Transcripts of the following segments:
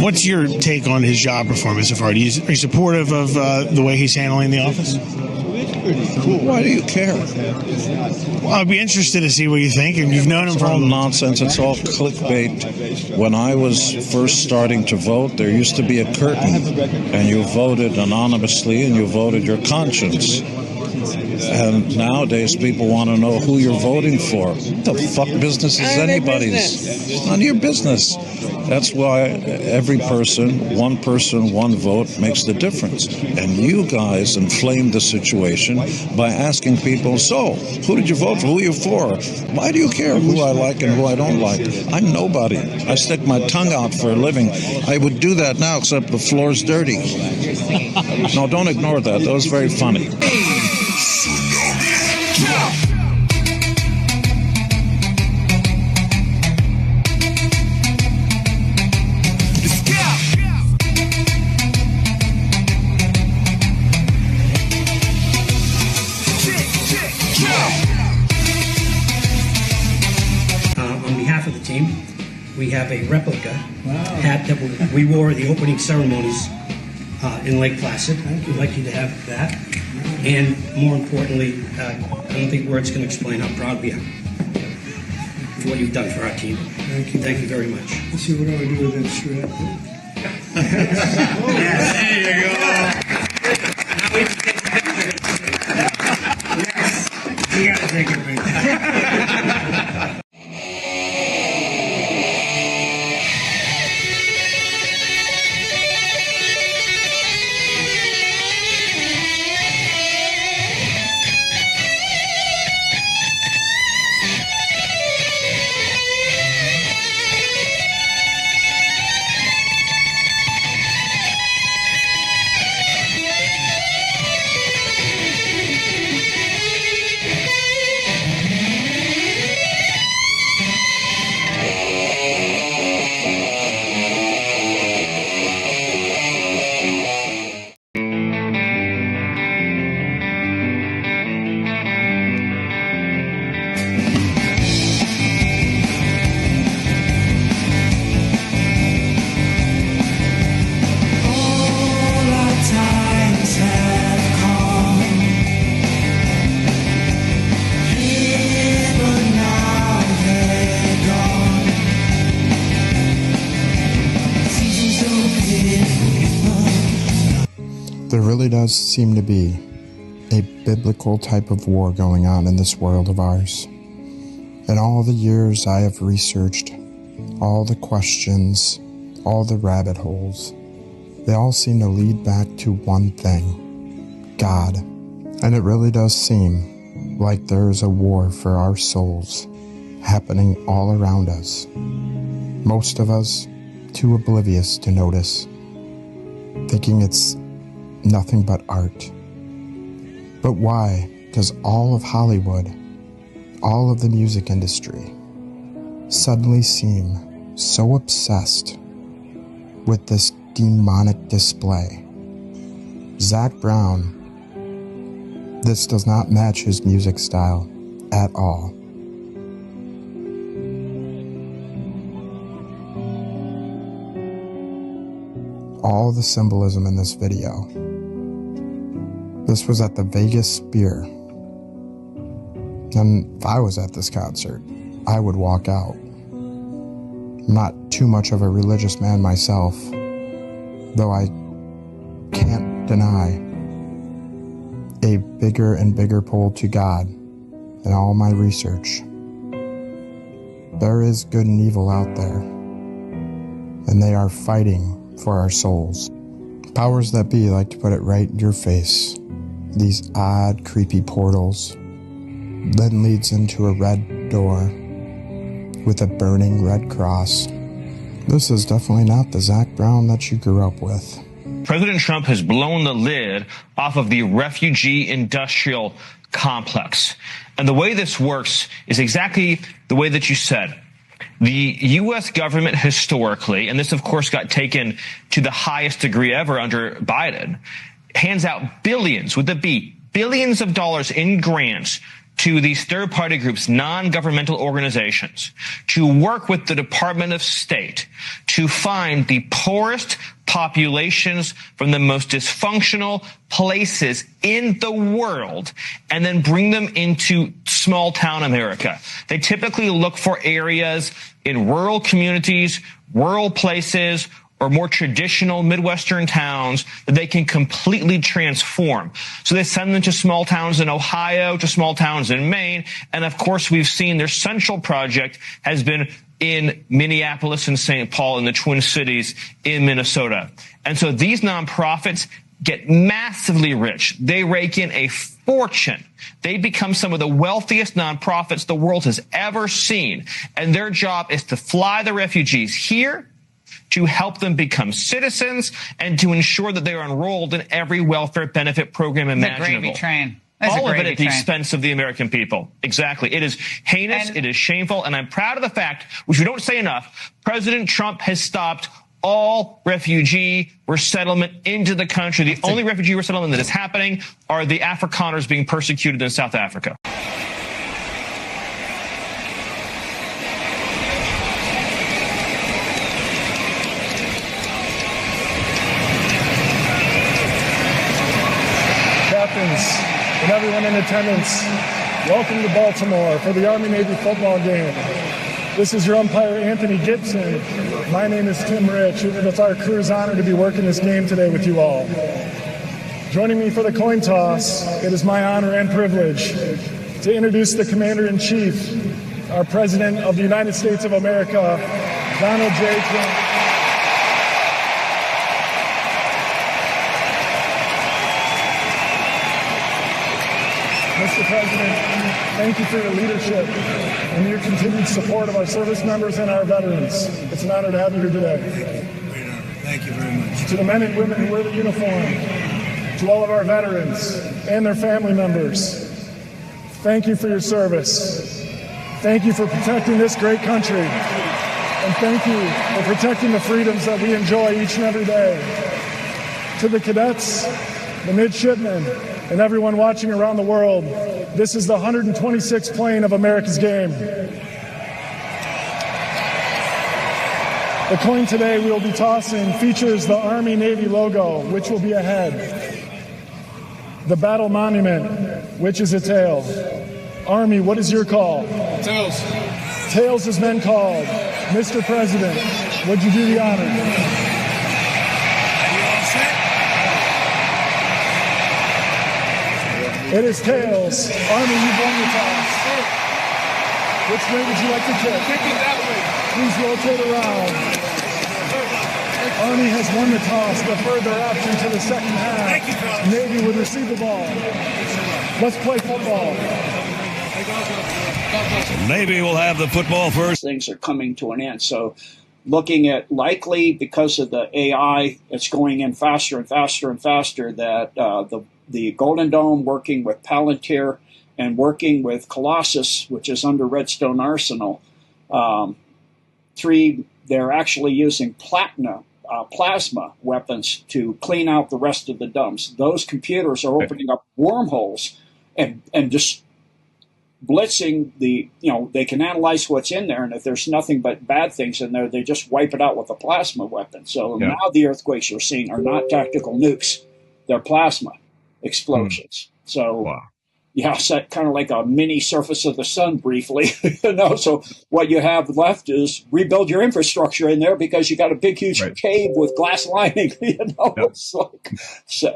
What's your take on his job performance so far? Are you supportive of the way he's handling the office? Why do you care? Well, I'd be interested to see what you think. And you've known him It's for all nonsense. It's all clickbait. When I was first starting to vote, there used to be a curtain, and you voted anonymously, and you voted your conscience. And nowadays, people want to know who you're voting for. What the fuck business is anybody's? It's none of your business. That's why every person, one vote makes the difference. And you guys inflame the situation by asking people, so, who did you vote for? Who are you for? Why do you care who I like and who I don't like? I'm nobody. I stick my tongue out for a living. I would do that now, except the floor's dirty. No, don't ignore that. That was very funny. On behalf of the team, we have a replica hat that we wore at the opening ceremonies in Lake Placid. We'd like you to have that. And more importantly, I don't think words can explain how proud we are for what you've done for our team. Thank you. Thank you very much. Let's see, what do I do with that strap? There you go. Now we can take a picture. You gotta take a picture. There really does seem to be a biblical type of war going on in this world of ours. In all the years I have researched, all the questions, all the rabbit holes, they all seem to lead back to one thing: God. And it really does seem like there is a war for our souls happening all around us. Most of us too oblivious to notice, thinking it's nothing but art. But why does all of Hollywood, all of the music industry, suddenly seem so obsessed with this demonic display? Zac Brown, this does not match his music style at all. All the symbolism in this video. This was at the Vegas Sphere. And if I was at this concert, I would walk out. I'm not too much of a religious man myself, though I can't deny a bigger and bigger pull to God in all my research. There is good and evil out there, and they are fighting for our souls. Powers that be like to put it right in your face. These odd, creepy portals then leads into a red door with a burning red cross. This is definitely not the Zac Brown that you grew up with. President Trump has blown the lid off of the refugee industrial complex. And the way this works is exactly the way that you said. The U.S. government historically, and this of course got taken to the highest degree ever under Biden, hands out billions, with a B, billions of dollars in grants to these third-party groups, non-governmental organizations, to work with the Department of State to find the poorest populations from the most dysfunctional places in the world and then bring them into small town America. They typically look for areas in rural communities, rural places, or more traditional Midwestern towns that they can completely transform. So they send them to small towns in Ohio, to small towns in Maine, and of course we've seen their central project has been in Minneapolis and St. Paul in the Twin Cities in Minnesota. And so these nonprofits get massively rich. They rake in a fortune. They become some of the wealthiest nonprofits the world has ever seen. And their job is to fly the refugees here, to help them become citizens, and to ensure that they are enrolled in every welfare benefit program imaginable. The gravy train. All of it at the expense of the American people. Exactly. It is heinous, it is shameful, and I'm proud of the fact, which we don't say enough, President Trump has stopped all refugee resettlement into the country. The only refugee resettlement that is happening are the Afrikaners being persecuted in South Africa. Captains and everyone in attendance, welcome to Baltimore for the Army-Navy football game. This is your umpire, Anthony Gibson. My name is Tim Rich, and it's our crew's honor to be working this game today with you all. Joining me for the coin toss, it is my honor and privilege to introduce the Commander-in-Chief, our President of the United States of America, Donald J. Trump. Mr. President, thank you for your leadership and your continued support of our service members and our veterans. It's an honor to have you here today. Thank you very much. To the men and women who wear the uniform, to all of our veterans and their family members, thank you for your service. Thank you for protecting this great country. And thank you for protecting the freedoms that we enjoy each and every day. To the cadets, the midshipmen, and everyone watching around the world, this is the 126th plane of America's game. The coin today we will be tossing features the Army-Navy logo, which will be a head. The battle monument, which is a tail. Army, what is your call? Tails. Tails has been called. Mr. President, would you do the honor? It is tails. Army, you've won the toss. Which way would you like to kick? Kick it that way. Please rotate around. Army has won the toss, deferred their option to the second half. Navy would receive the ball. Let's play football. Navy will have the football first. Things are coming to an end. So looking at likely because of the AI, it's going in faster and faster and faster that the Golden Dome working with Palantir and working with Colossus, which is under Redstone Arsenal. They're actually using plasma weapons to clean out the rest of the dumps. Those computers are opening up wormholes and just blitzing they can analyze what's in there, and if there's nothing but bad things in there, they just wipe it out with a plasma weapon. So now the earthquakes you're seeing are not tactical nukes, they're plasma explosions. So it's kind of like a mini surface of the sun briefly. So what you have left is rebuild your infrastructure in there because you got a big huge cave with glass lining, it's like,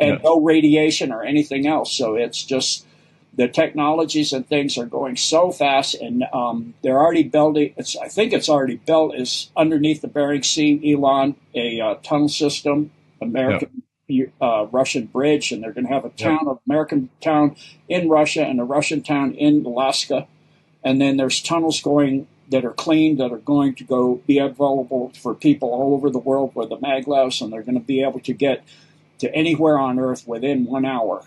and no radiation or anything else. So it's just the technologies and things are going so fast, and they're already building. I think it's already built. Is underneath the Bering Sea, Elon, a tunnel system, American Russian bridge, and they're going to have a American town in Russia and a Russian town in Alaska, and then there's tunnels going that are clean that are going to be available for people all over the world where the maglevs, and they're going to be able to get to anywhere on Earth within 1 hour.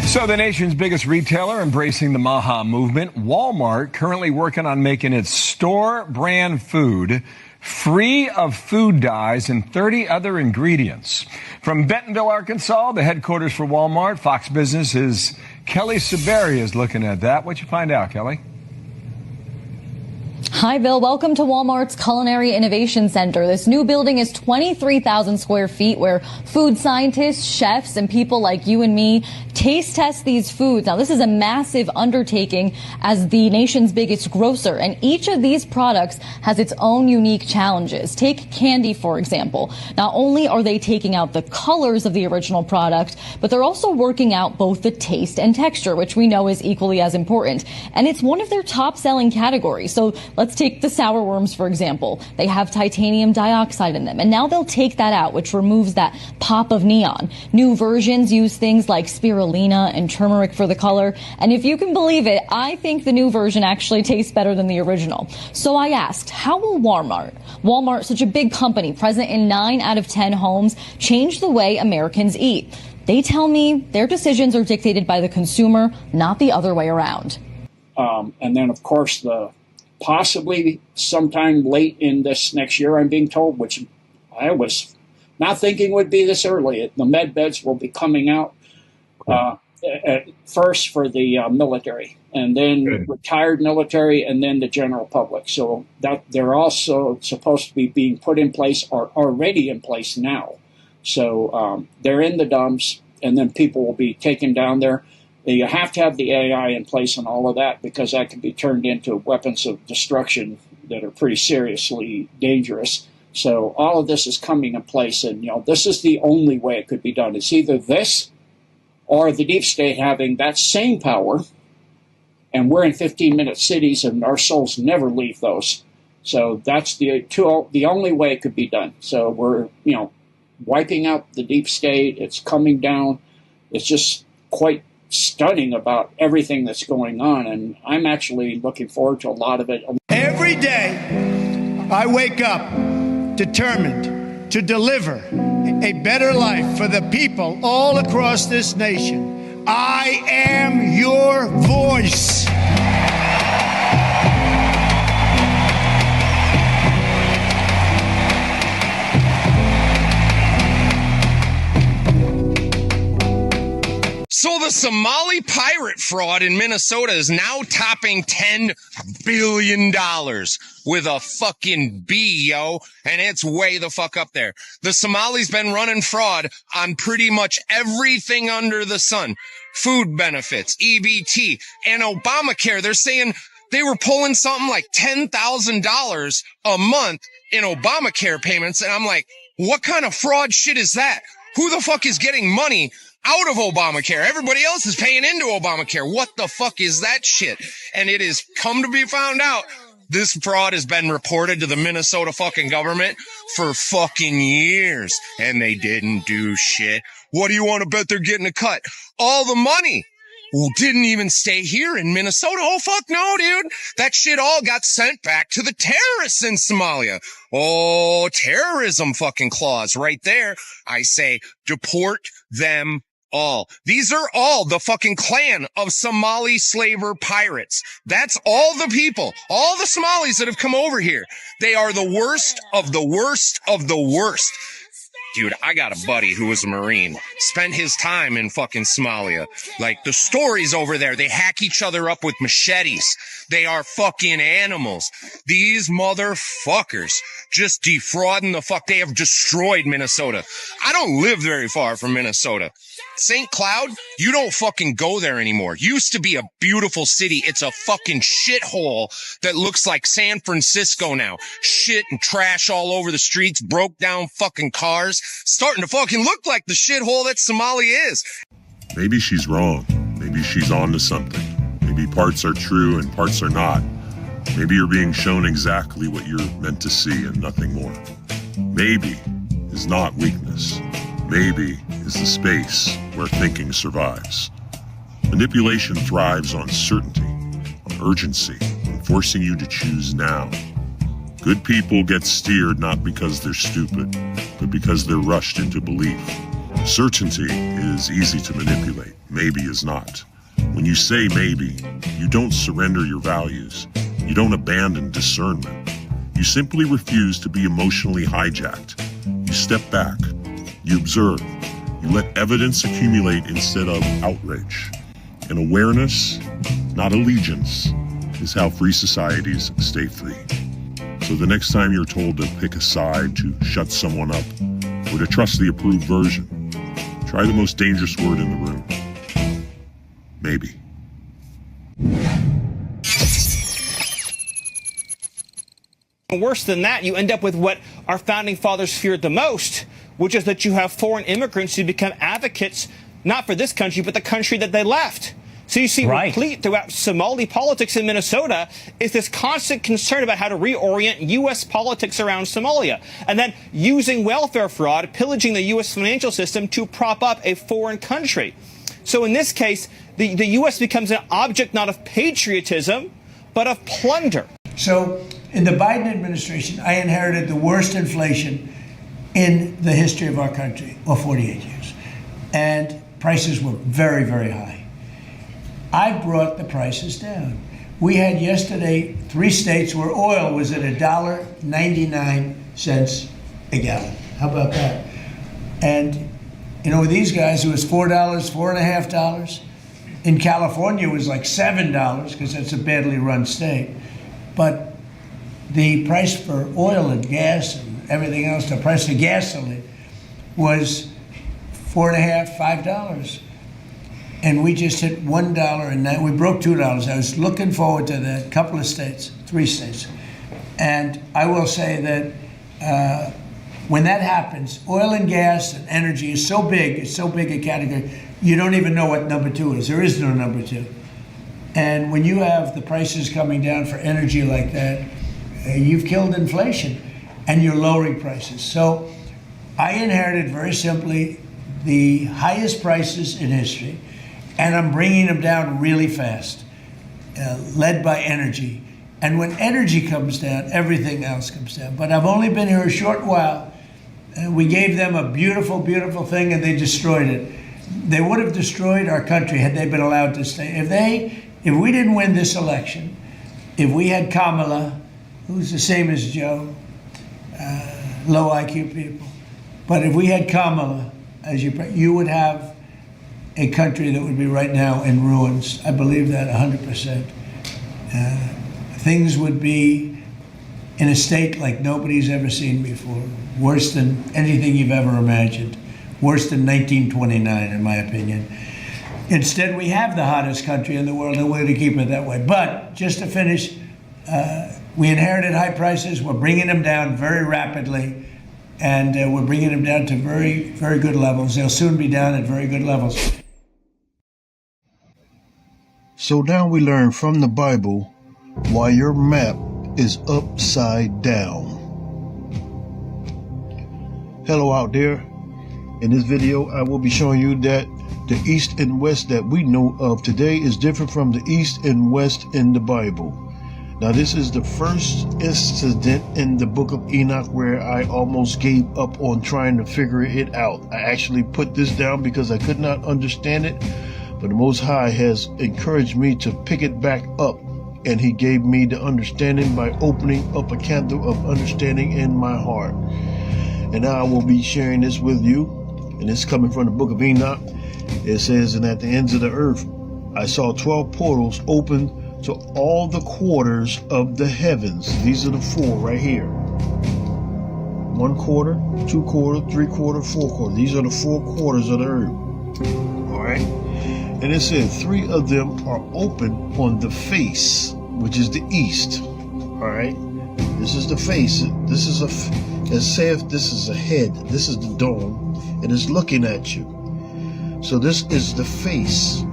So the nation's biggest retailer embracing the Maha movement, Walmart, currently working on making its store brand food free of food dyes and 30 other ingredients. From Bentonville, Arkansas, the headquarters for Walmart, Fox Business is Kelly Saberi is looking at that. What'd you find out, Kelly? Hi, Bill. Welcome to Walmart's Culinary Innovation Center. This new building is 23,000 square feet where food scientists, chefs, and people like you and me taste test these foods. Now, this is a massive undertaking as the nation's biggest grocer, and each of these products has its own unique challenges. Take candy, for example. Not only are they taking out the colors of the original product, but they're also working out both the taste and texture, which we know is equally as important. And it's one of their top-selling categories. So let's take the sour worms, for example. They have titanium dioxide in them, and now they'll take that out, which removes that pop of neon. New versions use things like spirulina and turmeric for the color, and if you can believe it, I think the new version actually tastes better than the original. So I asked, how will Walmart, such a big company present in 9 out of 10 homes, change the way Americans eat? They tell me their decisions are dictated by the consumer, not the other way around. And then, of course, possibly sometime late in this next year, I'm being told, which I was not thinking would be this early. The med beds will be coming out at first for the military, and then retired military, and then the general public. So that they're also supposed to be being put in place or already in place now. So they're in the dumps, and then people will be taken down there. You have to have the AI in place and all of that, because that can be turned into weapons of destruction that are pretty seriously dangerous. So all of this is coming in place, and this is the only way it could be done. It's either this or the deep state having that same power, and we're in 15-minute cities, and our souls never leave those. So that's the only way it could be done. So we're wiping out the deep state. It's coming down. It's just quite stunning about everything that's going on, and I'm actually looking forward to a lot of it. Every day I wake up determined to deliver a better life for the people all across this nation. I am your voice. So the Somali pirate fraud in Minnesota is now topping $10 billion with a fucking B, yo. And it's way the fuck up there. The Somalis been running fraud on pretty much everything under the sun. Food benefits, EBT, and Obamacare. They're saying they were pulling something like $10,000 a month in Obamacare payments. And I'm like, what kind of fraud shit is that? Who the fuck is getting money out of Obamacare? Everybody else is paying into Obamacare. What the fuck is that shit? And it has come to be found out, this fraud has been reported to the Minnesota fucking government for fucking years, and they didn't do shit. What do you want to bet they're getting a cut? All the money didn't even stay here in Minnesota. Oh, fuck no, dude. That shit all got sent back to the terrorists in Somalia. Oh, terrorism fucking clause right there. I say deport them all. These are all the fucking clan of Somali slaver pirates. That's all the people, all the Somalis that have come over here. They are the worst of the worst of the worst. Dude, I got a buddy who was a Marine, spent his time in fucking Somalia. Like, the stories over there, they hack each other up with machetes. They are fucking animals. These motherfuckers just defrauding the fuck. They have destroyed Minnesota. I don't live very far from Minnesota. St. Cloud, you don't fucking go there anymore. Used to be a beautiful city. It's a fucking shithole that looks like San Francisco now. Shit and trash all over the streets, broke down fucking cars. Starting to fucking look like the shithole that Somalia is. Maybe she's wrong. Maybe she's on to something. Maybe parts are true and parts are not. Maybe you're being shown exactly what you're meant to see and nothing more. Maybe is not weakness. Maybe is the space where thinking survives. Manipulation thrives on certainty, on urgency, on forcing you to choose now. Good people get steered not because they're stupid, but because they're rushed into belief. Certainty is easy to manipulate. Maybe is not. When you say maybe, you don't surrender your values. You don't abandon discernment. You simply refuse to be emotionally hijacked. You step back. You observe. You let evidence accumulate instead of outrage. And awareness, not allegiance, is how free societies stay free. So the next time you're told to pick a side, to shut someone up, or to trust the approved version, try the most dangerous word in the room. Maybe. Worse than that, you end up with what our founding fathers feared the most, which is that you have foreign immigrants who become advocates, not for this country, but the country that they left. So you see, replete throughout Somali politics in Minnesota is this constant concern about how to reorient U.S. politics around Somalia, and then using welfare fraud, pillaging the U.S. financial system to prop up a foreign country. So in this case, the U.S. becomes an object not of patriotism, but of plunder. So in the Biden administration, I inherited the worst inflation in the history of our country, or 48 years. And prices were very, very high. I brought the prices down. We had yesterday 3 states where oil was at $1.99 a gallon. How about that? And you know, with these guys, it was $4, $4.50. In California, it was like $7 because that's a badly run state. But the price for oil and gas and everything else, the price of gasoline was $4.50, $5. And we just hit $1 and we broke $2. I was looking forward to that. Couple of states, 3 states. And I will say that when that happens, oil and gas and energy is so big, it's so big a category, you don't even know what number 2 is. There is no number 2. And when you have the prices coming down for energy like that, you've killed inflation and you're lowering prices. So I inherited very simply the highest prices in history, and I'm bringing them down really fast, led by energy. And when energy comes down, everything else comes down. But I've only been here a short while, and we gave them a beautiful, beautiful thing, and they destroyed it. They would have destroyed our country had they been allowed to stay. If we didn't win this election, if we had Kamala, who's the same as Joe, low IQ people, but if we had Kamala, as you would have a country that would be right now in ruins. I believe that 100%. Things would be in a state like nobody's ever seen before, worse than anything you've ever imagined, worse than 1929, in my opinion. Instead, we have the hottest country in the world, and we're going to keep it that way. But just to finish, we inherited high prices. We're bringing them down very rapidly, and we're bringing them down to very, very good levels. They'll soon be down at very good levels. So now we learn from the Bible why your map is upside down. Hello out there. In this video, I will be showing you that the East and West that we know of today is different from the East and West in the Bible. Now, this is the first incident in the book of Enoch where I almost gave up on trying to figure it out. I actually put this down because I could not understand it, but the Most High has encouraged me to pick it back up, and He gave me the understanding by opening up a candle of understanding in my heart. And now I will be sharing this with you, and it's coming from the book of Enoch. It says, and at the ends of the earth, I saw 12 portals open to all the quarters of the heavens. These are the 4 right here. 1 quarter, 2 quarter, 3 quarter, 4 quarter. These are the 4 quarters of the earth. All right. And it said 3 of them are open on the face, which is the east. All right. This is the face. This is as saith this is a head. This is the dome, and it's looking at you. So this is the face.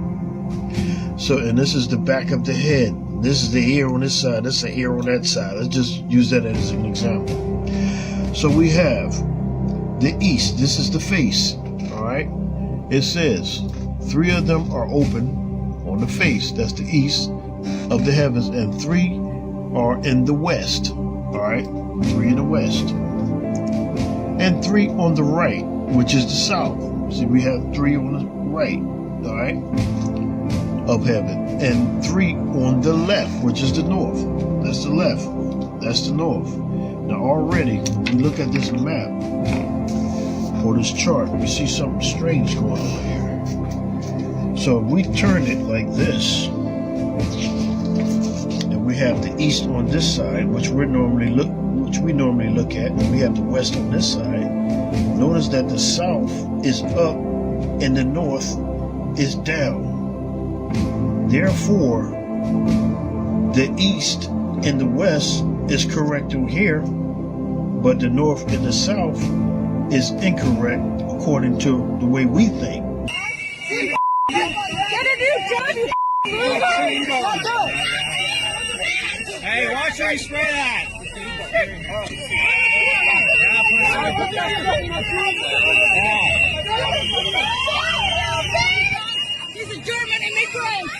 So, and this is the back of the head. This is the ear on this side. This is the ear on that side. Let's just use that as an example. So we have the east. This is the face. All right. It says 3 of them are open on the face. That's the east of the heavens, and 3 are in the west. All right. 3 in the west, and 3 on the right, which is the south. See, we have 3 on the right. All right. Of heaven, and 3 on the left, which is the north. That's the left. That's the north. Now already, when we look at this map or this chart, we see something strange going on here. So So if we turn it like this, and we have the east on this side, which we normally look at, and we have the west on this side. Notice that the south is up and the north is down. Therefore, the east and the west is correct through here, but the north and the south is incorrect according to the way we think. Hey, watch where you spray that. He's a German immigrant.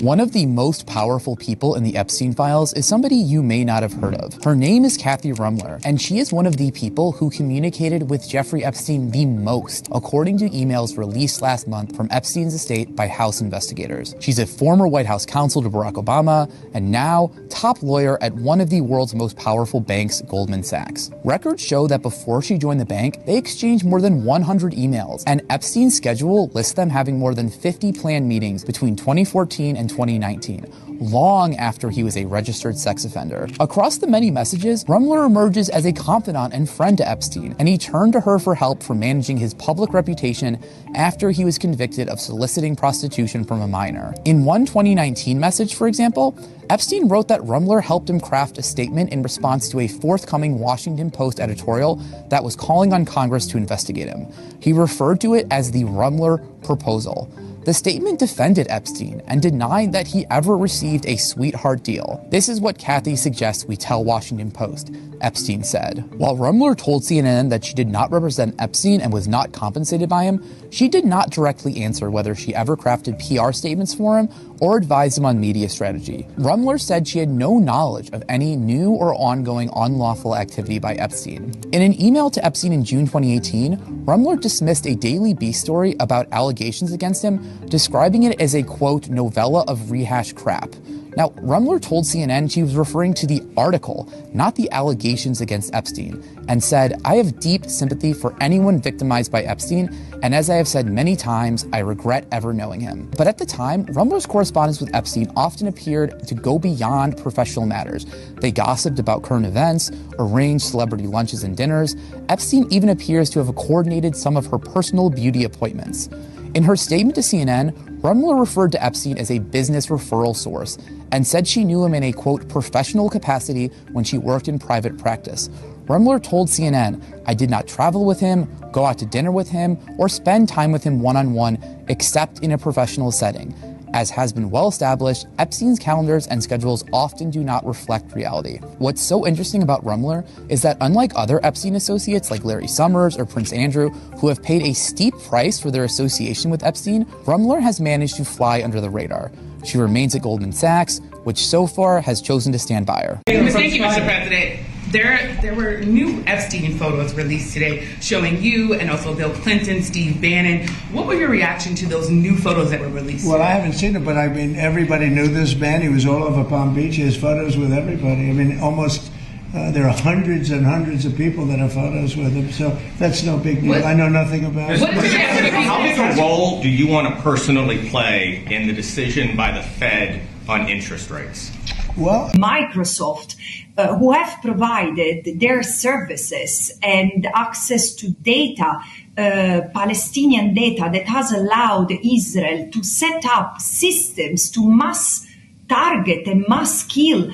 One of the most powerful people in the Epstein files is somebody you may not have heard of. Her name is Kathy Ruemmler, and she is one of the people who communicated with Jeffrey Epstein the most, according to emails released last month from Epstein's estate by House investigators. She's a former White House counsel to Barack Obama, and now top lawyer at one of the world's most powerful banks, Goldman Sachs. Records show that before she joined the bank, they exchanged more than 100 emails, and Epstein's schedule lists them having more than 50 planned meetings between 2014 and 2019, long after he was a registered sex offender. Across the many messages, Ruemmler emerges as a confidant and friend to Epstein, and he turned to her for help for managing his public reputation after he was convicted of soliciting prostitution from a minor. In one 2019 message, for example, Epstein wrote that Ruemmler helped him craft a statement in response to a forthcoming Washington Post editorial that was calling on Congress to investigate him. He referred to it as the Ruemmler Proposal. The statement defended Epstein and denied that he ever received a sweetheart deal. This is what Kathy suggests we tell Washington Post, Epstein said. While Ruemmler told CNN that she did not represent Epstein and was not compensated by him, she did not directly answer whether she ever crafted PR statements for him or advised him on media strategy. Ruemmler said she had no knowledge of any new or ongoing unlawful activity by Epstein. In an email to Epstein in June 2018, Ruemmler dismissed a Daily Beast story about allegations against him, describing it as a, quote, novella of rehashed crap. Now, Ruemmler told CNN she was referring to the article, not the allegations against Epstein, and said, "I have deep sympathy for anyone victimized by Epstein, and as I have said many times, I regret ever knowing him." But at the time, Ruemmler's correspondence with Epstein often appeared to go beyond professional matters. They gossiped about current events, arranged celebrity lunches and dinners. Epstein even appears to have coordinated some of her personal beauty appointments. In her statement to CNN, Ruemmler referred to Epstein as a business referral source and said she knew him in a, quote, professional capacity when she worked in private practice. Ruemmler told CNN, "I did not travel with him, go out to dinner with him, or spend time with him one-on-one, except in a professional setting. As has been well established, Epstein's calendars and schedules often do not reflect reality." What's so interesting about Ruemmler is that unlike other Epstein associates like Larry Summers or Prince Andrew, who have paid a steep price for their association with Epstein, Ruemmler has managed to fly under the radar. She remains at Goldman Sachs, which so far has chosen to stand by her. Thank you, Mr. President. There were new Epstein photos released today showing you and also Bill Clinton, Steve Bannon. What were your reaction to those new photos that were released? Well, I haven't seen it, but I mean, everybody knew this man. He was all over Palm Beach. He has photos with everybody. I mean, almost there are hundreds and hundreds of people that have photos with him. So that's no big deal. I know nothing about it. What role do you want to personally play in the decision by the Fed on interest rates? Well, Microsoft, who have provided their services and access to data, Palestinian data, that has allowed Israel to set up systems to mass target and mass kill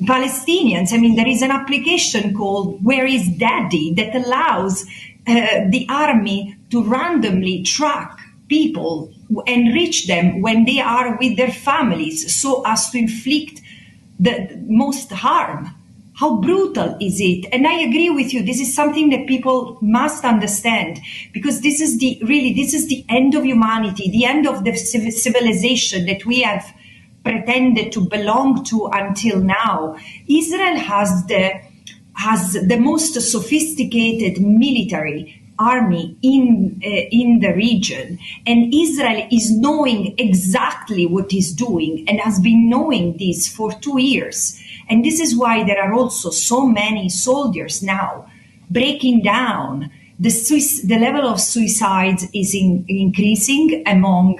Palestinians. I mean, there is an application called Where is Daddy that allows the army to randomly track people and reach them when they are with their families so as to inflict the most harm. How brutal is it? And I agree with you. This is something that people must understand, because this is the end of humanity, the end of the civilization that we have pretended to belong to until now. Israel has the most sophisticated military army in the region, and Israel is knowing exactly what is doing and has been knowing this for 2 years. And this is why there are also so many soldiers now breaking down. The level of suicides is increasing among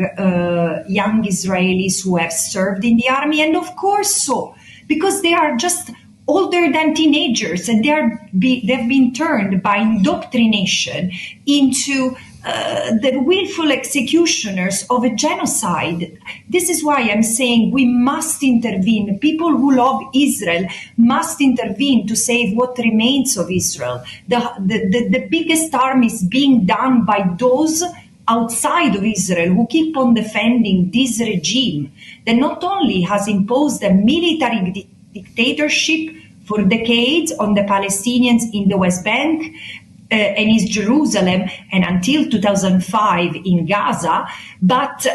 young Israelis who have served in the army, and of course so, because they are just older than teenagers, and they've been turned by indoctrination into the willful executioners of a genocide. This is why I'm saying we must intervene. People who love Israel must intervene to save what remains of Israel. The biggest harm is being done by those outside of Israel who keep on defending this regime that not only has imposed a military dictatorship for decades on the Palestinians in the West Bank and East Jerusalem, and until 2005 in Gaza, but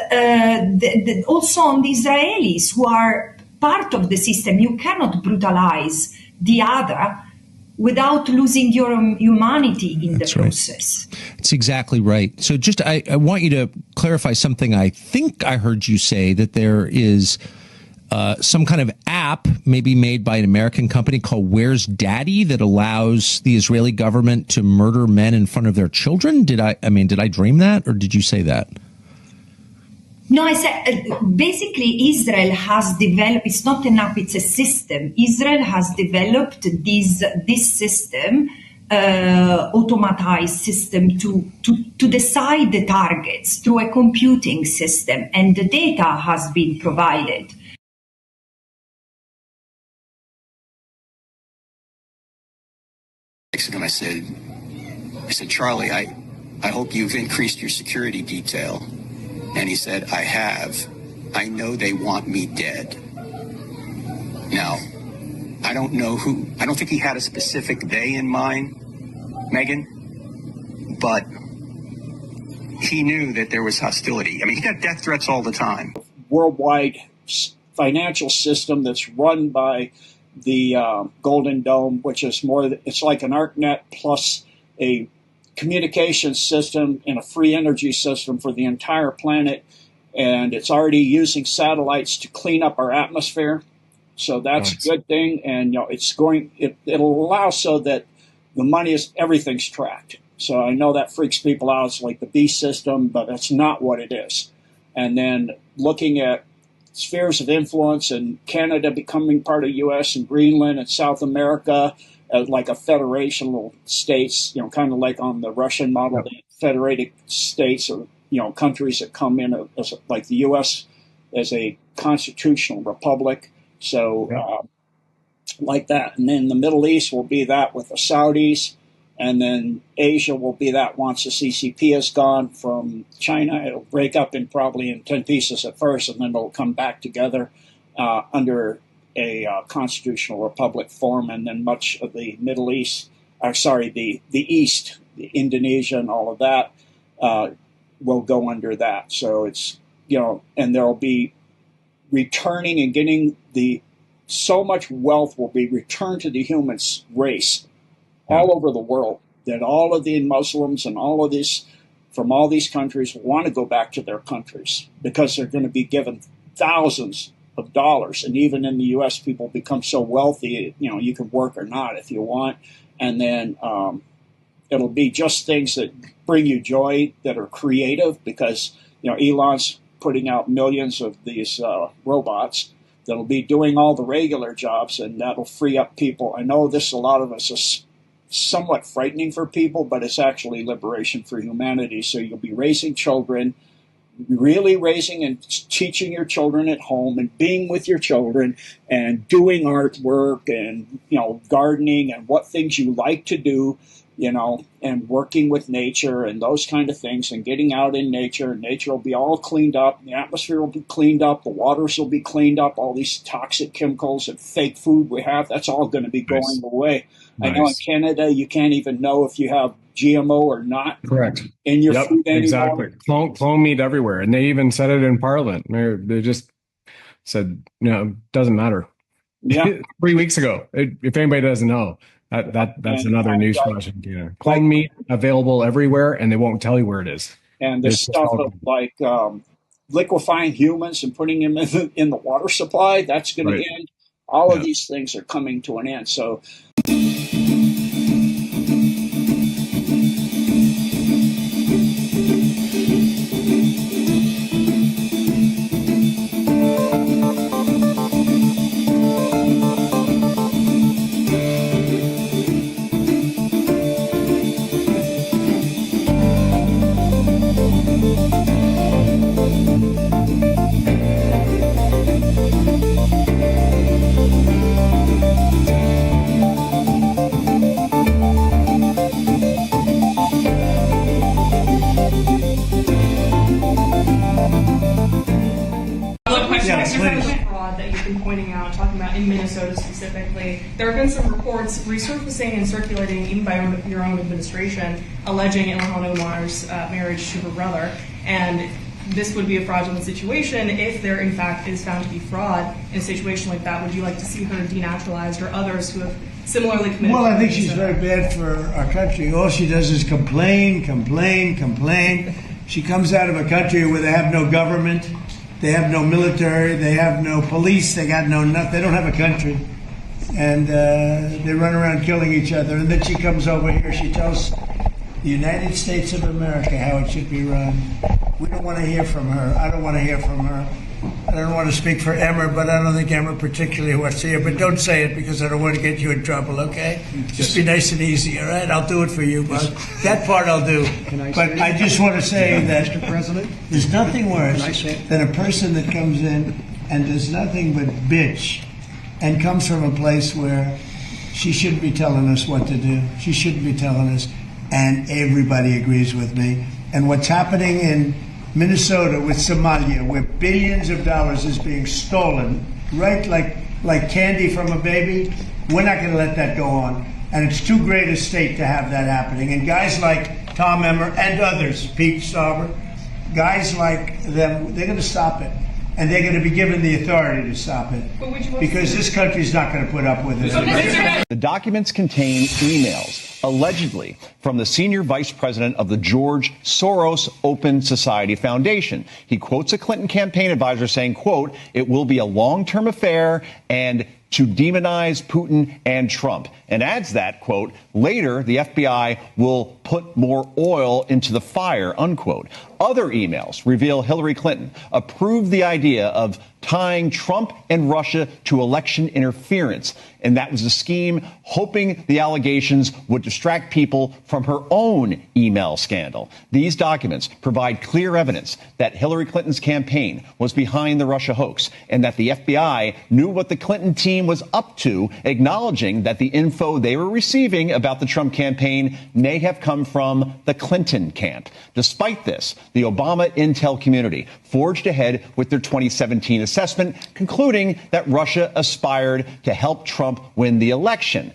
also on the Israelis who are part of the system. You cannot brutalize the other without losing your humanity in the process. That's exactly right. So just, I want you to clarify something. I think I heard you say that there is some kind of app maybe made by an American company called Where's Daddy that allows the Israeli government to murder men in front of their children. Did I dream that, or did you say that? No, I said basically Israel has developed, it's not an app, it's a system. Israel has developed this system, automatized system to decide the targets through a computing system, and the data has been provided. And I said, Charlie, I hope you've increased your security detail. And he said, I have. I know they want me dead. Now, I don't think he had a specific they in mind, Megan, but he knew that there was hostility. I mean, he got death threats all the time. Worldwide financial system that's run by the Golden Dome, which is it's like an ArcNet plus a communication system and a free energy system for the entire planet. And it's already using satellites to clean up our atmosphere. So that's a good thing. And, it'll allow so that the money everything's tracked. So I know that freaks people out. It's like the beast system, but that's not what it is. And then looking at spheres of influence and Canada becoming part of U.S. and Greenland and South America as like a federation of states, kind of like on the Russian model, the federated states or, countries that come in as like the U.S. as a constitutional republic. So like that. And then the Middle East will be that with the Saudis. And then Asia will be that once the CCP is gone from China. It'll break up probably in 10 pieces at first, and then it'll come back together under a constitutional republic form. And then much of the Middle East, the East, Indonesia and all of that will go under that. So it's, and there'll be returning and getting so much wealth will be returned to the human race all over the world, that all of the Muslims and all of this from all these countries want to go back to their countries because they're going to be given thousands of dollars. And even in the U.S., people become so wealthy, you can work or not if you want. And then it'll be just things that bring you joy, that are creative, because, Elon's putting out millions of these robots that'll be doing all the regular jobs, and that'll free up people. I know a lot of us is somewhat frightening for people, but it's actually liberation for humanity. So you'll be raising children, really raising and teaching your children at home and being with your children and doing artwork and, gardening and what things you like to do, and working with nature and those kind of things and getting out in nature. Nature will be all cleaned up. The atmosphere will be cleaned up. The waters will be cleaned up. All these toxic chemicals and fake food we have, that's all going to be going away. Nice. I know in Canada, you can't even know if you have GMO or not. Correct. In your food anymore. Exactly. Clone meat everywhere. And they even said it in Parliament. They just said, it doesn't matter. Yeah. 3 weeks ago, if anybody doesn't know, That's another news flash. Yeah. Clone meat available everywhere, and they won't tell you where it is. And this stuff of like liquefying humans and putting them in the water supply, that's going to end. All of these things are coming to an end. So. Fraud that you've been pointing out, talking about in Minnesota specifically. There have been some reports resurfacing and circulating, even by your own administration, alleging Ilhan Omar's marriage to her brother. And this would be a fraudulent situation. If there, in fact, is found to be fraud in a situation like that, would you like to see her denaturalized, or others who have similarly committed? Well, I think she's very bad for our country. All she does is complain, complain, complain. She comes out of a country where they have no government. They have no military, they have no police, they got no nothing. They don't have a country. And they run around killing each other. And then she comes over here, she tells the United States of America how it should be run. We don't want to hear from her. I don't want to hear from her. I don't want to speak for Emmer, but I don't think Emmer particularly wants to hear. But don't say it because I don't want to get you in trouble, okay? Just be nice and easy, all right? I'll do it for you, but that part I'll do. But I just want to say that Mr. President, there's nothing worse than a person that comes in and does nothing but bitch and comes from a place where she shouldn't be telling us what to do. She shouldn't be telling us, and everybody agrees with me. And what's happening in Minnesota with Somalia, where billions of dollars is being stolen, right, like candy from a baby, we're not going to let that go on. And it's too great a state to have that happening. And guys like Tom Emmer and others, Pete Stauber, guys like them, they're going to stop it. And they're going to be given the authority to stop it. Because this country's not going to put up with it. The documents contain emails, allegedly, from the senior vice president of the George Soros Open Society Foundation. He quotes a Clinton campaign advisor saying, quote, "It will be a long-term affair and to demonize Putin and Trump," and adds that, quote, "Later, the FBI will put more oil into the fire," unquote. Other emails reveal Hillary Clinton approved the idea of tying Trump and Russia to election interference. And that was a scheme hoping the allegations would distract people from her own email scandal. These documents provide clear evidence that Hillary Clinton's campaign was behind the Russia hoax and that the FBI knew what the Clinton team was up to, acknowledging that the info they were receiving about the Trump campaign may have come from the Clinton camp. Despite this, the Obama intel community forged ahead with their 2017 assessment, concluding that Russia aspired to help Trump win the election.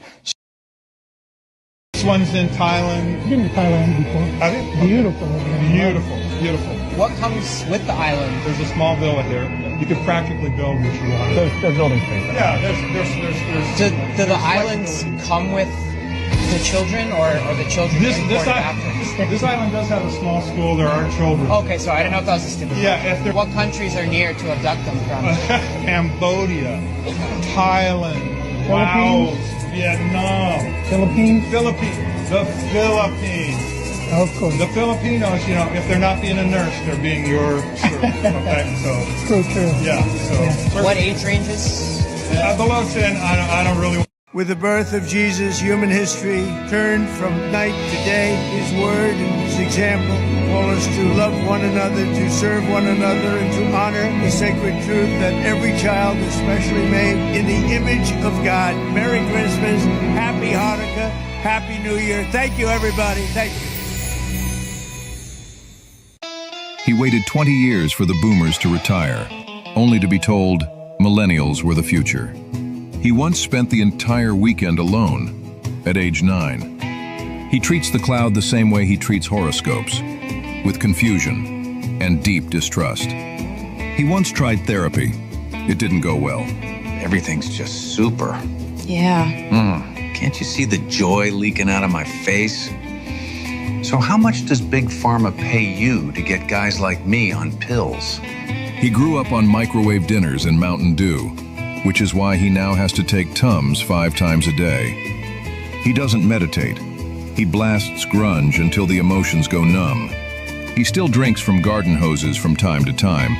This one's in Thailand. I've been to Thailand before. Have you? Beautiful. Beautiful, beautiful. What comes with the island? There's a small villa there. You could practically build what you want. There's building space. Yeah, there's. Do the islands come with the children, or the children? This island does have a small school. There are children. Okay, so I didn't know if that was a stipulation. Yeah, what countries are near to abduct them from? Cambodia, Thailand, Laos, Vietnam, Philippines. The Philippines. Of course. The Filipinos, if they're not being a nurse, they're being your servant. Okay, so. True. Yeah. So. What age ranges? Below 10. I don't really. With the birth of Jesus, human history turned from night to day. His word and his example call us to love one another, to serve one another, and to honor the sacred truth that every child is specially made in the image of God. Merry Christmas, Happy Hanukkah, Happy New Year. Thank you, everybody. Thank you. He waited 20 years for the boomers to retire, only to be told millennials were the future. He once spent the entire weekend alone, at age 9. He treats the cloud the same way he treats horoscopes, with confusion and deep distrust. He once tried therapy. It didn't go well. Everything's just super. Yeah. Can't you see the joy leaking out of my face? So how much does Big Pharma pay you to get guys like me on pills? He grew up on microwave dinners and Mountain Dew, which is why he now has to take Tums 5 times a day. He doesn't meditate. He blasts grunge until the emotions go numb. He still drinks from garden hoses from time to time,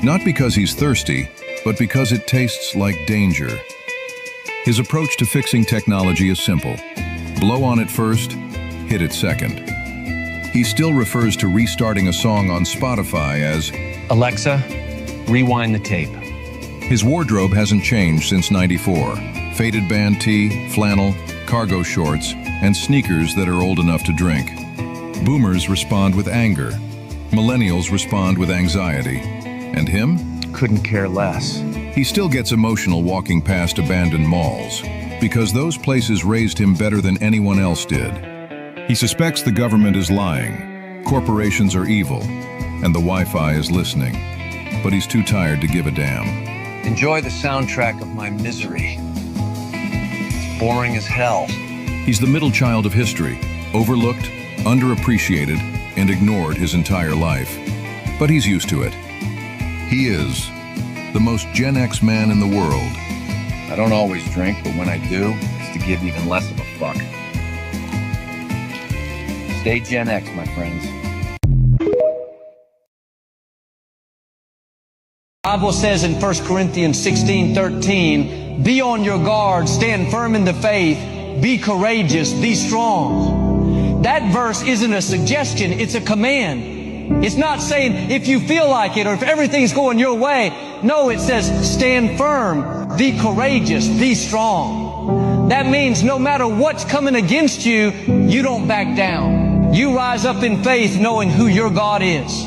not because he's thirsty, but because it tastes like danger. His approach to fixing technology is simple. Blow on it first, hit it second. He still refers to restarting a song on Spotify as Alexa, rewind the tape. His wardrobe hasn't changed since '94. Faded band tee, flannel, cargo shorts, and sneakers that are old enough to drink. Boomers respond with anger. Millennials respond with anxiety. And him? Couldn't care less. He still gets emotional walking past abandoned malls, because those places raised him better than anyone else did. He suspects the government is lying, corporations are evil, and the Wi-Fi is listening. But he's too tired to give a damn. Enjoy the soundtrack of my misery. It's boring as hell. He's the middle child of history, overlooked, underappreciated, and ignored his entire life. But he's used to it. He is the most Gen X man in the world. I don't always drink, but when I do, it's to give even less of a fuck. Stay Gen X, my friends. The Bible says in 1 Corinthians 16:13, be on your guard, stand firm in the faith, be courageous, be strong. That verse isn't a suggestion, it's a command. It's not saying if you feel like it or if everything's going your way. No, it says stand firm, be courageous, be strong. That means no matter what's coming against you, you don't back down. You rise up in faith knowing who your God is.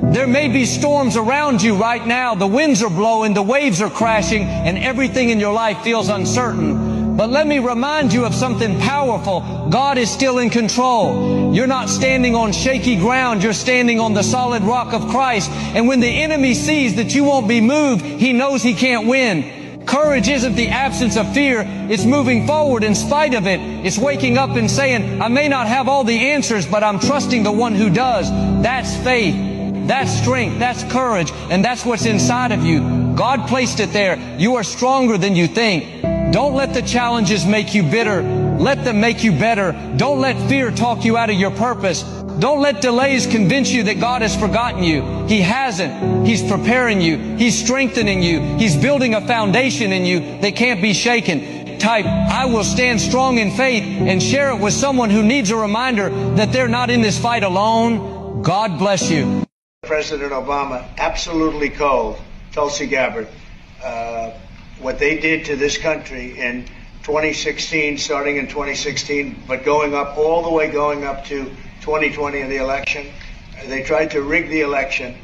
There may be storms around you right now. The winds are blowing, the waves are crashing, and everything in your life feels uncertain. But let me remind you of something powerful. God is still in control. You're not standing on shaky ground. You're standing on the solid rock of Christ. And when the enemy sees that you won't be moved, he knows he can't win. Courage isn't the absence of fear. It's moving forward in spite of it. It's waking up and saying, I may not have all the answers, but I'm trusting the one who does. That's faith. That's strength. That's courage. And that's what's inside of you. God placed it there. You are stronger than you think. Don't let the challenges make you bitter. Let them make you better. Don't let fear talk you out of your purpose. Don't let delays convince you that God has forgotten you. He hasn't. He's preparing you. He's strengthening you. He's building a foundation in you that can't be shaken. Type, I will stand strong in faith, and share it with someone who needs a reminder that they're not in this fight alone. God bless you. President Obama, absolutely cold, Tulsi Gabbard. What they did to this country in 2016, starting in 2016, but going up all the way going up to 2020 in the election. They tried to rig the election,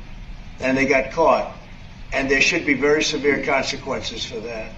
and they got caught. And there should be very severe consequences for that.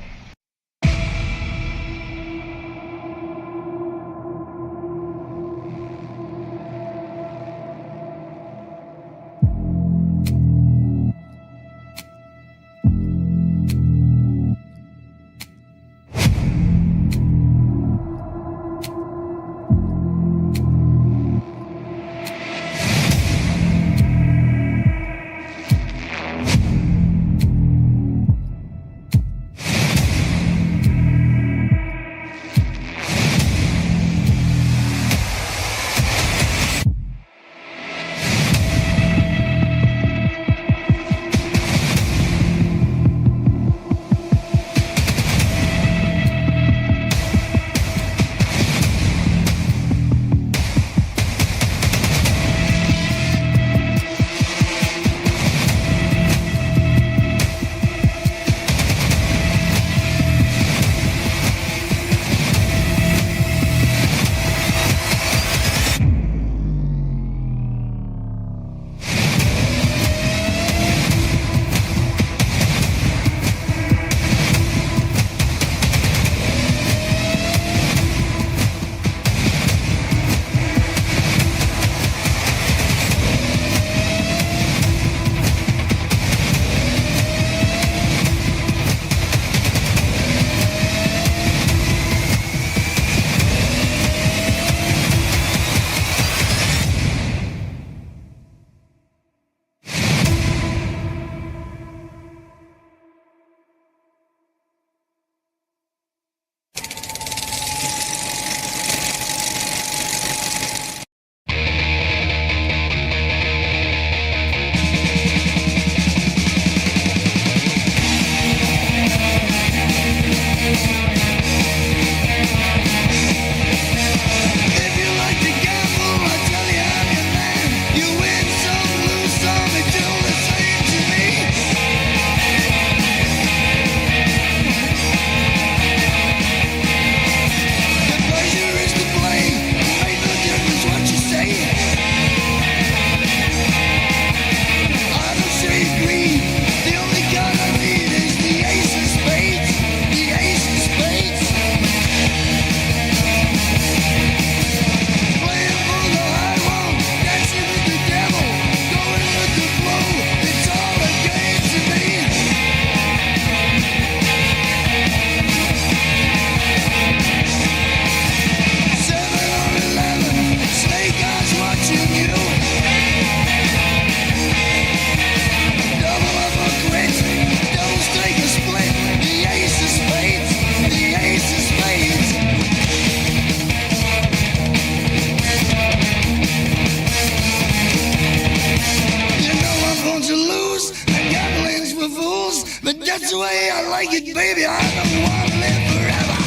But that's the way I like it, baby. I don't want to live forever.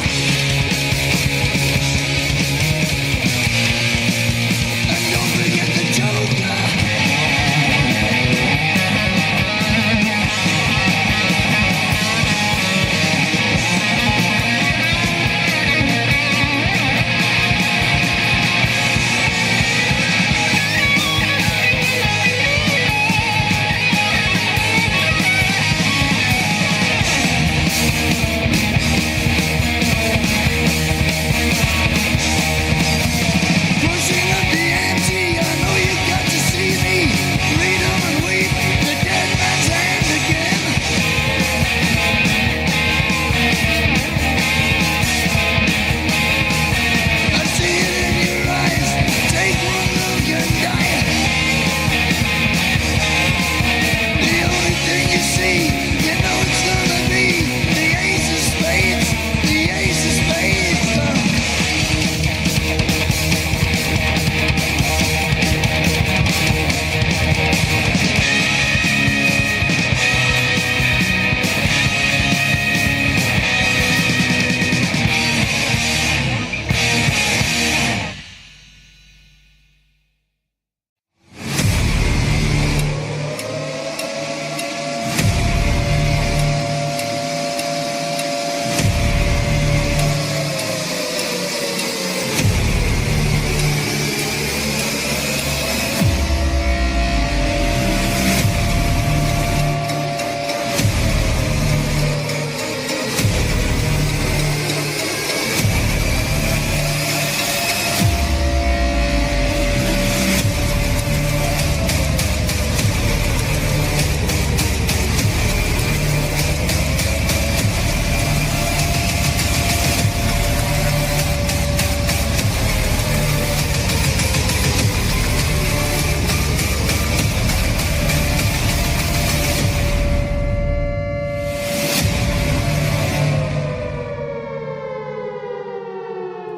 And don't forget the Joker.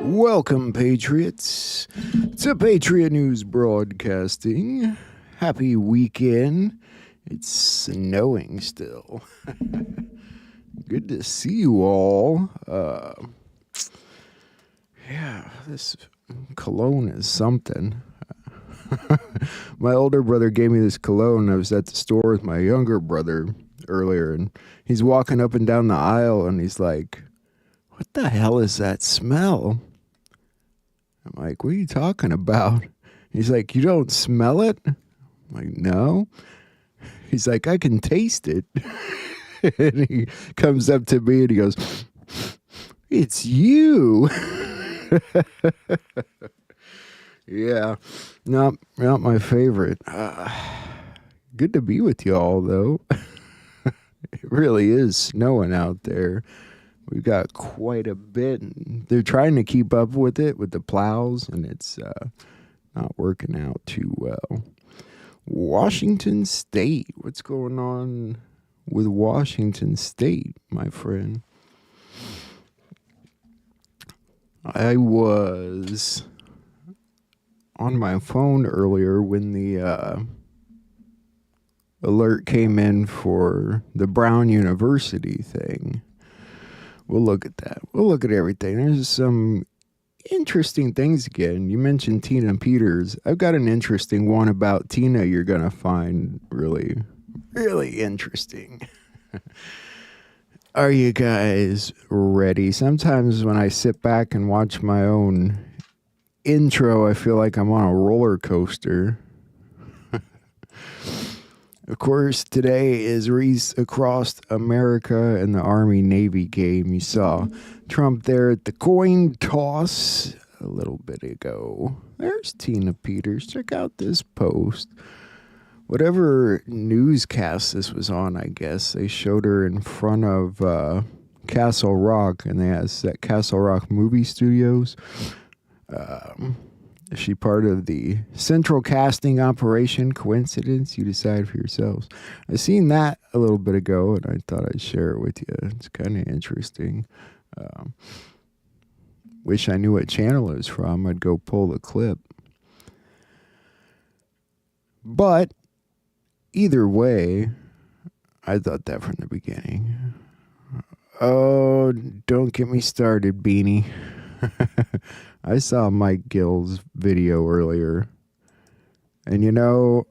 Welcome, Patriots, to Patriot News Broadcasting. Happy weekend. It's snowing still. Good to see you all. Yeah, this cologne is something. My older brother gave me this cologne. I was at the store with my younger brother earlier, and he's walking up and down the aisle, and he's like, "What the hell is that smell?" I'm like, "What are you talking about?" He's like, "You don't smell it?" I'm like, "No." He's like, "I can taste it." And he comes up to me and he goes, "It's you." Yeah, not my favorite. Good to be with y'all, though. It really is snowing out there. We've got quite a bit. They're trying to keep up with it with the plows, and it's not working out too well. Washington State. What's going on with Washington State, my friend? I was on my phone earlier when the alert came in for the Brown University thing. We'll look at that. We'll look at everything. There's some interesting things again. You mentioned Tina Peters. I've got an interesting one about Tina you're going to find really, really interesting. Are you guys ready? Sometimes when I sit back and watch my own intro, I feel like I'm on a roller coaster. Of course, today is Race Across America and the Army-Navy game. You saw Trump there at the coin toss a little bit ago. There's Tina Peters. Check out this post. Whatever newscast this was on, I guess, they showed her in front of Castle Rock, and they has that Castle Rock movie studios. Is she part of the central casting operation? Coincidence? You decide for yourselves. I seen that a little bit ago, and I thought I'd share it with you. It's kind of interesting. Wish I knew what channel it was from. I'd go pull the clip. But either way, I thought that from the beginning. Oh, don't get me started, Beanie. I saw Mike Gill's video earlier. And you know,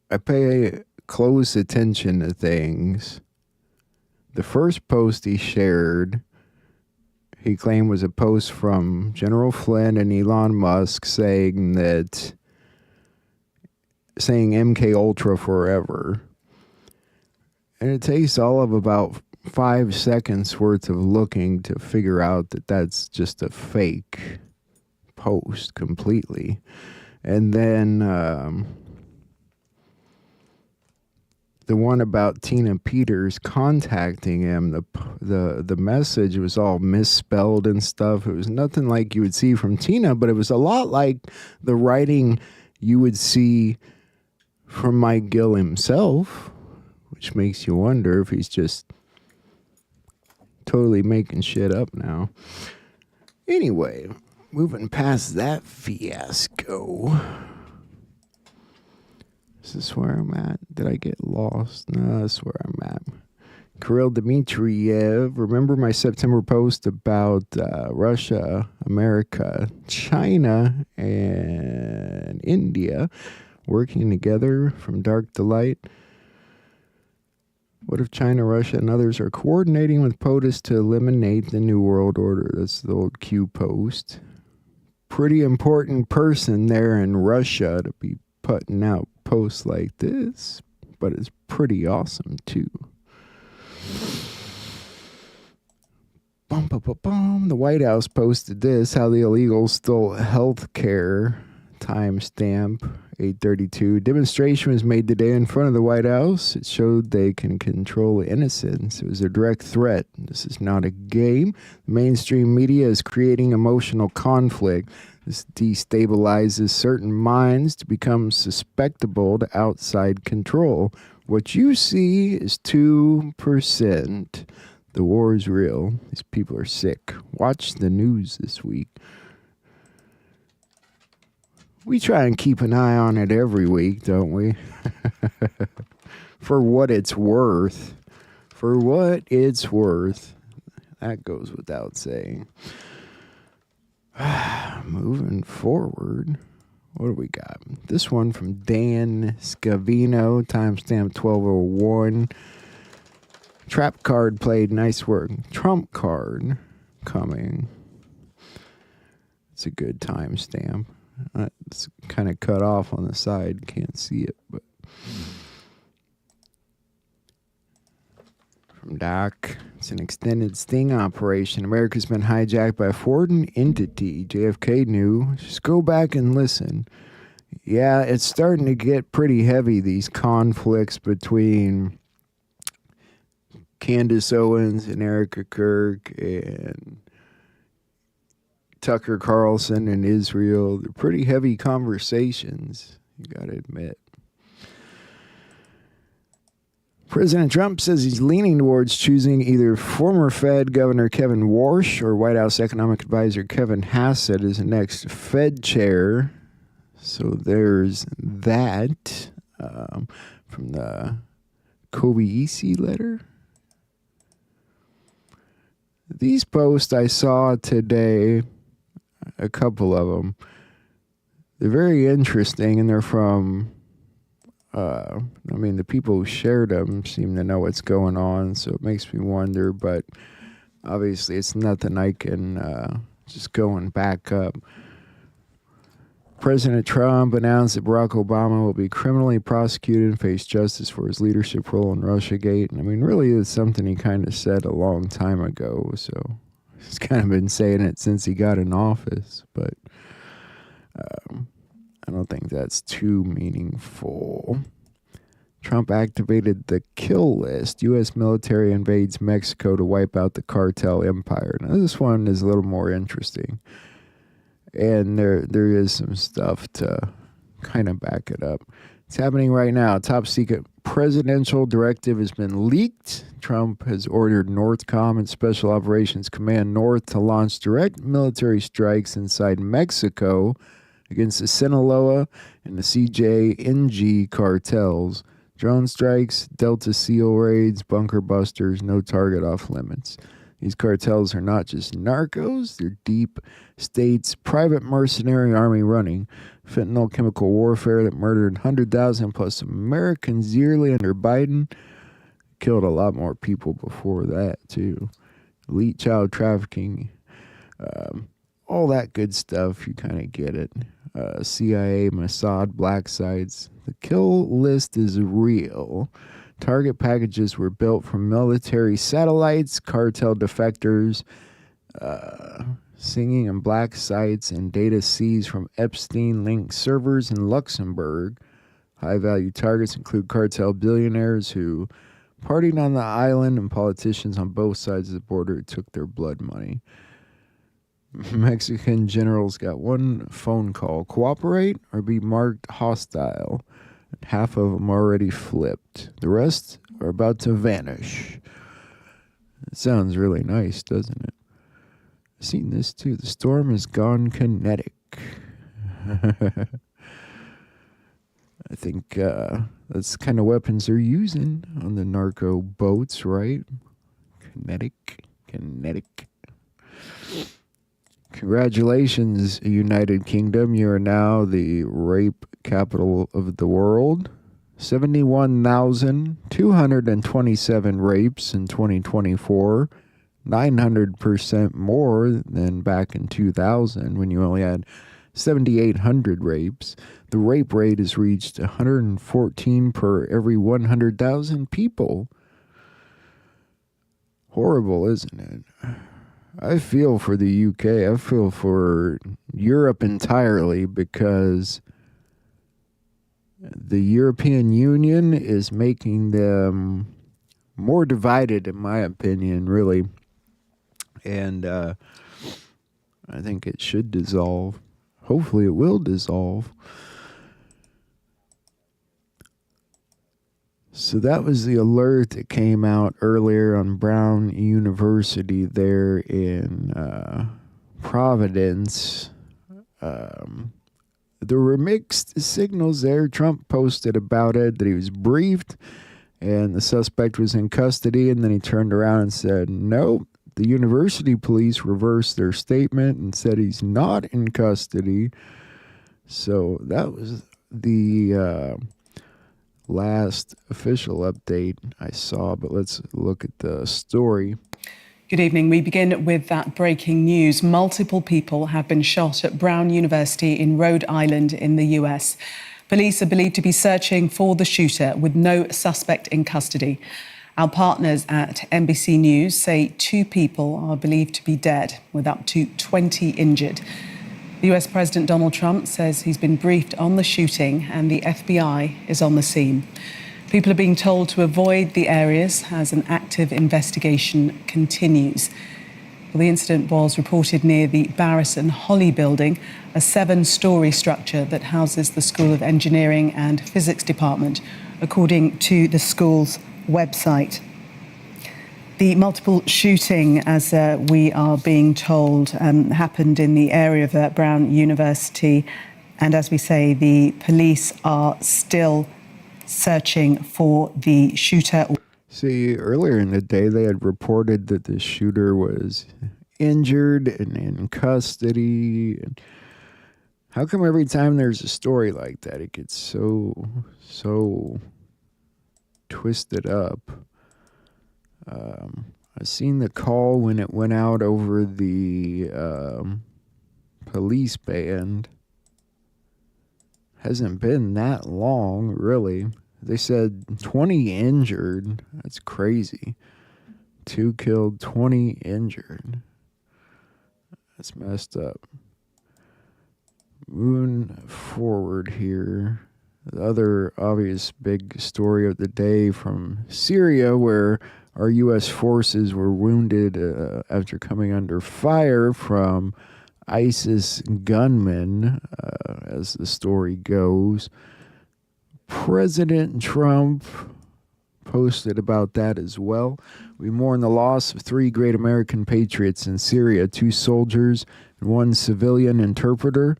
I pay close attention to things. The first post he shared, he claimed was a post from General Flynn and Elon Musk saying MK Ultra forever. And it takes all of about 5 seconds worth of looking to figure out that that's just a fake post completely. And then the one about Tina Peters contacting him, the message was all misspelled and stuff. It was nothing like you would see from Tina, but it was a lot like the writing you would see from Mike Gill himself, which makes you wonder if he's just totally making shit up now. Anyway, moving past that fiasco. Is this where I'm at? Did I get lost? No, that's where I'm at. Kirill Dmitriev. Remember my September post about Russia, America, China, and India working together from dark to light? What if China, Russia, and others are coordinating with POTUS to eliminate the New World Order? That's the old Q post. Pretty important person there in Russia to be putting out posts like this, but it's pretty awesome too. Bum, bum, bum, bum. The White House posted this, how the illegals stole health care. Timestamp 8:32. Demonstration was made today in front of the White House. It showed they can control innocence. It was a direct threat. This is not a game. The mainstream media is creating emotional conflict. This destabilizes certain minds to become susceptible to outside control. What you see is 2%. The war is real. These people are sick. Watch the news this week. We try and keep an eye on it every week, don't we? For what it's worth. For what it's worth. That goes without saying. Moving forward. What do we got? This one from Dan Scavino, timestamp 1201. Trap card played, nice work. Trump card coming. It's a good timestamp. It's kind of cut off on the side. Can't see it, but from Doc, it's an extended sting operation. America's been hijacked by a foreign entity. JFK knew. Just go back and listen. Yeah, it's starting to get pretty heavy, these conflicts between Candace Owens and Erica Kirk and Tucker Carlson and Israel. They're pretty heavy conversations, you gotta admit. President Trump says he's leaning towards choosing either former Fed Governor Kevin Warsh or White House Economic Advisor Kevin Hassett as the next Fed chair. So there's that from the Kobeisi letter. These posts I saw today, a couple of them, they're very interesting, and they're from, the people who shared them seem to know what's going on, so it makes me wonder, but obviously it's nothing I can just go and back up. President Trump announced that Barack Obama will be criminally prosecuted and face justice for his leadership role in Russiagate. And really, it's something he kind of said a long time ago. So he's kind of been saying it since he got in office. But I don't think that's too meaningful. Trump activated the kill list. U.S. military invades Mexico to wipe out the cartel empire. Now, this one is a little more interesting. And there is some stuff to kind of back it up. It's happening right now. Top secret presidential directive has been leaked. Trump has ordered NORTHCOM and Special Operations Command North to launch direct military strikes inside Mexico against the Sinaloa and the CJNG cartels Drone strikes, Delta SEAL raids, bunker busters, no target off limits. These cartels are not just narcos, they're deep states, private mercenary army running fentanyl chemical warfare that murdered 100,000 plus Americans yearly under Biden. Killed a lot more people before that, too. Elite child trafficking, all that good stuff. You kind of get it. CIA, Mossad, black sites. The kill list is real. Target packages were built from military satellites, cartel defectors, singing and black sites, and data seized from Epstein-linked servers in Luxembourg. High-value targets include cartel billionaires who partied on the island and politicians on both sides of the border who took their blood money. Mexican generals got one phone call: cooperate or be marked hostile. Half of them already flipped. The rest are about to vanish. It sounds really nice, doesn't it? I've seen this too. The storm has gone kinetic. I think that's the kind of weapons they're using on the narco boats, right? Kinetic. Congratulations, United Kingdom. You are now the rape capital of the world. 71,227 rapes in 2024. 900% more than back in 2000 when you only had 7,800 rapes. The rape rate has reached 114 per every 100,000 people. Horrible, isn't it? I feel for the UK. I feel for Europe entirely because the European Union is making them more divided, in my opinion, really. And I think it should dissolve. Hopefully it will dissolve. So that was the alert that came out earlier on Brown University there in Providence. There were mixed signals there. Trump posted about it, that he was briefed and the suspect was in custody, and then he turned around and said, nope, the university police reversed their statement and said he's not in custody. So that was the last official update I saw, but let's look at the story. Good evening. We begin with that breaking news. Multiple people have been shot at Brown University in Rhode Island in the US. Police are believed to be searching for the shooter with no suspect in custody. Our partners at NBC News say 2 people are believed to be dead, with up to 20 injured. The US President Donald Trump says he's been briefed on the shooting and the FBI is on the scene. People are being told to avoid the areas as an active investigation continues. Well, the incident was reported near the Barris and Holly building, a 7-story structure that houses the School of Engineering and Physics Department, according to the school's website. The multiple shooting, as we are being told, happened in the area of Brown University. And as we say, the police are still searching for the shooter. See, earlier in the day, they had reported that the shooter was injured and in custody. And how come every time there's a story like that, it gets so twisted up? I've seen the call when it went out over the police band. Hasn't been that long, really. They said 20 injured. That's crazy. 2 killed, 20 injured. That's messed up. Moving forward here. The other obvious big story of the day from Syria, where our U.S. forces were wounded after coming under fire from ISIS gunmen, as the story goes. President Trump posted about that as well. We mourn the loss of 3 great American patriots in Syria, 2 soldiers and 1 civilian interpreter.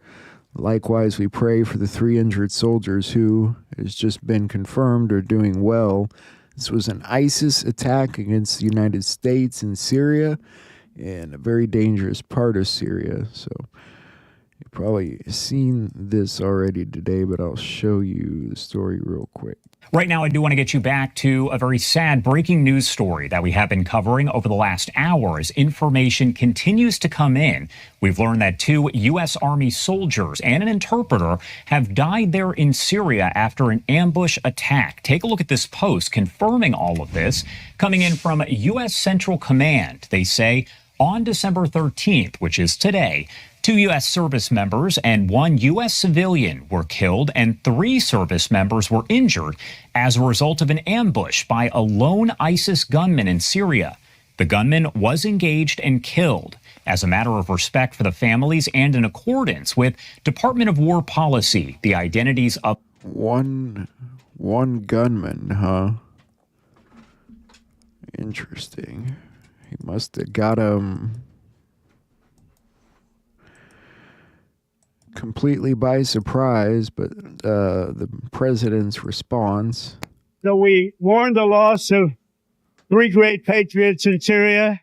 Likewise, we pray for the 3 injured soldiers who, has just been confirmed, are doing well. This was an ISIS attack against the United States in Syria, in a very dangerous part of Syria. So you've probably seen this already today, but I'll show you the story real quick. Right now, I do want to get you back to a very sad breaking news story that we have been covering over the last hour as information continues to come in. We've learned that 2 U.S. Army soldiers and an interpreter have died there in Syria after an ambush attack. Take a look at this post confirming all of this, coming in from U.S. Central Command. They say, on December 13th, which is today, 2 U.S. service members and 1 U.S. civilian were killed and 3 service members were injured as a result of an ambush by a lone ISIS gunman in Syria. The gunman was engaged and killed. As a matter of respect for the families and in accordance with Department of War policy, the identities of one gunman, huh? Interesting. He must have got him completely by surprise, but the president's response. So we mourn the loss of 3 great patriots in Syria.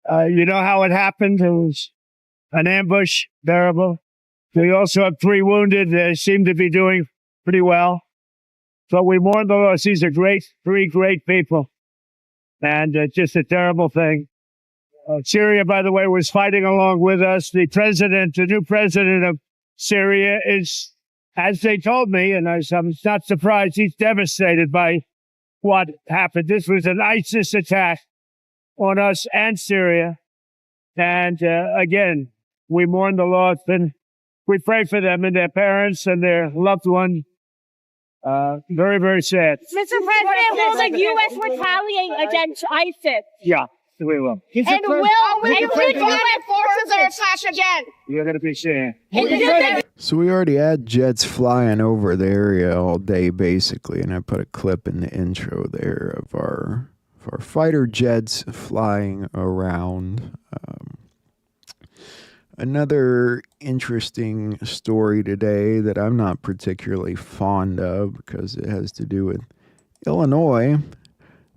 You know how it happened. It was an ambush, terrible. We also have 3 wounded. They seem to be doing pretty well. So we mourn the loss. These are 3 great people. And it's just a terrible thing. Syria, by the way, was fighting along with us. The new president of Syria is, as they told me, and I'm not surprised, he's devastated by what happened. This was an ISIS attack on us and Syria. And again, we mourn the loss and we pray for them and their parents and their loved ones. Very, very sad. Mr. President, will the U.S. retaliate against ISIS? Yeah, we will. And should U.S. forces attack again? You're going to be seeing. So we already had jets flying over the area all day, basically, and I put a clip in the intro there of our fighter jets flying around. Another interesting story today that I'm not particularly fond of because it has to do with Illinois.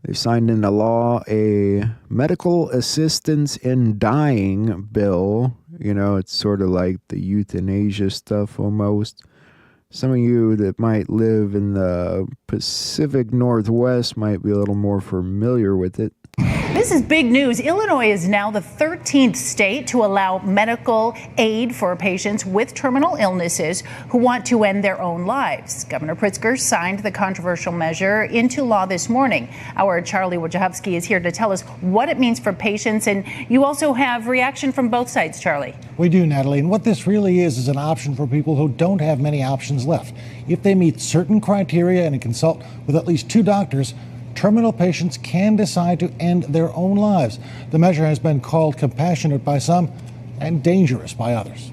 They signed into law a medical assistance in dying bill. You know, it's sort of like the euthanasia stuff almost. Some of you that might live in the Pacific Northwest might be a little more familiar with it. This is big news. Illinois is now the 13th state to allow medical aid for patients with terminal illnesses who want to end their own lives. Governor Pritzker signed the controversial measure into law this morning. Our Charlie Wojciechowski is here to tell us what it means for patients, and you also have reaction from both sides, Charlie. We do, Natalie, and what this really is an option for people who don't have many options left. If they meet certain criteria and consult with at least 2 doctors, terminal patients can decide to end their own lives. The measure has been called compassionate by some and dangerous by others.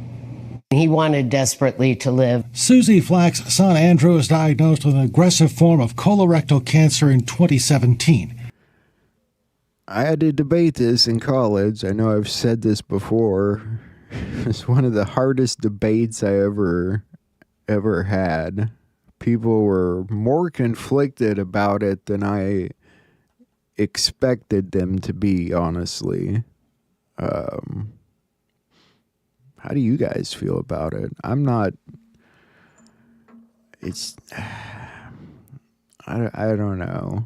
He wanted desperately to live. Susie Flack's son Andrew was diagnosed with an aggressive form of colorectal cancer in 2017. I had to debate this in college. I know I've said this before. It's one of the hardest debates I ever had. People were more conflicted about it than I expected them to be, honestly. How do you guys feel about it? I'm not... It's... I don't know.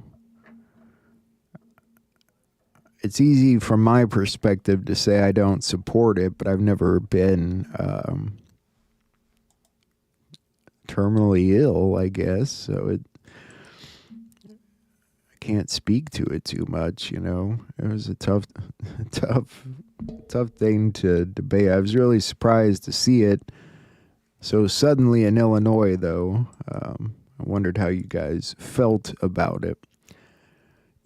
It's easy from my perspective to say I don't support it, but I've never been... terminally ill, I guess, so I can't speak to it too much, you know. It was a tough thing to debate. I was really surprised to see it so suddenly in Illinois, though. I wondered how you guys felt about it.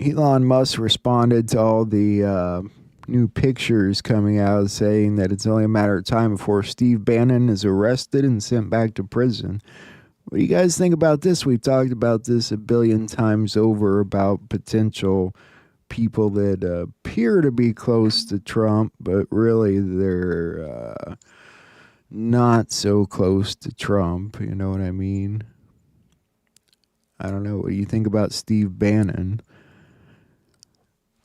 Elon Musk responded to all the new pictures coming out saying that it's only a matter of time before Steve Bannon is arrested and sent back to prison. What do you guys think about this? We've talked about this a billion times over about potential people that appear to be close to Trump, but really they're not so close to Trump. You know what I mean? I don't know. What do you think about Steve Bannon?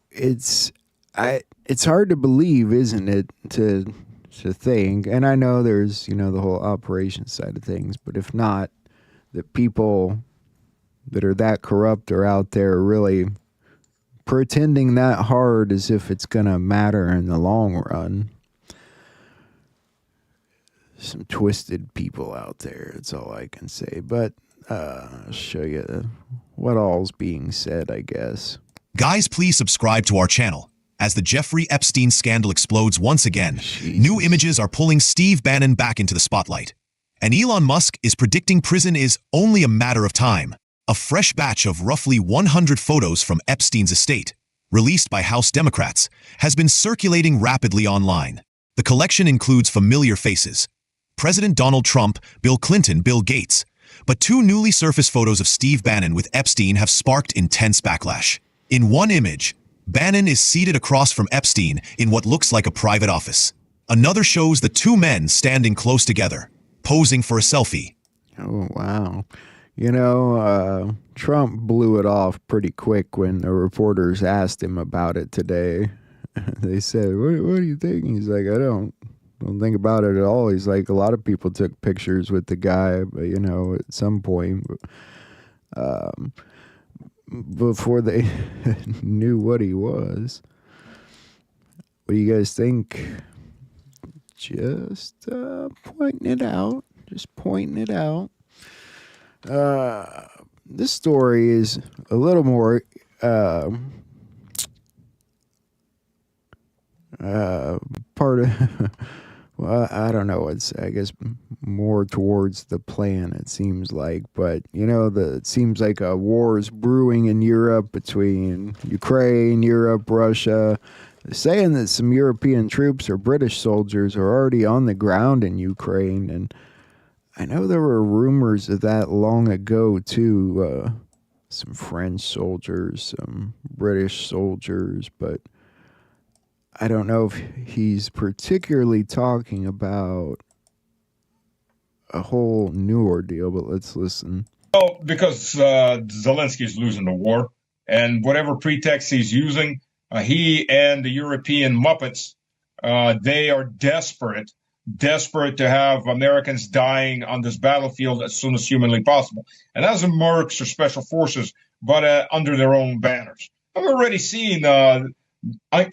It's hard to believe, isn't it, to think, and I know there's, the whole operation side of things, but if not, that people that are that corrupt are out there really pretending that hard as if it's gonna matter in the long run. Some twisted people out there, that's all I can say. But I'll show you what all's being said, I guess. Guys, please subscribe to our channel. As the Jeffrey Epstein scandal explodes once again, new images are pulling Steve Bannon back into the spotlight. And Elon Musk is predicting prison is only a matter of time. A fresh batch of roughly 100 photos from Epstein's estate, released by House Democrats, has been circulating rapidly online. The collection includes familiar faces: President Donald Trump, Bill Clinton, Bill Gates. But two newly surfaced photos of Steve Bannon with Epstein have sparked intense backlash. In one image, Bannon is seated across from Epstein in what looks like a private office. Another shows the two men standing close together, posing for a selfie. Oh, wow. Trump blew it off pretty quick when the reporters asked him about it today. They said, what do you think? He's like, I don't think about it at all. He's like, a lot of people took pictures with the guy, but, at some point, before they knew what he was. What do you guys think? Just pointing it out. This story is a little more part of well, I don't know. It's, I guess, more towards the plan, it seems like. But, it seems like a war is brewing in Europe between Ukraine, Europe, Russia. They're saying that some European troops or British soldiers are already on the ground in Ukraine. And I know there were rumors of that long ago, too. Some French soldiers, some British soldiers, but I don't know if he's particularly talking about a whole new ordeal, but let's listen. Well, because Zelensky is losing the war, and whatever pretext he's using, he and the European Muppets, they are desperate to have Americans dying on this battlefield as soon as humanly possible. And as in mercs or special forces, but under their own banners. I've already seen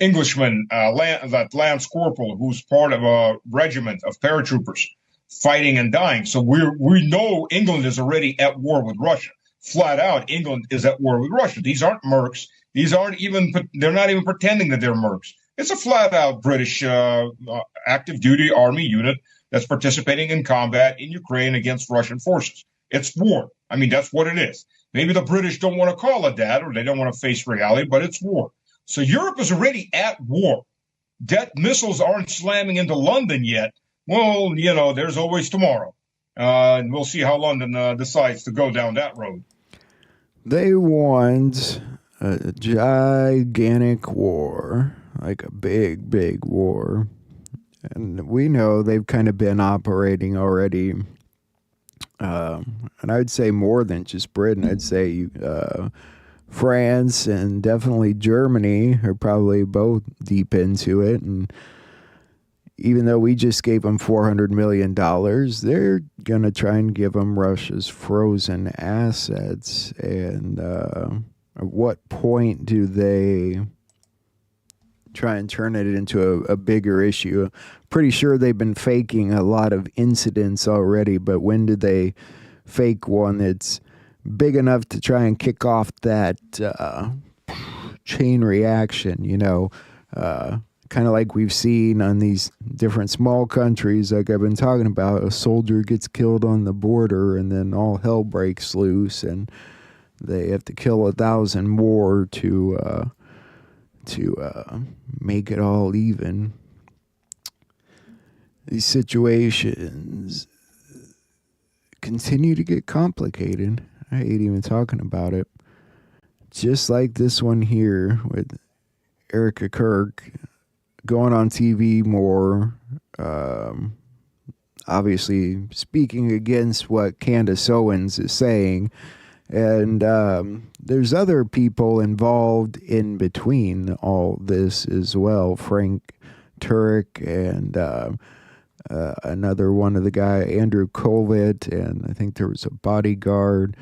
Englishman, that Lance Corporal, who's part of a regiment of paratroopers, fighting and dying. So we know England is already at war with Russia. Flat out, England is at war with Russia. These aren't mercs. They're not even pretending that they're mercs. It's a flat out British active duty army unit that's participating in combat in Ukraine against Russian forces. It's war. I mean, that's what it is. Maybe the British don't want to call it that, or they don't want to face reality, but it's war. So Europe is already at war. Jet missiles aren't slamming into London yet. Well, there's always tomorrow. And we'll see how London decides to go down that road. They want a gigantic war, like a big, big war. And we know they've kind of been operating already. And I'd say more than just Britain. I'd say France and definitely Germany are probably both deep into it. And even though we just gave them $400 million, they're going to try and give them Russia's frozen assets. And at what point do they try and turn it into a bigger issue? Pretty sure they've been faking a lot of incidents already, but when do they fake one that's big enough to try and kick off that chain reaction, kind of like we've seen on these different small countries, like I've been talking about. A soldier gets killed on the border and then all hell breaks loose and they have to kill 1,000 more to make it all even. These situations continue to get complicated. I hate even talking about it. Just like this one here with Erica Kirk going on TV more. obviously speaking against what Candace Owens is saying. And there's other people involved in between all this as well. Frank Turek and another one of the guy, Andrew Colvett, and I think there was a bodyguard.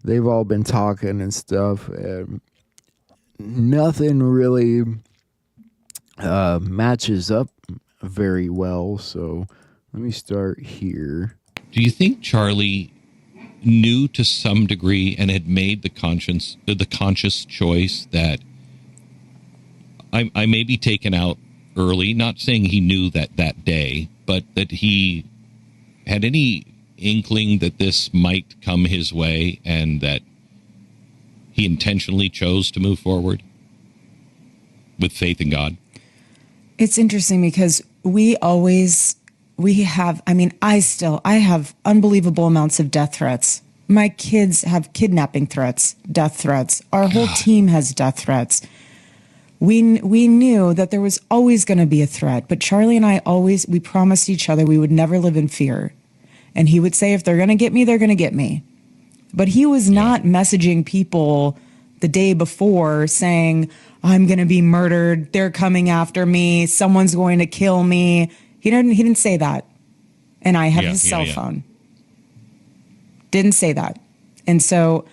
They've all been talking and stuff. And nothing really matches up very well. So let me start here. Do you think Charlie knew to some degree and had made the conscious choice that I may be taken out early? Not saying he knew that day, but that he had any inkling that this might come his way and that he intentionally chose to move forward with faith in God? It's interesting because I have unbelievable amounts of death threats. My kids have kidnapping threats, death threats. Our whole team has death threats. We knew that there was always going to be a threat, but Charlie and I we promised each other we would never live in fear. And he would say, if they're going to get me, they're going to get me. But he was not messaging people the day before saying, I'm going to be murdered. They're coming after me. Someone's going to kill me. He didn't say that. And I have his cell phone. Didn't say that. And so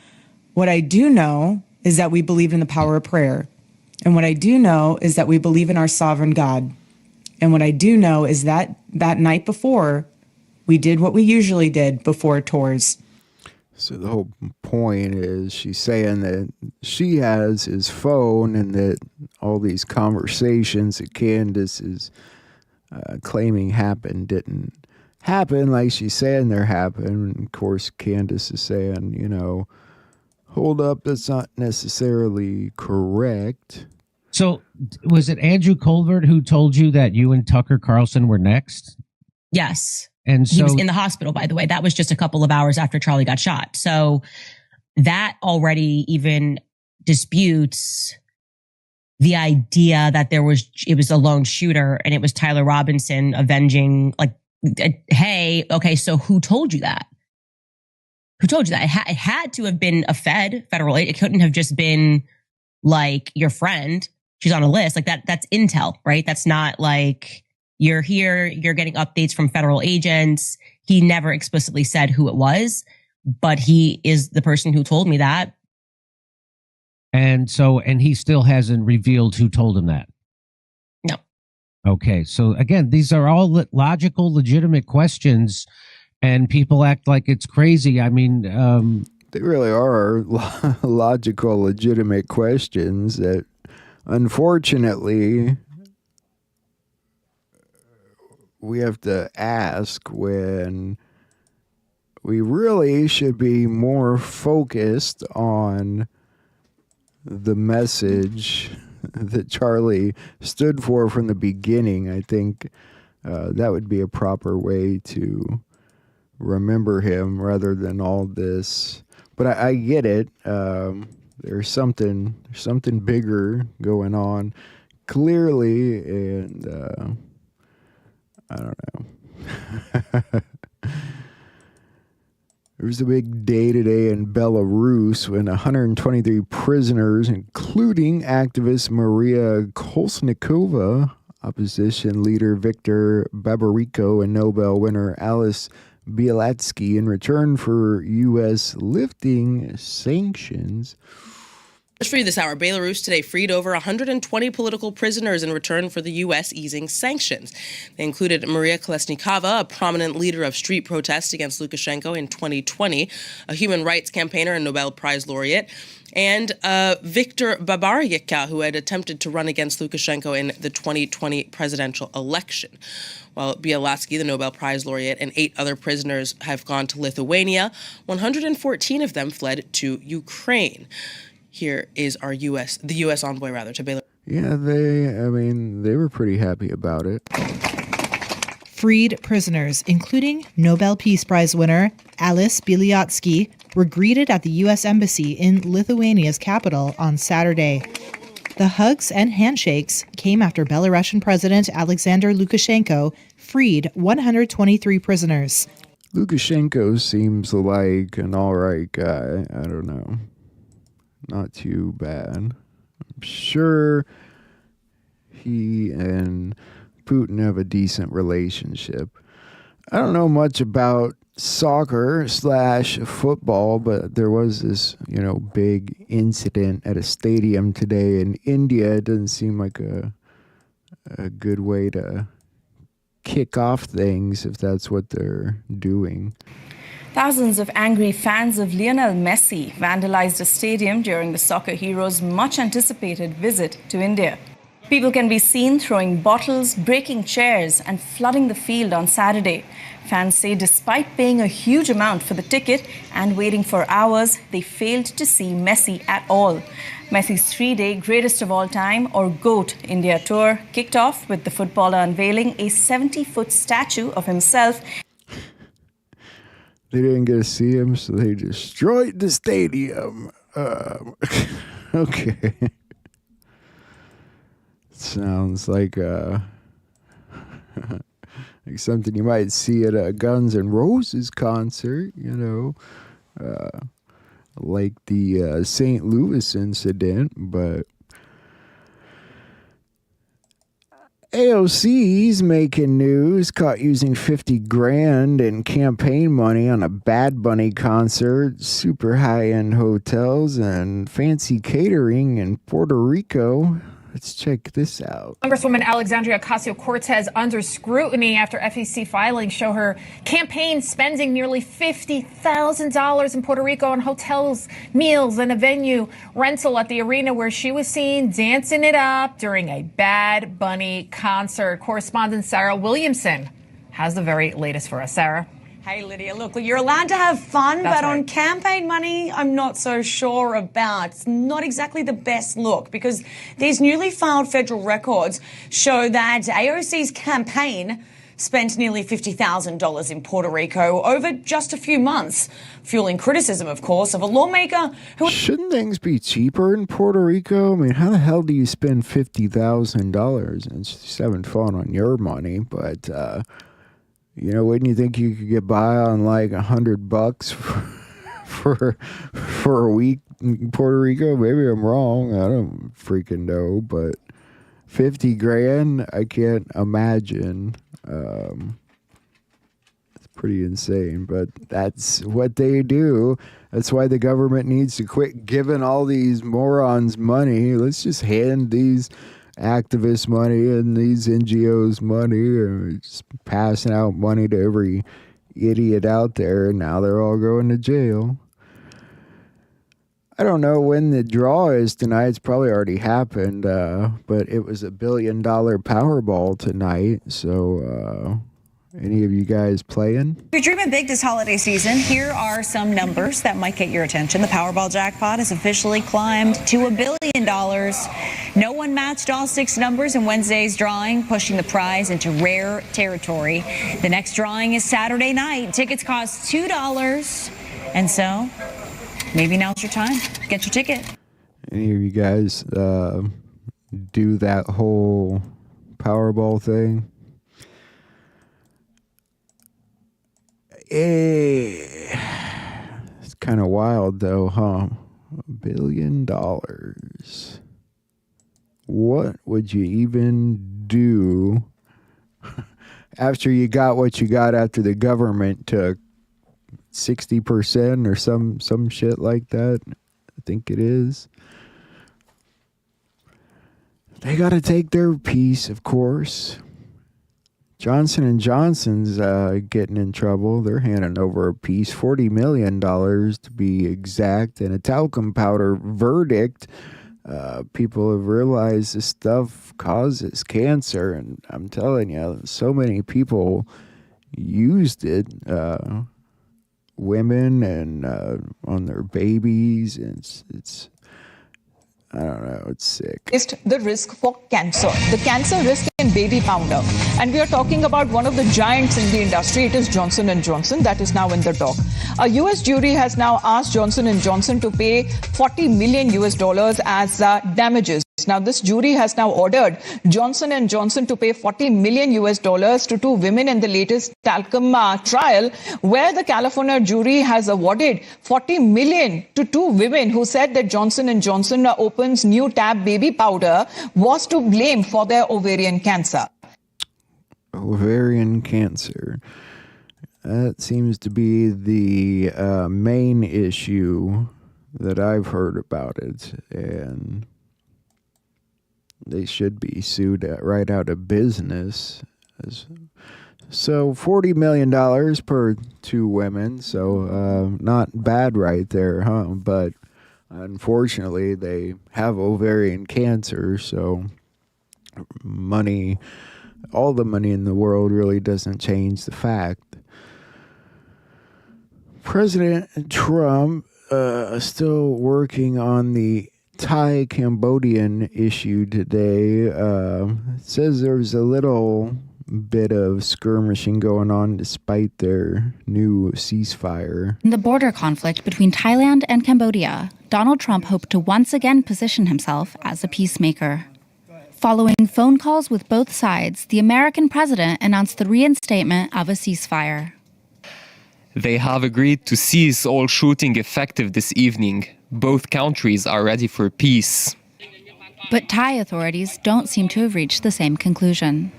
what I do know is that we believe in the power of prayer. And what I do know is that we believe in our sovereign God. And what I do know is that that night before, we did what we usually did before tours. So the whole point is she's saying that she has his phone and that all these conversations that Candace is claiming happened didn't happen like she's saying they're happening. And of course, Candace is saying, hold up, that's not necessarily correct. So was it Andrew Colvert who told you that you and Tucker Carlson were next? Yes. And so he was in the hospital, by the way. That was just a couple of hours after Charlie got shot. So that already even disputes the idea that it was a lone shooter and it was Tyler Robinson avenging, hey, okay, so who told you that? Who told you that? It had to have been a federal aid. It couldn't have just been like your friend. She's on a list like that. That's intel, right? That's not like you're here, you're getting updates from federal agents. He never explicitly said who it was, but he is the person who told me that. And he still hasn't revealed who told him that. No. Okay. So again, these are all logical, legitimate questions, and people act like it's crazy. I mean, they really are logical, legitimate questions that, unfortunately, we have to ask when we really should be more focused on the message that Charlie stood for from the beginning. I think that would be a proper way to remember him rather than all this. But I get it. There's something bigger going on, clearly, and I don't know. There was a big day today in Belarus when 123 prisoners, including activist Maria Kolesnikova, opposition leader Viktor Babariko, and Nobel winner Alice Bialatsky, in return for U.S. lifting sanctions. Just for you this hour, Belarus today freed over 120 political prisoners in return for the U.S. easing sanctions. They included Maria Kolesnikova, a prominent leader of street protests against Lukashenko in 2020, a human rights campaigner and Nobel Prize laureate, and Viktor Babarika, who had attempted to run against Lukashenko in the 2020 presidential election. While Bialatsky, the Nobel Prize laureate, and 8 other prisoners have gone to Lithuania, 114 of them fled to Ukraine. Here is the U.S. envoy to Belarus. Yeah, they were pretty happy about it. Freed prisoners, including Nobel Peace Prize winner Alice Bialiatski, were greeted at the U.S. Embassy in Lithuania's capital on Saturday. The hugs and handshakes came after Belarusian President Alexander Lukashenko freed 123 prisoners. Lukashenko seems like an all right guy. I don't know. Not too bad. I'm sure he and Putin have a decent relationship. I don't know much about soccer/football, but there was this, big incident at a stadium today in India. It doesn't seem like a good way to kick off things if that's what they're doing. Thousands of angry fans of Lionel Messi vandalized a stadium during the soccer hero's much-anticipated visit to India. People can be seen throwing bottles, breaking chairs, and flooding the field on Saturday. Fans say despite paying a huge amount for the ticket and waiting for hours, they failed to see Messi at all. Messi's 3-day greatest of all time, or GOAT, India tour kicked off with the footballer unveiling a 70-foot statue of himself. They didn't get to see him, so they destroyed the stadium. Okay. Sounds like like something you might see at a Guns N' Roses concert, like the St. Louis incident, but AOC's making news, caught using $50,000 in campaign money on a Bad Bunny concert, super high-end hotels, and fancy catering in Puerto Rico. Let's check this out. Congresswoman Alexandria Ocasio-Cortez under scrutiny after FEC filings show her campaign spending nearly $50,000 in Puerto Rico on hotels, meals, and a venue rental at the arena where she was seen dancing it up during a Bad Bunny concert. Correspondent Sarah Williamson has the very latest for us. Sarah. Hey, Lydia, look, you're allowed to have fun, but on campaign money, I'm not so sure about. It's not exactly the best look because these newly filed federal records show that AOC's campaign spent nearly $50,000 in Puerto Rico over just a few months, fueling criticism, of course, of a lawmaker who... Shouldn't things be cheaper in Puerto Rico? I mean, how the hell do you spend $50,000? And it's just having fun on your money, but... wouldn't you think you could get by on like $100 for a week in Puerto Rico? Maybe I'm wrong. I don't freaking know, but $50,000, I can't imagine. It's pretty insane, but that's what they do. That's why the government needs to quit giving all these morons money. Let's just hand these activist money and these NGOs money, or just passing out money to every idiot out there, and now they're all going to jail. I don't know when the draw is tonight. It's probably already happened, but it was $1 billion Powerball tonight, so any of you guys playing? If you're dreaming big this holiday season, here are some numbers that might get your attention. The Powerball jackpot has officially climbed to $1 billion. No one matched all 6 numbers in Wednesday's drawing, pushing the prize into rare territory. The next drawing is Saturday night. Tickets cost $2. And so maybe now's your time. Get your ticket. Any of you guys do that whole Powerball thing? It's kind of wild though, huh? $1 billion. What would you even do after you got what you got after the government took 60% or some shit like that? I think it is. They got to take their piece, of course. Johnson & Johnson's getting in trouble. They're handing over a piece, $40 million to be exact, and a talcum powder verdict. People have realized this stuff causes cancer, and I'm telling you, so many people used it. Women and on their babies, and it's I don't know, it's sick. The risk for cancer, the cancer risk in baby powder. And we are talking about one of the giants in the industry. It is Johnson & Johnson that is now in the dock. A U.S. jury has now asked Johnson & Johnson to pay $40 million as damages Now, this jury has now ordered Johnson & Johnson to pay $40 million to two women in the latest talcum trial, where the California jury has awarded $40 million to two women who said that Johnson & Johnson Open's new Tab baby powder was to blame for their ovarian cancer. Ovarian cancer. That seems to be the main issue that I've heard about it, and they should be sued right out of business. So $40 million per two women, so not bad right there, huh? But unfortunately, they have ovarian cancer, so money, all the money in the world really doesn't change the fact. President Trump still working on the Thai-Cambodian issue today. Says there's a little bit of skirmishing going on despite their new ceasefire. In the border conflict between Thailand and Cambodia, Donald Trump hoped to once again position himself as a peacemaker. Following phone calls with both sides, the American president announced the reinstatement of a ceasefire. They have agreed to cease all shooting effective this evening. Both countries are ready for peace. But Thai authorities don't seem to have reached the same conclusion.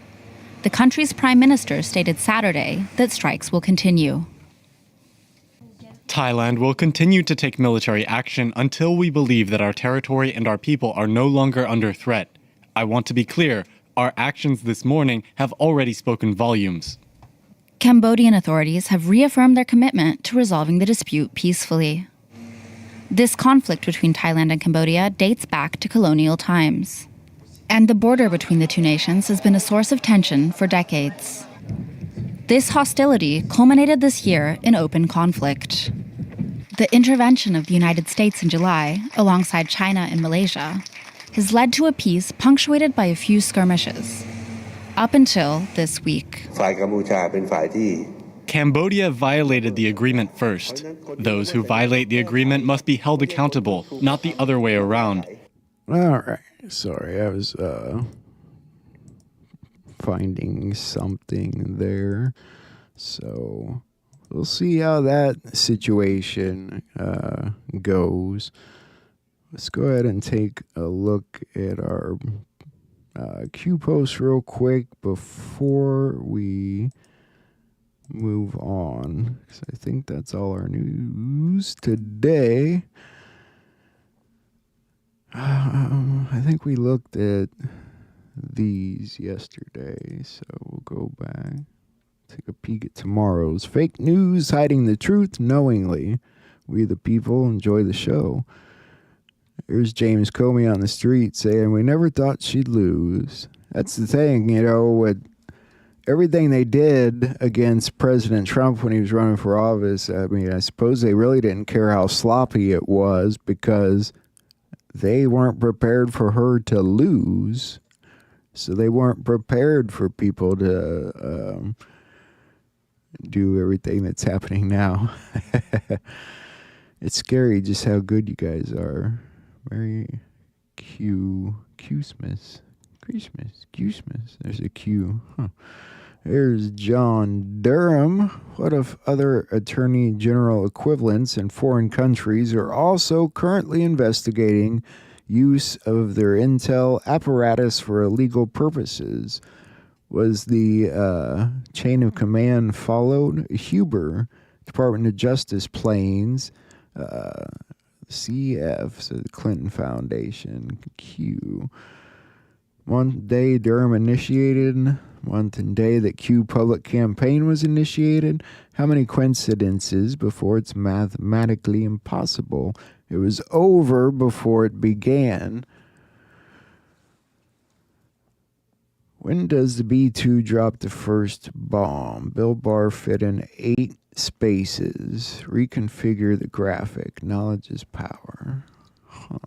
The country's prime minister stated Saturday that strikes will continue. Thailand will continue to take military action until we believe that our territory and our people are no longer under threat. I want to be clear, our actions this morning have already spoken volumes. Cambodian authorities have reaffirmed their commitment to resolving the dispute peacefully. This conflict between Thailand and Cambodia dates back to colonial times. And the border between the two nations has been a source of tension for decades. This hostility culminated this year in open conflict. The intervention of the United States in July, alongside China and Malaysia, has led to a peace punctuated by a few skirmishes. Up until this week. Cambodia violated the agreement first. Those who violate the agreement must be held accountable, not the other way around. All right. Sorry, I was finding something there. So we'll see how that situation goes. Let's go ahead and take a look at our Q post real quick before we move on, because I think that's all our news today. I think we looked at these yesterday, so we'll go back, take a peek at tomorrow's. Fake news hiding the truth knowingly. We the people enjoy the show. Here's James Comey on the street saying, we never thought she'd lose. That's the thing, you know, with everything they did against President Trump when he was running for office. I mean, I suppose they really didn't care how sloppy it was because they weren't prepared for her to lose. So they weren't prepared for people to do everything that's happening now. It's scary just how good you guys are. Merry Q-Smith. There's a Q. Huh. There's John Durham. What if other attorney general equivalents in foreign countries are also currently investigating use of their intel apparatus for illegal purposes? Was the chain of command followed? Huber, Department of Justice planes, CF, so the Clinton Foundation, Q. One day Durham initiated, month and day that Q public campaign was initiated. How many coincidences before it's mathematically impossible? It was over before it began. When does the B-2 drop the first bomb? Bill Barr fit in 8 spaces. Reconfigure the graphic. Knowledge is power. Huh.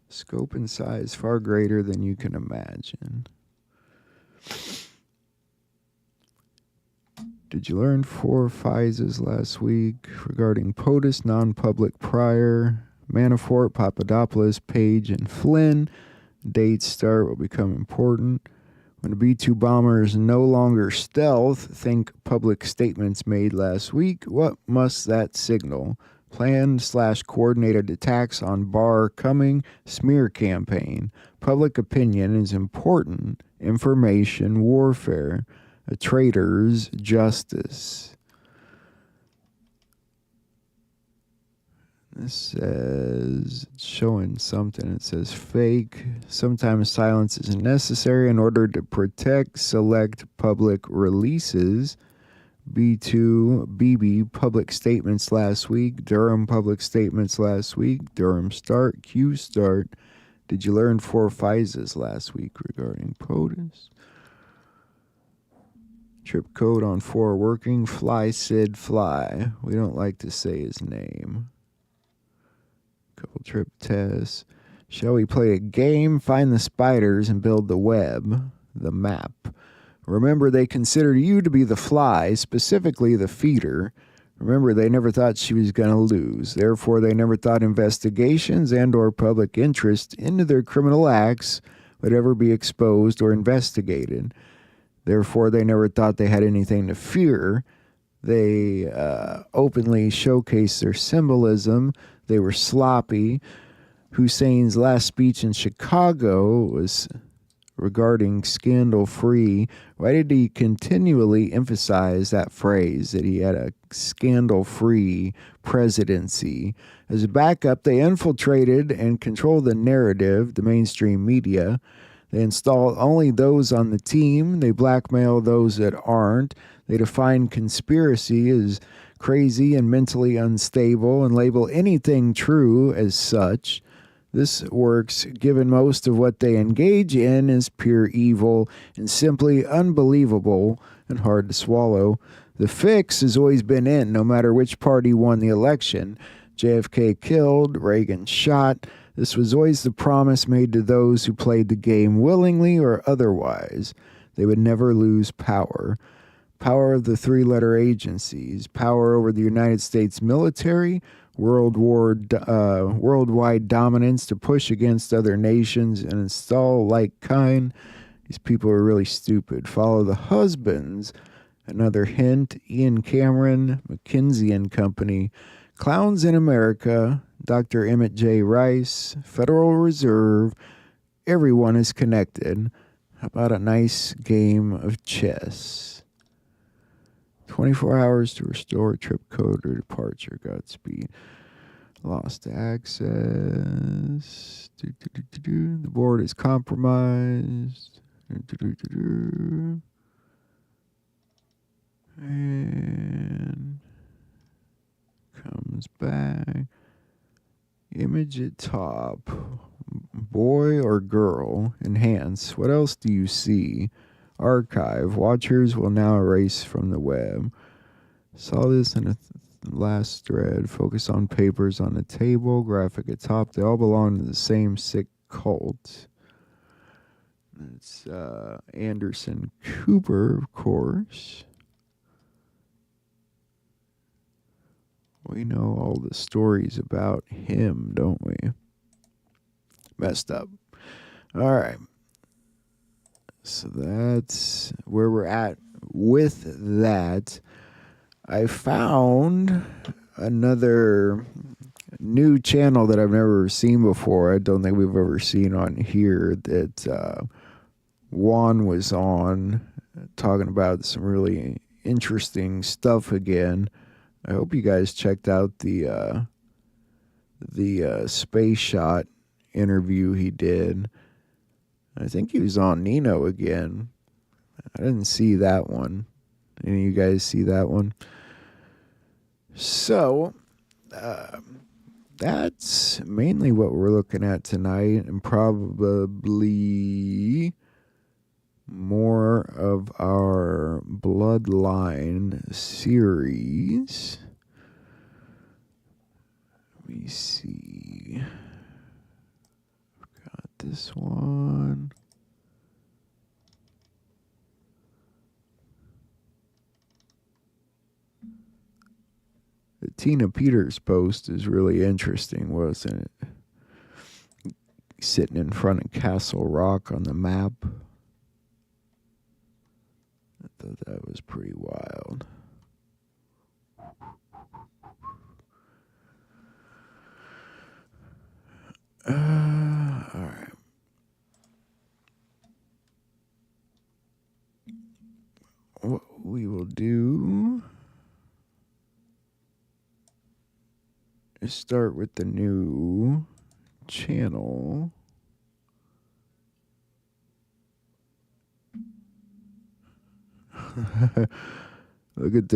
Scope and size far greater than you can imagine. Did you learn 4 FISAs last week regarding POTUS, non-public prior, Manafort, Papadopoulos, Page, and Flynn? Dates start will become important. When the B-2 bomber is no longer stealth, think public statements made last week. What must that signal? Planned/coordinated attacks on Barr coming, smear campaign. Public opinion is important. Information warfare. A traitor's justice. This says, showing something. It says fake. Sometimes silence is necessary in order to protect select public releases. B2, BB, public statements last week. Durham, public statements last week. Durham start, Q start. Did you learn 4 FISAs last week regarding POTUS? Trip code on 4 working. Fly Sid Fly. We don't like to say his name. Couple trip tests. Shall we play a game? Find the spiders and build the web, the map. Remember, they consider you to be the fly, specifically the feeder. Remember, they never thought she was going to lose. Therefore, they never thought investigations and or public interest into their criminal acts would ever be exposed or investigated. Therefore, they never thought they had anything to fear. They openly showcased their symbolism. They were sloppy. Hussein's last speech in Chicago was regarding scandal-free. Why did he continually emphasize that phrase, that he had a scandal-free presidency? As a backup, they infiltrated and controlled the narrative, the mainstream media. They install only those on the team. They blackmail those that aren't. They define conspiracy as crazy and mentally unstable and label anything true as such. This works given most of what they engage in is pure evil and simply unbelievable and hard to swallow. The fix has always been in, no matter which party won the election. JFK killed, Reagan shot. This was always the promise made to those who played the game willingly or otherwise. They would never lose power. Power of the 3-letter agencies, power over the United States military, worldwide dominance to push against other nations and install like kind. These people are really stupid. Follow the husbands. Another hint, Ian Cameron, McKinsey and Company, Clowns in America, Dr. Emmett J. Rice, Federal Reserve. Everyone is connected. How about a nice game of chess? 24 hours to restore trip code or departure. Godspeed. Lost access. The board is compromised. And comes back. Image at top. Boy or girl. Enhance. What else do you see? Archive. Watchers will now erase from the web. Saw this in a last thread. Focus on papers on the table. Graphic at top. They all belong to the same sick cult. It's Anderson Cooper, of course. We know all the stories about him, don't we? Messed up. All right. So that's where we're at with that. I found another new channel that I've never seen before. I don't think we've ever seen on here that Juan was on, talking about some really interesting stuff again. I hope you guys checked out the Space Shot interview he did. I think he was on Nino again. I didn't see that one. Any of you guys see that one? So, that's mainly what we're looking at tonight, and probably more of our Bloodline series. Let me see. Got this one. The Tina Peters post is really interesting, wasn't it? like sitting in front of Castle Rock on the map. I thought that was pretty wild. All right. What we will do is start with the new channel. Look at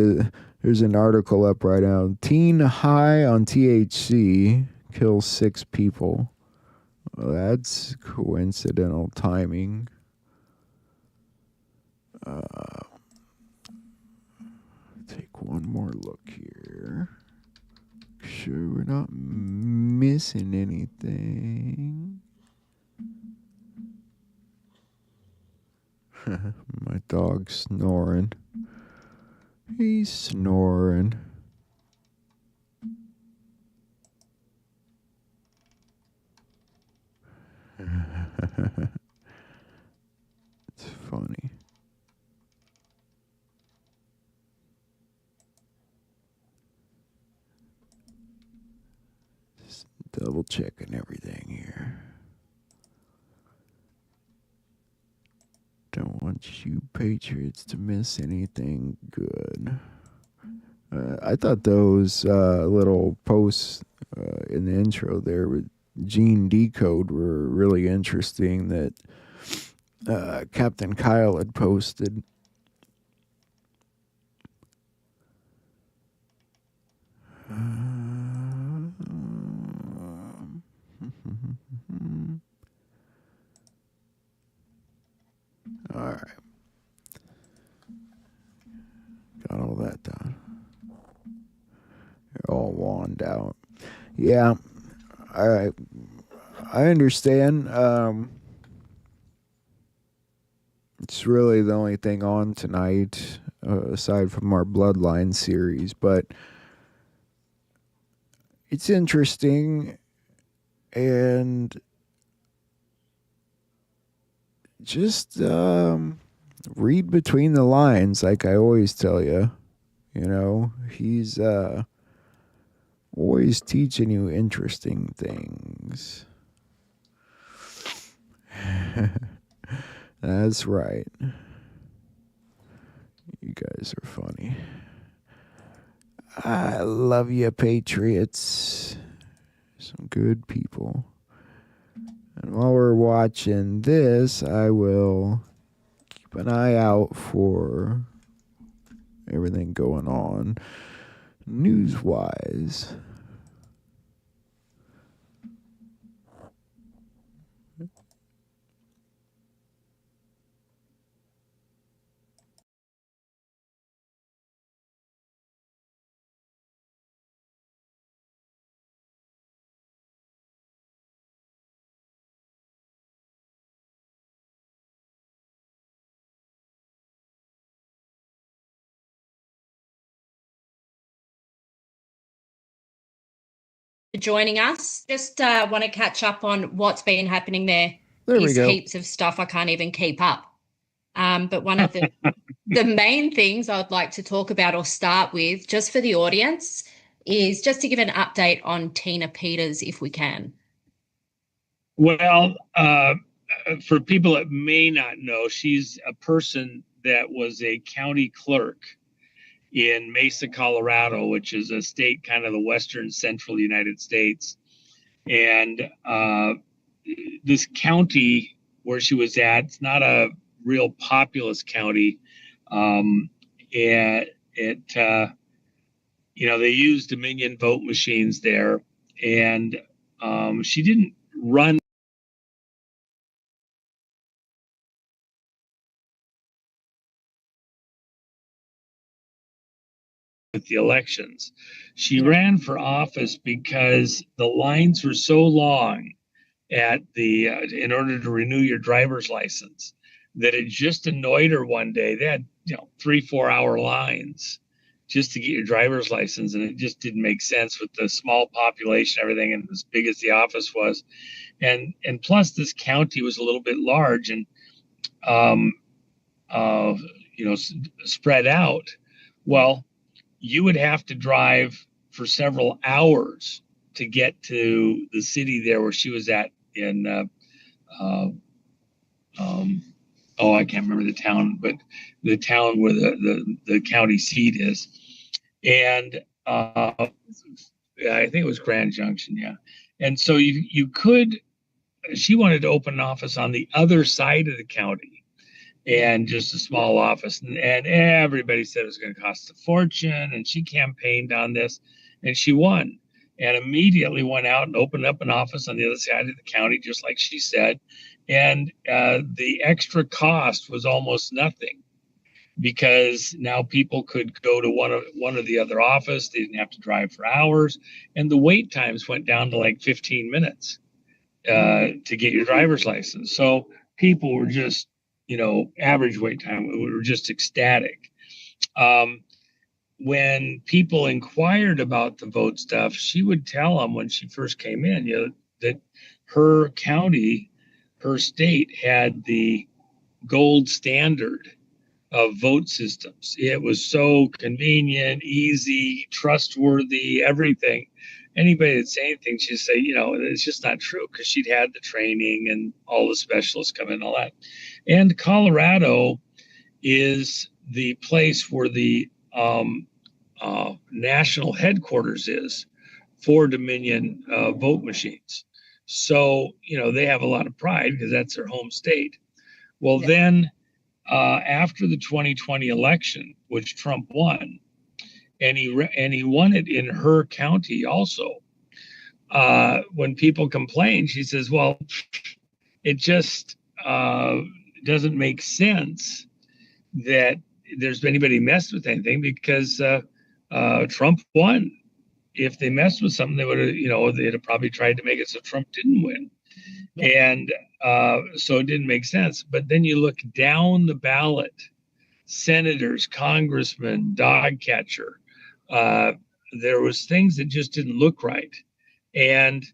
there's an article up right now. Teen high on THC kills 6 people. Well, that's coincidental timing. Take one more look here. Make sure we're not missing anything. My dog's snoring. He's snoring. It's funny. Just double checking everything here. Don't want you Patriots to miss anything good. I thought those little posts in the intro there with Gene Decode were really interesting that Captain Kyle had posted. All right. Got all that done. They're all wand out. Yeah. All right. I understand. It's really the only thing on tonight, aside from our Bloodline series, but it's interesting and just read between the lines, like I always tell you. You know, he's always teaching you interesting things. That's right. You guys are funny. I love you, Patriots. Some good people. And while we're watching this, I will keep an eye out for everything going on news-wise. Joining us. Just want to catch up on what's been happening there. There we There's go. heaps of stuff I can't even keep up. But one of the main things I'd like to talk about or start with, just for the audience, is just to give an update on Tina Peters, if we can. Well, for people that may not know, she's a person that was a county clerk in Mesa, Colorado, which is a state kind of the western central United States. And this county where she was at, it's not a real populous county. And they used Dominion vote machines there. And she didn't run with the elections. She ran for office because the lines were so long at the in order to renew your driver's license that it just annoyed her one day. They had 3-4 hour lines just to get your driver's license, and it just didn't make sense with the small population, everything, and as big as the office was, and plus this county was a little bit large and spread out. Well, you would have to drive for several hours to get to the city there where she was at in I can't remember the town, but the town where the county seat is. And I think it was Grand Junction, yeah. And so she wanted to open an office on the other side of the county, and just a small office. And everybody said it was going to cost a fortune, and she campaigned on this, and she won. And immediately went out and opened up an office on the other side of the county, just like she said. And the extra cost was almost nothing, because now people could go to one or the other office. They didn't have to drive for hours, and the wait times went down to like 15 minutes to get your driver's license. So people were just, average wait time, we were just ecstatic. When people inquired about the vote stuff, she would tell them when she first came in, that her county, her state had the gold standard of vote systems. It was so convenient, easy, trustworthy, everything. Anybody that'd say anything, she'd say, it's just not true, because she'd had the training and all the specialists come in and all that. And Colorado is the place where the national headquarters is for Dominion vote machines. So, they have a lot of pride because that's their home state. Well, then after the 2020 election, which Trump won, and he won it in her county also, when people complain, she says, well, it just doesn't make sense that there's anybody messed with anything, because Trump won. If they messed with something, they would have, they'd have probably tried to make it so Trump didn't win. And so it didn't make sense. But then you look down the ballot, senators, congressmen, dog catcher, there was things that just didn't look right. And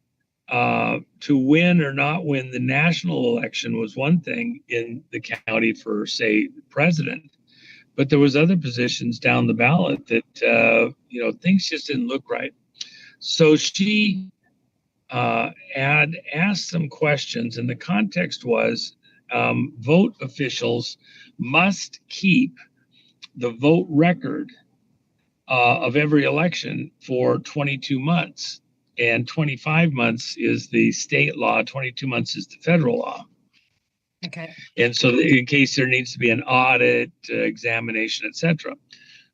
to win or not win the national election was one thing in the county for, say, president. But there was other positions down the ballot that, things just didn't look right. So she had asked some questions, and the context was vote officials must keep the vote record of every election for 22 months. And 25 months is the state law, 22 months is the federal law. Okay. And so in case there needs to be an audit, examination, etc.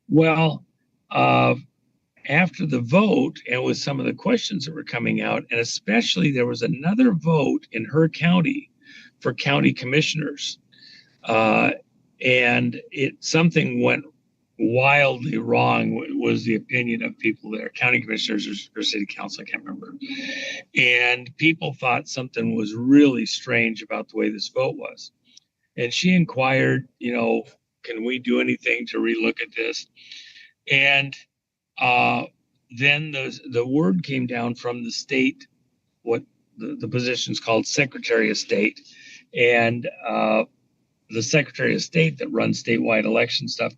Well, after the vote, and with some of the questions that were coming out, and especially there was another vote in her county for county commissioners, and something went wildly wrong, was the opinion of people there, county commissioners or city council, I can't remember. And people thought something was really strange about the way this vote was. And she inquired, can we do anything to relook at this? And then the word came down from the state, what the position's called Secretary of State. And the Secretary of State that runs statewide election stuff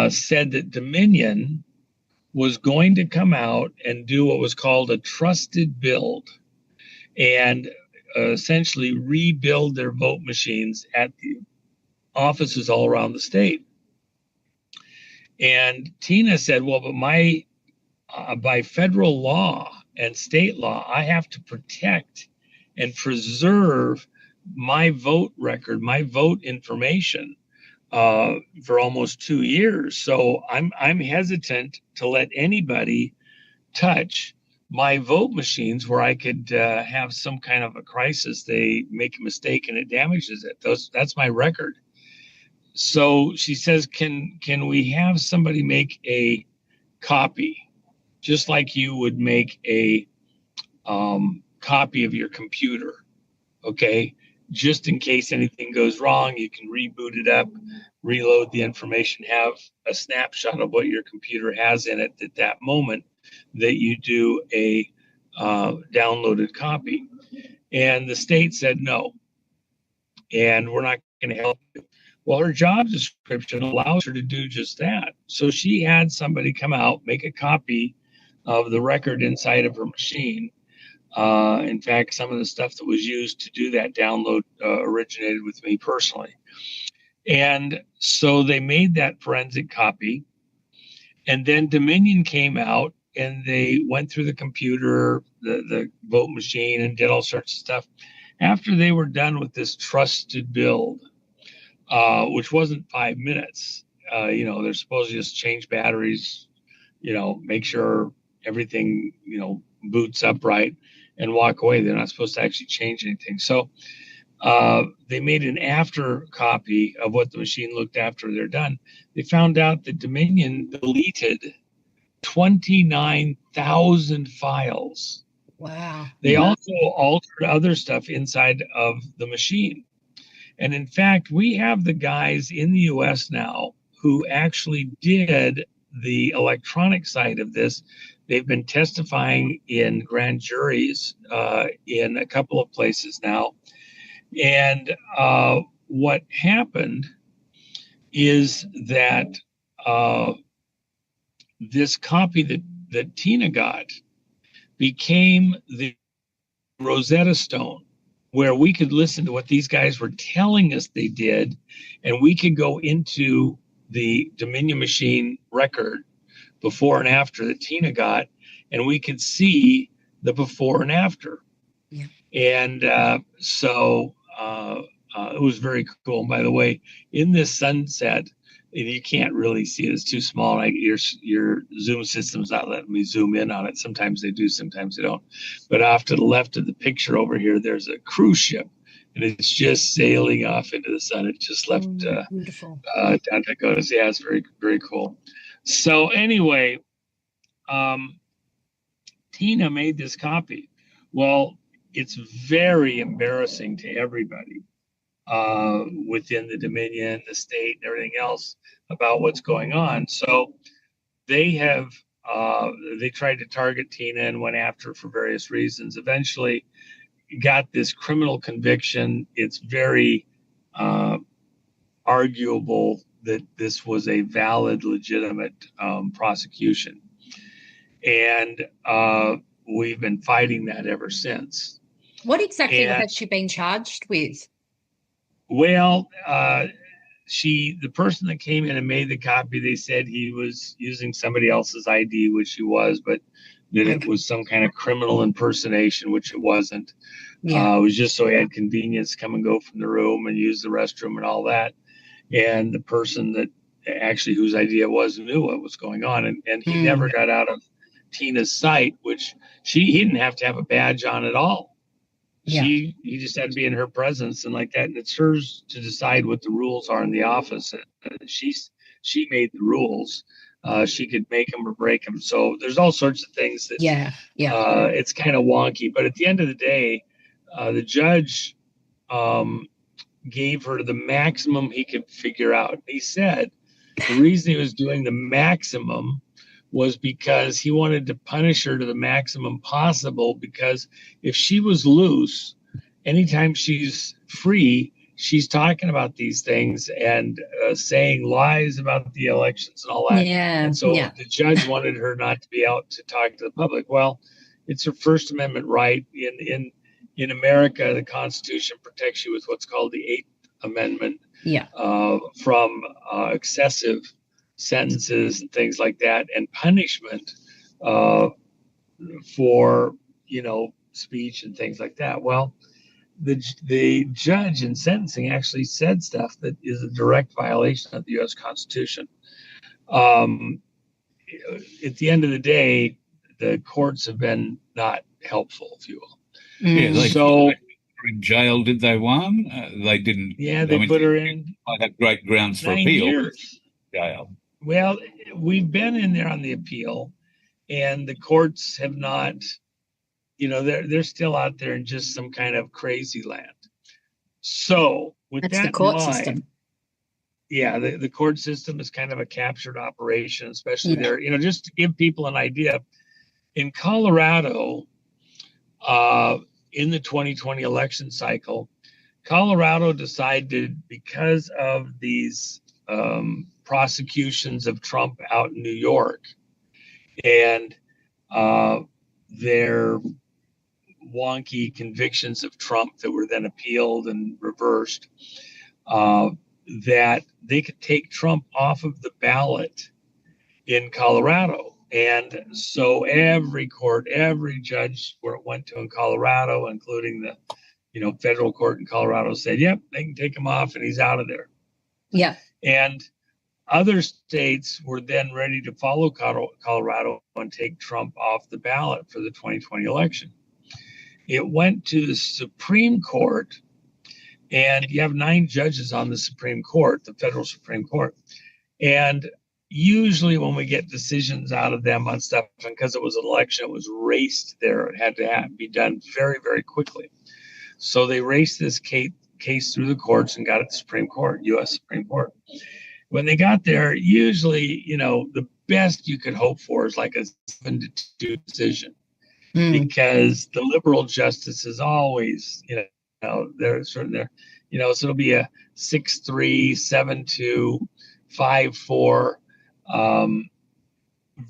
said that Dominion was going to come out and do what was called a trusted build, and essentially rebuild their vote machines at the offices all around the state. And Tina said, well, but by federal law and state law, I have to protect and preserve my vote record, my vote information for almost 2 years. So I'm hesitant to let anybody touch my vote machines where I could have some kind of a crisis. They make a mistake and it damages it. That's my record. So she says, can we have somebody make a copy, just like you would make a copy of your computer, okay? just in case anything goes wrong, you can reboot it up, reload the information, have a snapshot of what your computer has in it at that moment that you do a downloaded copy. And the state said no, and we're not going to help you. Well, her job description allows her to do just that. So she had somebody come out, make a copy of the record inside of her machine. In fact, some of the stuff that was used to do that download originated with me personally. And so they made that forensic copy. And then Dominion came out and they went through the computer, the vote machine, and did all sorts of stuff. After they were done with this trusted build, which wasn't 5 minutes, they're supposed to just change batteries, make sure everything, boots up right and walk away. They're not supposed to actually change anything. So they made an after copy of what the machine looked after they're done. They found out that Dominion deleted 29,000 files. Wow. They also altered other stuff inside of the machine. And in fact, we have the guys in the US now who actually did the electronic side of this. They've been testifying in grand juries in a couple of places now. And what happened is that this copy that Tina got became the Rosetta Stone, where we could listen to what these guys were telling us they did, and we could go into the Dominion machine record before and after that Tina got, and we could see the before and after. Yeah. And so it was very cool. And by the way, in this sunset, and you can't really see it, it's too small. Like your Zoom system's not letting me zoom in on it. Sometimes they do, sometimes they don't. But off to the left of the picture over here, there's a cruise ship, and it's just sailing off into the sun. It just left Beautiful. down Dakotas. Yeah, it's very, very cool. So anyway, Tina made this copy. Well, it's very embarrassing to everybody within the Dominion, the state, and everything else about what's going on. So they have they tried to target Tina and went after her for various reasons. Eventually got this criminal conviction. It's very arguable that this was a valid, legitimate prosecution. And we've been fighting that ever since. What exactly has she been charged with? Well, the person that came in and made the copy, they said he was using somebody else's ID, which he was, but that it was some kind of criminal impersonation, which it wasn't. Yeah. It was just so he had convenience come and go from the room and use the restroom and all that. And the person that actually whose idea it was knew what was going on. And he never got out of Tina's sight, which he didn't have to have a badge on at all. Yeah. He just had to be in her presence and like that. And it's hers to decide what the rules are in the office. She made the rules. She could make them or break them. So there's all sorts of things that it's kind of wonky. But at the end of the day, the judge gave her the maximum he could figure out. He said the reason he was doing the maximum was because he wanted to punish her to the maximum possible, because if she was loose, anytime she's free, she's talking about these things and saying lies about the elections and all that. Yeah. And so the judge wanted her not to be out to talk to the public. Well, it's her First Amendment right. In America, the Constitution protects you with what's called the Eighth Amendment from excessive sentences and things like that, and punishment for speech and things like that. Well, the judge in sentencing actually said stuff that is a direct violation of the U.S. Constitution. At the end of the day, the courts have been not helpful, if you will. Yeah, so in jail, did they want? They didn't. Yeah, they put her in. I had great grounds for 9 appeal. years. Jail. Well, we've been in there on the appeal, and the courts have not. They're still out there in just some kind of crazy land. So with That's that the court in mind, system. yeah, the court system is kind of a captured operation, especially Yeah. there. Just to give people an idea, in Colorado, in the 2020 election cycle, Colorado decided, because of these prosecutions of Trump out in New York and their wonky convictions of Trump that were then appealed and reversed, that they could take Trump off of the ballot in Colorado. And so every court, every judge where it went to in Colorado, including the federal court in Colorado, said, yep, they can take him off and he's out of there. Yeah. And other states were then ready to follow Colorado and take Trump off the ballot for the 2020 election. It went to the Supreme Court, and you have 9 judges on the Supreme Court, the federal Supreme Court. And usually when we get decisions out of them on stuff, and because it was an election, it was raced there. It had to be done very, very quickly. So they raced this case through the courts and got it to the Supreme Court, U.S. Supreme Court. When they got there, usually, the best you could hope for is like a 7-2 decision. Because the liberal justices always, they're certain there, so it'll be a 6-3, 7-2, 5-4.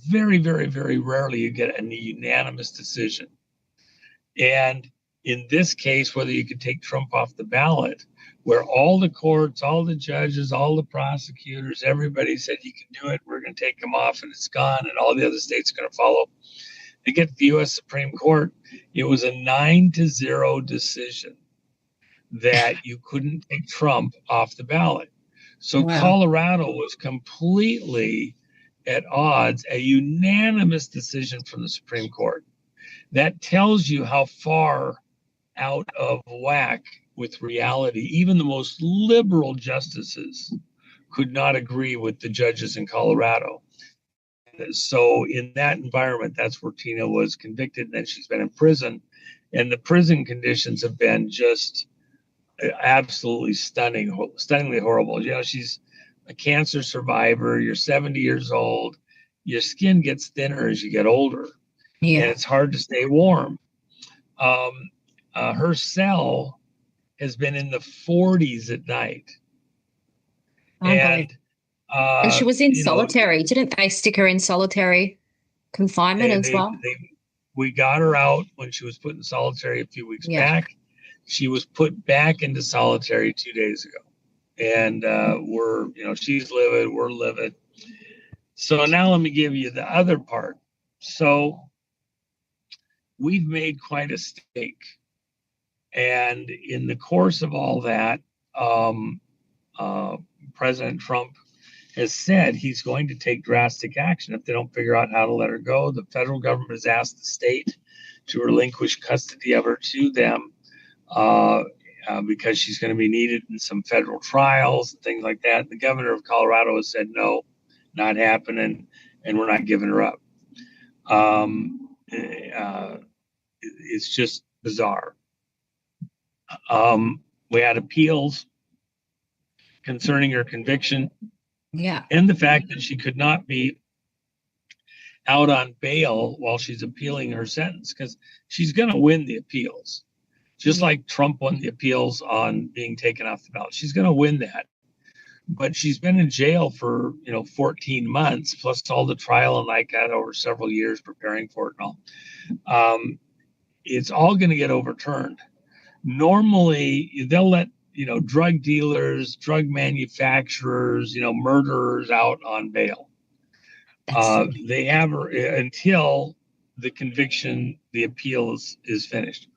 Very, very, very rarely you get a unanimous decision. And in this case, whether you could take Trump off the ballot, where all the courts, all the judges, all the prosecutors, everybody said you can do it, we're going to take him off and it's gone, and all the other states are going to follow. To get to the U.S. Supreme Court, it was a 9-0 decision that you couldn't take Trump off the ballot. So Wow. Colorado was completely at odds, a unanimous decision from the Supreme Court. That tells you how far out of whack with reality even the most liberal justices could not agree with the judges in Colorado. So in that environment, that's where Tina was convicted, and then she's been in prison. And the prison conditions have been just absolutely stunningly horrible. She's a cancer survivor. You're 70 years old. Your skin gets thinner as you get older. Yeah. And it's hard to stay warm. Her cell has been in the 40s at night. And she was in solitary. Didn't they stick her in solitary confinement as well? We got her out when she was put in solitary a few weeks back. She was put back into solitary 2 days ago. And she's livid, we're livid. So now let me give you the other part. So we've made quite a stake. And in the course of all that, President Trump has said he's going to take drastic action if they don't figure out how to let her go. The federal government has asked the state to relinquish custody of her to them because she's going to be needed in some federal trials and things like that. The governor of Colorado has said, no, not happening, and we're not giving her up. It's just bizarre. We had appeals concerning her conviction. Yeah. And the fact that she could not be out on bail while she's appealing her sentence, because she's going to win the appeals. Just like Trump won the appeals on being taken off the ballot. She's going to win that. But she's been in jail for, 14 months, plus all the trial and like that over several years preparing for it and all. It's all going to get overturned. Normally, they'll let drug dealers, drug manufacturers, murderers out on bail. They have her until the conviction, the appeal is finished.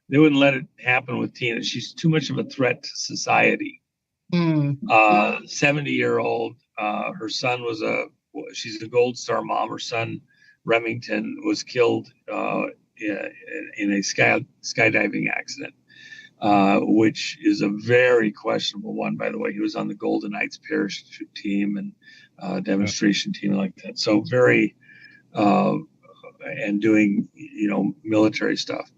They wouldn't let it happen with Tina. She's too much of a threat to society. 70-year-old. Her son she's a Gold Star mom. Her son, Remington, was killed in a skydiving accident. Which is a very questionable one, by the way. He was on the Golden Knights parachute team and demonstration team like that. So very, and doing, military stuff.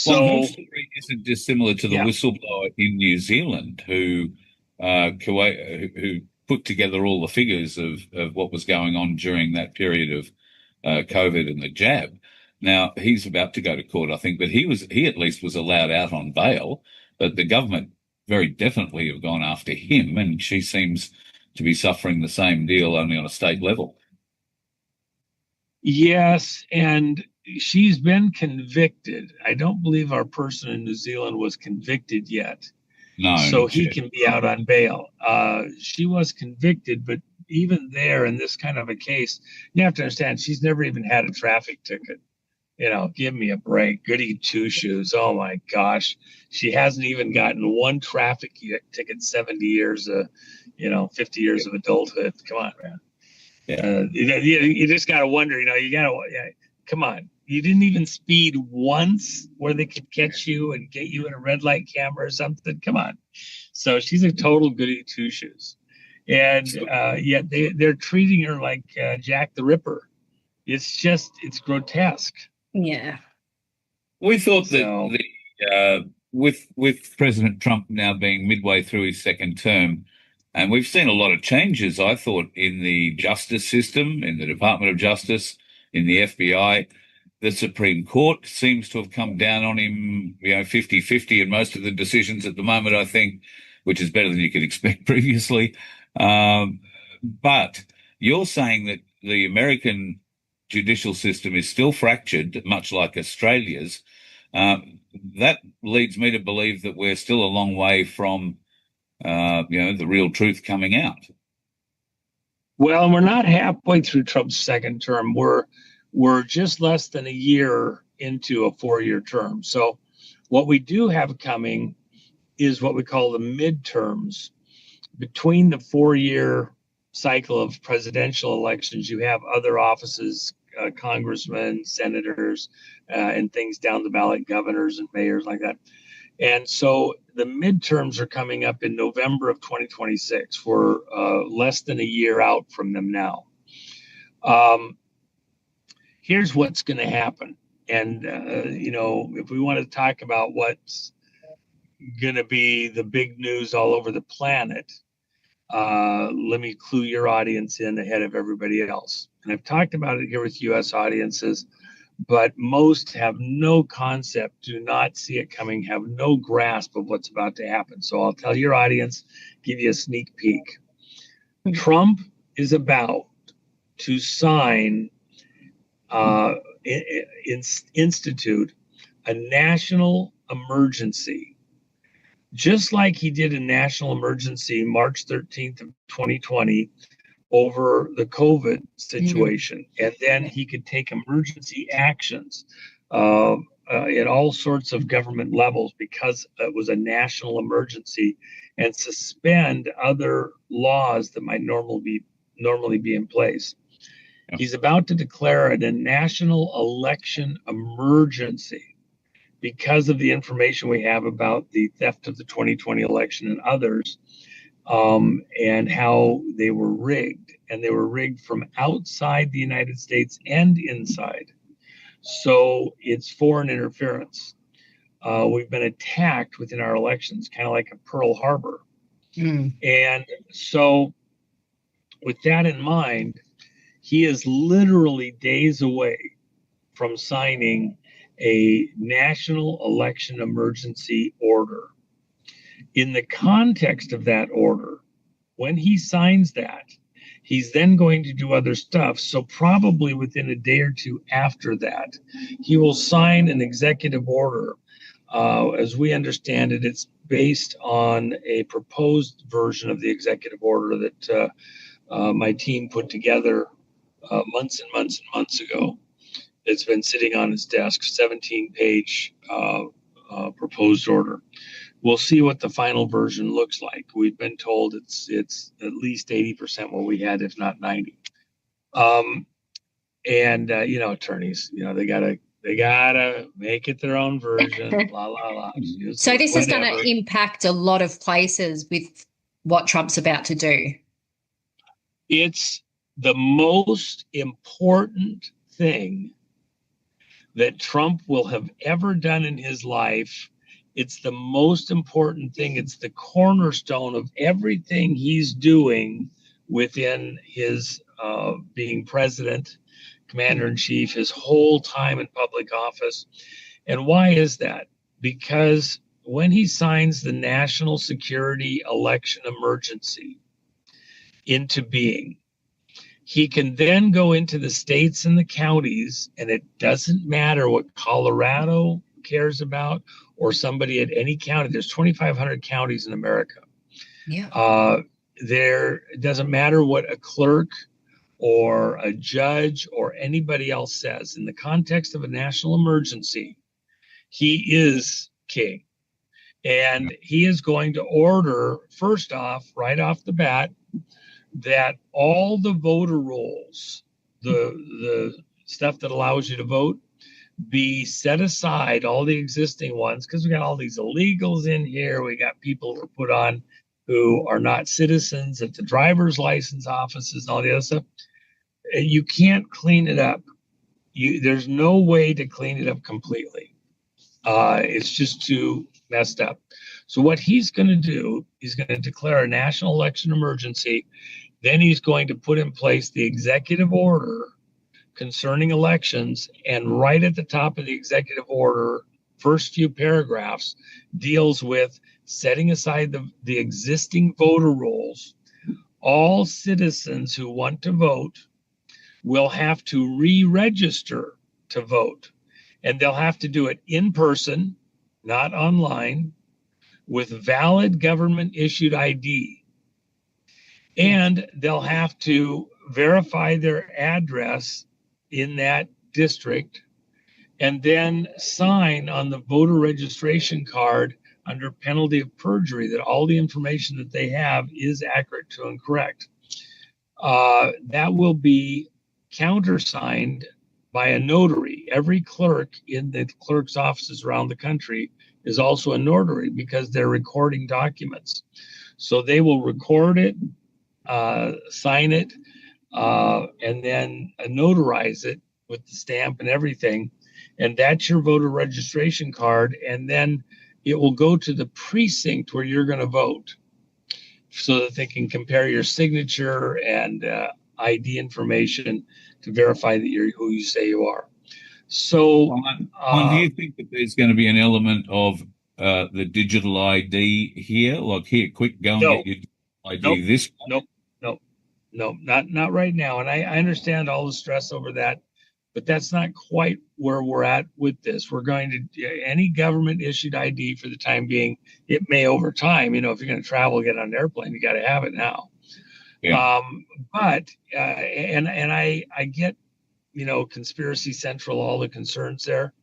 Well, her story isn't dissimilar to the whistleblower in New Zealand who put together all the figures of what was going on during that period of COVID and the jab. Now, he's about to go to court, I think, but he at least was allowed out on bail, but the government very definitely have gone after him, and she seems to be suffering the same deal, only on a state level. Yes, and she's been convicted. I don't believe our person in New Zealand was convicted yet. No. So he can be out on bail. She was convicted, but even there in this kind of a case, you have to understand she's never even had a traffic ticket. You know, give me a break. Goody two shoes. Oh my gosh. She hasn't even gotten one traffic ticket, 70 years, 50 years of adulthood. Come on, man. Yeah. You just got to wonder, come on. You didn't even speed once where they could catch you and get you in a red light camera or something. Come on. So she's a total goody two shoes. And yet they're treating her like Jack the Ripper. It's grotesque. Yeah. We thought that with President Trump now being midway through his second term, and we've seen a lot of changes, I thought, in the justice system, in the Department of Justice, in the FBI. The Supreme Court seems to have come down on him, 50-50 in most of the decisions at the moment, I think, which is better than you could expect previously. But you're saying that the American judicial system is still fractured, much like Australia's. That leads me to believe that we're still a long way from, the real truth coming out. Well, we're not halfway through Trump's second term. We're just less than a year into a 4-year term. So what we do have coming is what we call the midterms. Between the 4-year cycle of presidential elections, you have other offices, congressmen, senators, and things down the ballot, governors and mayors like that. And so the midterms are coming up in November of 2026. We're less than a year out from them now. Here's what's going to happen. And, if we want to talk about what's going to be the big news all over the planet, let me clue your audience in ahead of everybody else. And I've talked about it here with U.S. audiences, but most have no concept, do not see it coming, have no grasp of what's about to happen. So I'll tell your audience, give you a sneak peek. Trump is about to sign, institute a national emergency, just like he did a national emergency March 13th of 2020 over the COVID situation. And then he could take emergency actions at all sorts of government levels because it was a national emergency, and suspend other laws that might normally be in place. He's about to declare it a national election emergency because of the information we have about the theft of the 2020 election and others, and how they were rigged. And they were rigged from outside the United States and inside. So it's foreign interference. We've been attacked within our elections, kind of like a Pearl Harbor. And so with that in mind, he is literally days away from signing a national election emergency order. In the context of that order, when he signs that, he's then going to do other stuff. So probably within a day or two after that, he will sign an executive order. As we understand it, it's based on a proposed version of the executive order that my team put together months and months and months ago. It's been sitting on his desk, 17-page proposed order. We'll see what the final version looks like. We've been told it's at least 80% what we had, if not 90. Attorneys, they gotta make it their own version. La la la. So this is going to impact a lot of places with what Trump's about to do. It's the most important thing that Trump will have ever done in his life. It's the most important thing. It's the cornerstone of everything he's doing within his being president, commander-in-chief, his whole time in public office. And why is that? Because when he signs the national security election emergency into being, he can then go into the states and the counties, and it doesn't matter what Colorado cares about or somebody at any county. There's 2,500 counties in America. Yeah. It doesn't matter what a clerk or a judge or anybody else says. In the context of a national emergency, he is king. And he is going to order, first off, right off the bat, that all the voter rolls, the stuff that allows you to vote, be set aside, all the existing ones, because we got all these illegals in here. We got people who are put on who are not citizens at the driver's license offices and all the other stuff. You can't clean it up. There's no way to clean it up completely. It's just too messed up. So what he's going to do, he's going to declare a national election emergency. Then he's going to put in place the executive order concerning elections. And right at the top of the executive order, first few paragraphs, deals with setting aside the existing voter rolls. All citizens who want to vote will have to re-register to vote. And they'll have to do it in person, not online, with valid government-issued ID. And they'll have to verify their address in that district and then sign on the voter registration card under penalty of perjury that all the information that they have is accurate, true, and correct. That will be countersigned by a notary. Every clerk in the clerk's offices around the country is also a notary because they're recording documents. So they will record it, sign it, and then notarize it with the stamp and everything. And that's your voter registration card. And then it will go to the precinct where you're going to vote so that they can compare your signature and ID information to verify that you're who you say you are. So, do you think that there's going to be an element of the digital ID here? Like, here, quick, go and get your ID. Not right now. And I understand all the stress over that, but that's not quite where we're at with this. We're going to any government issued ID for the time being. It may over time, if you're going to travel, get on an airplane, you got to have it now. Yeah. But I get, Conspiracy Central, all the concerns there.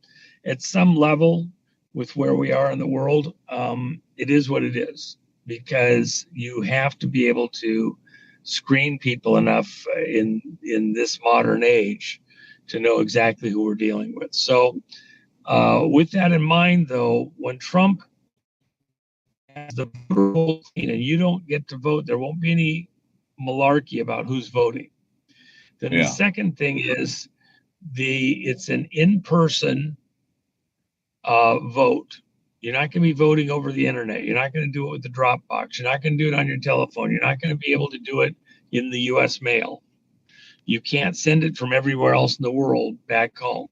At some level, with where we are in the world, it is what it is, because you have to be able to screen people enough in this modern age to know exactly who we're dealing with. So with that in mind, though, when Trump has the voter roll clean and you don't get to vote, there won't be any malarkey about who's voting. Then the second thing is it's an in-person vote. You're not going to be voting over the internet. You're not going to do it with the Dropbox. You're not going to do it on your telephone. You're not going to be able to do it in the U.S. mail. You can't send it from everywhere else in the world back home.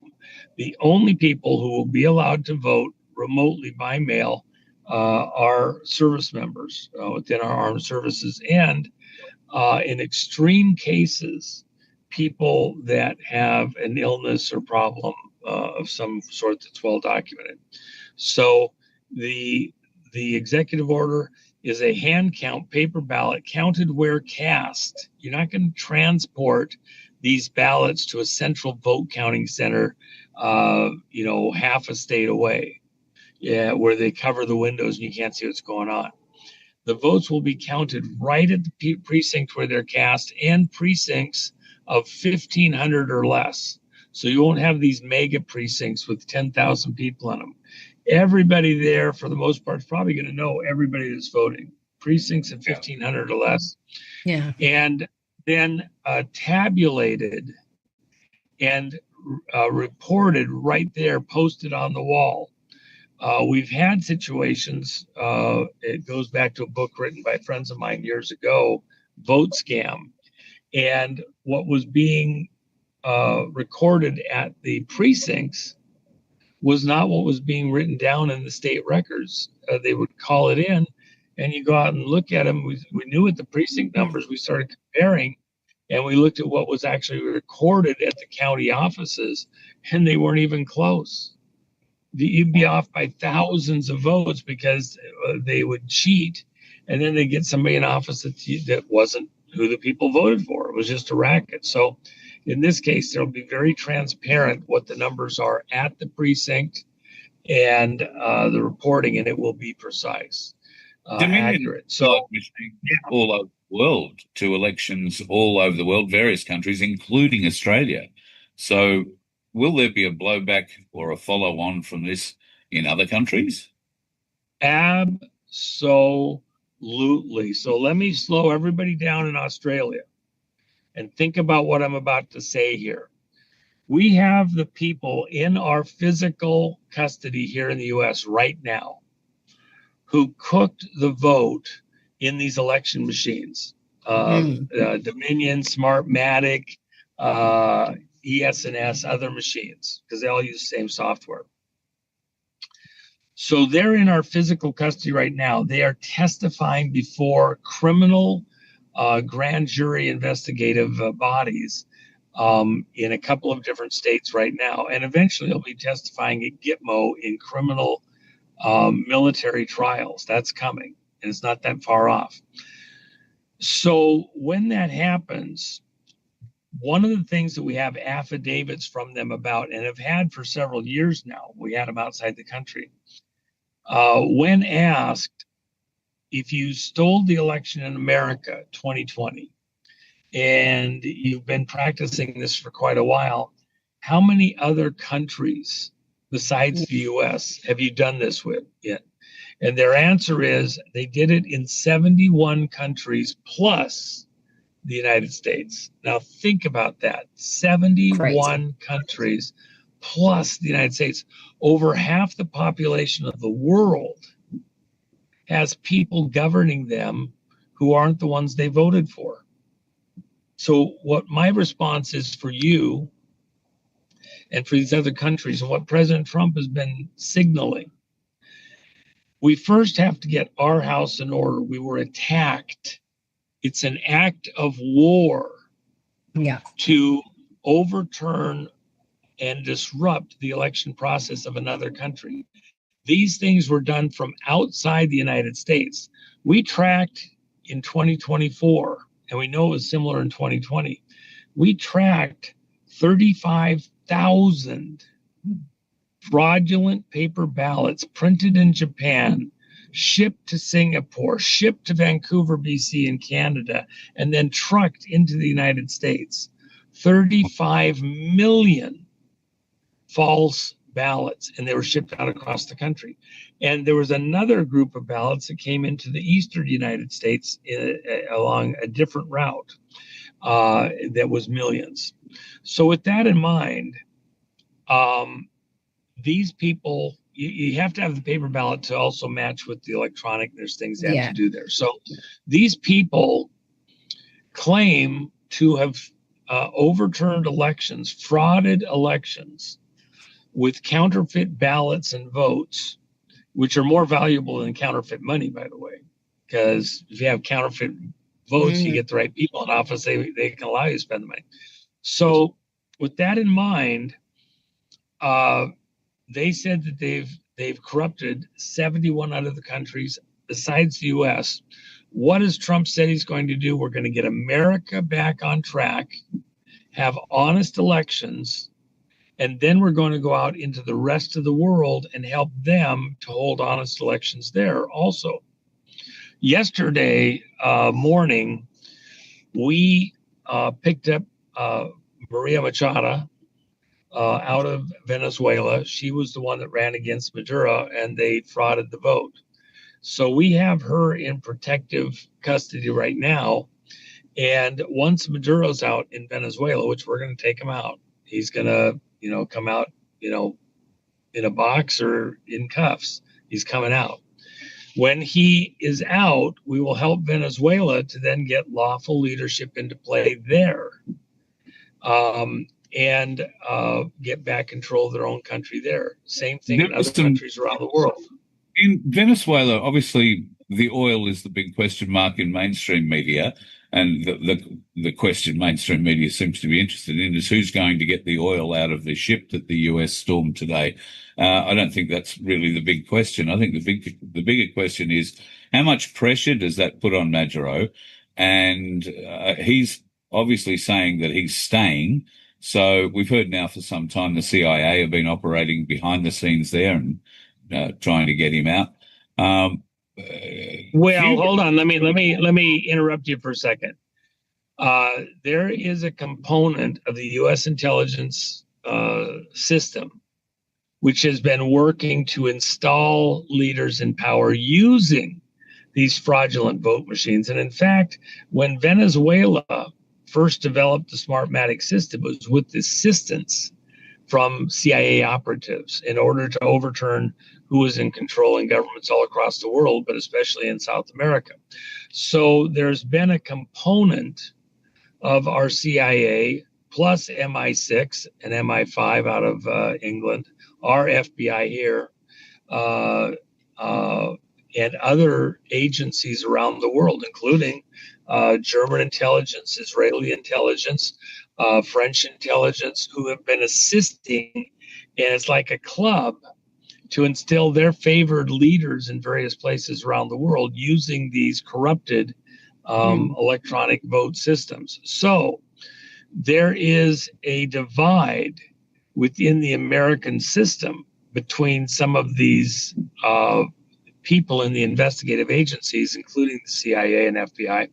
The only people who will be allowed to vote remotely by mail are service members within our armed services, and in extreme cases, people that have an illness or problem of some sort that's well documented. So the executive order is a hand count paper ballot counted where cast. You're not going to transport these ballots to a central vote counting center, half a state away, where they cover the windows and you can't see what's going on. The votes will be counted right at the precinct where they're cast, and precincts of 1,500 or less. So you won't have these mega precincts with 10,000 people in them. Everybody there, for the most part, is probably going to know everybody that's voting. Precincts of 1,500 or less. Yeah. And then tabulated and reported right there, posted on the wall. We've had situations, it goes back to a book written by friends of mine years ago, Vote Scam. And what was being recorded at the precincts was not what was being written down in the state records. They would call it in, and you go out and look at them. We knew what the precinct numbers, we started comparing, and we looked at what was actually recorded at the county offices, and they weren't even close. You'd be off by thousands of votes because they would cheat, and then they get somebody in office that wasn't who the people voted for. It was just a racket. So in this case, there'll be very transparent what the numbers are at the precinct and the reporting, and it will be precise, accurate. So all over the world to elections all over the world, various countries, including Australia. So will there be a blowback or a follow-on from this in other countries? Absolutely. So let me slow everybody down in Australia and think about what I'm about to say here. We have the people in our physical custody here in the U.S. right now who cooked the vote in these election machines. Dominion, Smartmatic, ES&S, other machines, because they all use the same software. So they're in our physical custody right now. They are testifying before criminal grand jury investigative bodies in a couple of different states right now. And eventually they'll be testifying at Gitmo in criminal military trials. That's coming, and it's not that far off. So when that happens, one of the things that we have affidavits from them about, and have had for several years now, we had them outside the country, when asked, if you stole the election in America 2020, and you've been practicing this for quite a while, how many other countries besides the US have you done this with yet? And their answer is they did it in 71 countries plus the United States. Now think about that. 71 countries plus the United States. Over half the population of the world has people governing them who aren't the ones they voted for. So what my response is for you and for these other countries, and what President Trump has been signaling, we first have to get our house in order. We were attacked. It's an act of war to overturn and disrupt the election process of another country. These things were done from outside the United States. We tracked in 2024, and we know it was similar in 2020. We tracked 35,000 fraudulent paper ballots printed in Japan, shipped to Singapore, shipped to Vancouver, BC in Canada, and then trucked into the United States. 35 million false ballots, and they were shipped out across the country. And there was another group of ballots that came into the eastern United States along a different route that was millions. So with that in mind, these people, you have to have the paper ballot to also match with the electronic. There's things they have to do there. So these people claim to have overturned elections, frauded elections with counterfeit ballots and votes, which are more valuable than counterfeit money, by the way, because if you have counterfeit votes, you get the right people in office, they can allow you to spend the money. So with that in mind, they said that they've corrupted 71 out of the countries besides the US. What has Trump said he's going to do? We're going to get America back on track, have honest elections, and then we're going to go out into the rest of the world and help them to hold honest elections there also. Yesterday morning, we picked up Maria Machado out of Venezuela. She was the one that ran against Maduro, and they frauded the vote. So we have her in protective custody right now. And once Maduro's out in Venezuela, which we're going to take him out, he's going to come out, in a box or in cuffs. He's coming out. When he is out, we will help Venezuela to then get lawful leadership into play there, and get back control of their own country there. Same thing in other countries around the world. In Venezuela, obviously, the oil is the big question mark in mainstream media, and the question mainstream media seems to be interested in is who's going to get the oil out of the ship that the US stormed today. I don't think that's really the big question. I think the bigger question is how much pressure does that put on Maduro? And he's obviously saying that he's staying. So we've heard now for some time the CIA have been operating behind the scenes there and trying to get him out. Well, hold on. Let me interrupt you for a second. There is a component of the U.S. intelligence system which has been working to install leaders in power using these fraudulent vote machines. And in fact, when Venezuela first developed the Smartmatic system, it was with assistance from CIA operatives in order to overturn who was in control in governments all across the world, but especially in South America. So there's been a component of our CIA plus MI6 and MI5 out of England, our FBI here, and other agencies around the world, including German intelligence, Israeli intelligence, French intelligence, who have been assisting, and it's like a club, to instill their favored leaders in various places around the world using these corrupted electronic vote systems. So there is a divide within the American system between some of these people in the investigative agencies, including the CIA and FBI,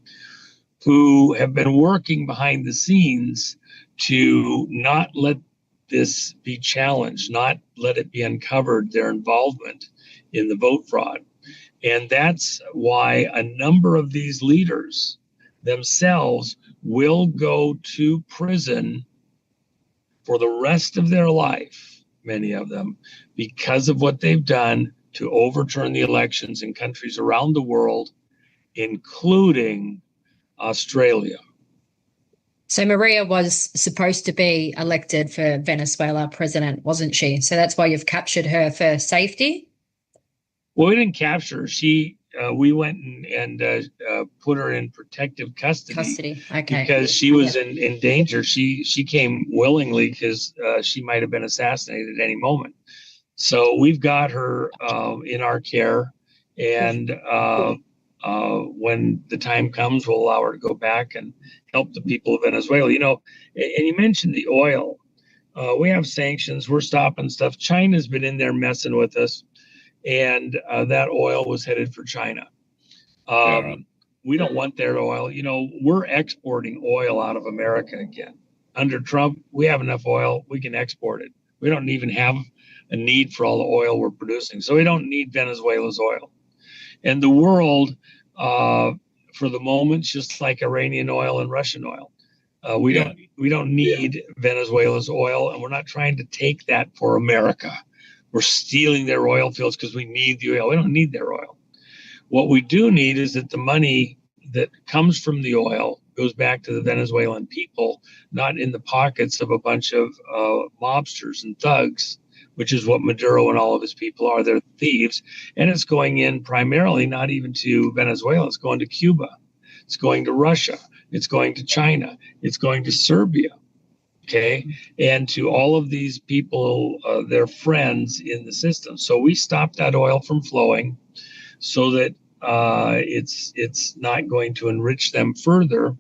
who have been working behind the scenes to not let this be challenged, not let it be uncovered, their involvement in the vote fraud. And that's why a number of these leaders themselves will go to prison for the rest of their life, many of them, because of what they've done to overturn the elections in countries around the world, including Australia. So Maria was supposed to be elected for Venezuela president, wasn't she? So that's why you've captured her for safety? Well, we didn't capture her. We went and put her in protective custody. Okay. Because she was in danger. She came willingly because she might have been assassinated at any moment. So we've got her in our care, and when the time comes, we'll allow her to go back and help the people of Venezuela. And you mentioned the oil. We have sanctions. We're stopping stuff. China's been in there messing with us, and that oil was headed for China. We don't want their oil. We're exporting oil out of America again. Under Trump, we have enough oil. We can export it. We don't even have a need for all the oil we're producing. So we don't need Venezuela's oil. And the world, for the moment, just like Iranian oil and Russian oil. We don't need Venezuela's oil, and we're not trying to take that for America. We're stealing their oil fields because we need the oil. We don't need their oil. What we do need is that the money that comes from the oil goes back to the Venezuelan people, not in the pockets of a bunch of mobsters and thugs, which is what Maduro and all of his people are. They're thieves. And it's going in primarily not even to Venezuela. It's going to Cuba. It's going to Russia. It's going to China. It's going to Serbia. Okay. And to all of these people, their friends in the system. So we stopped that oil from flowing so that it's not going to enrich them further.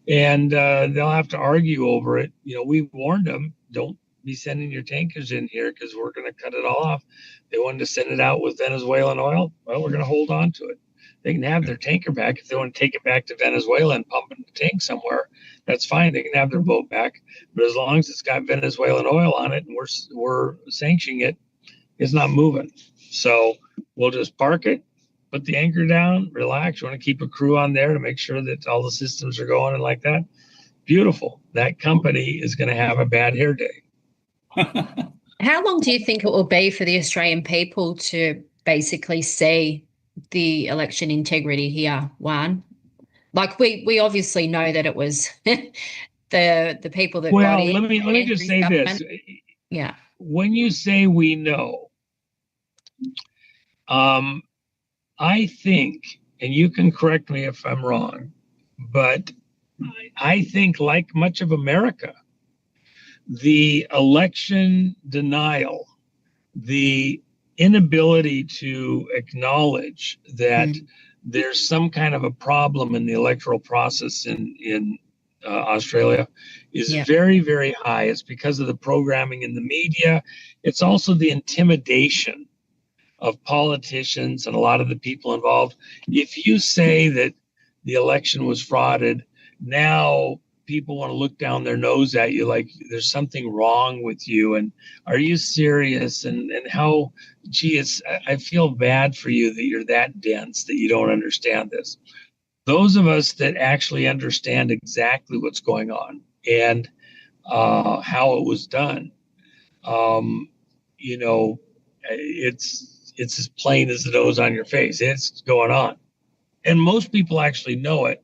And they'll have to argue over it. We warned them, don't be sending your tankers in here because we're going to cut it all off. They wanted to send it out with Venezuelan oil. Well, we're going to hold on to it. They can have their tanker back. If they want to take it back to Venezuela and pump it in the tank somewhere, that's fine. They can have their boat back. But as long as it's got Venezuelan oil on it and we're sanctioning it, it's not moving. So we'll just park it, put the anchor down, relax. You want to keep a crew on there to make sure that all the systems are going and like that. Beautiful. That company is going to have a bad hair day. How long do you think it will be for the Australian people to basically see the election integrity here, Juan? Like we obviously know that it was the people that got in. Well, let me just say this. Yeah. When you say we know, I think, and you can correct me if I'm wrong, but I think, like much of America, the election denial, the inability to acknowledge that there's some kind of a problem in the electoral process in Australia is very, very high. It's because of the programming in the media. It's also the intimidation of politicians and a lot of the people involved. If you say that the election was frauded, now people want to look down their nose at you like there's something wrong with you. And are you serious? And how, gee, I feel bad for you that you're that dense, that you don't understand this. Those of us that actually understand exactly what's going on and how it was done, it's as plain as the nose on your face. It's going on. And most people actually know it.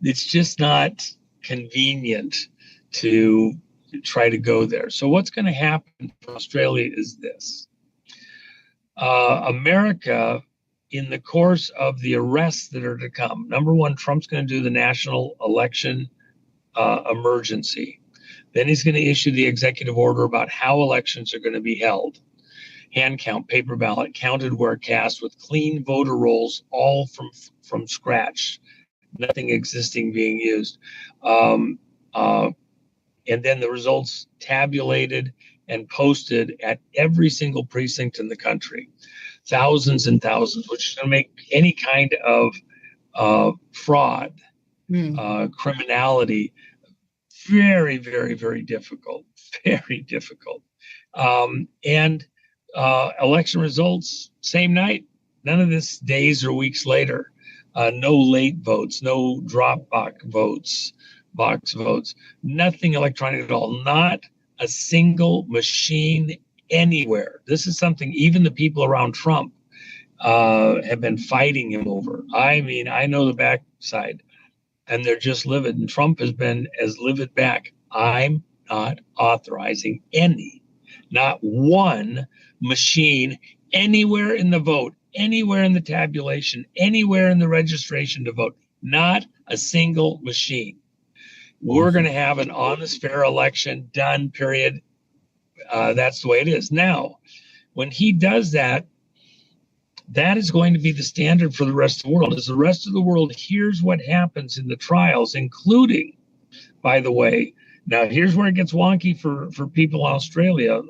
It's just not convenient to try to go there. So what's going to happen for Australia is this. America, in the course of the arrests that are to come, number one, Trump's going to do the national election emergency. Then he's going to issue the executive order about how elections are going to be held. Hand count, paper ballot, counted where cast, with clean voter rolls, all from scratch. Nothing existing being used. And then the results tabulated and posted at every single precinct in the country. Thousands and thousands, which is going to make any kind of fraud, criminality, very, very, very difficult. Very difficult. And election results, same night. None of this days or weeks later. No late votes, no drop box votes, nothing electronic at all. Not a single machine anywhere. This is something even the people around Trump have been fighting him over. I mean, I know the backside, and they're just livid. And Trump has been as livid back. I'm not authorizing not one machine anywhere in the vote, anywhere in the tabulation, anywhere in the registration to vote. Not a single machine. We're going to have an honest, fair election, done, period. That's the way it is. Now, when he does that, that is going to be the standard for the rest of the world. As the rest of the world hears what happens in the trials, including, by the way, now here's where it gets wonky for people in Australia.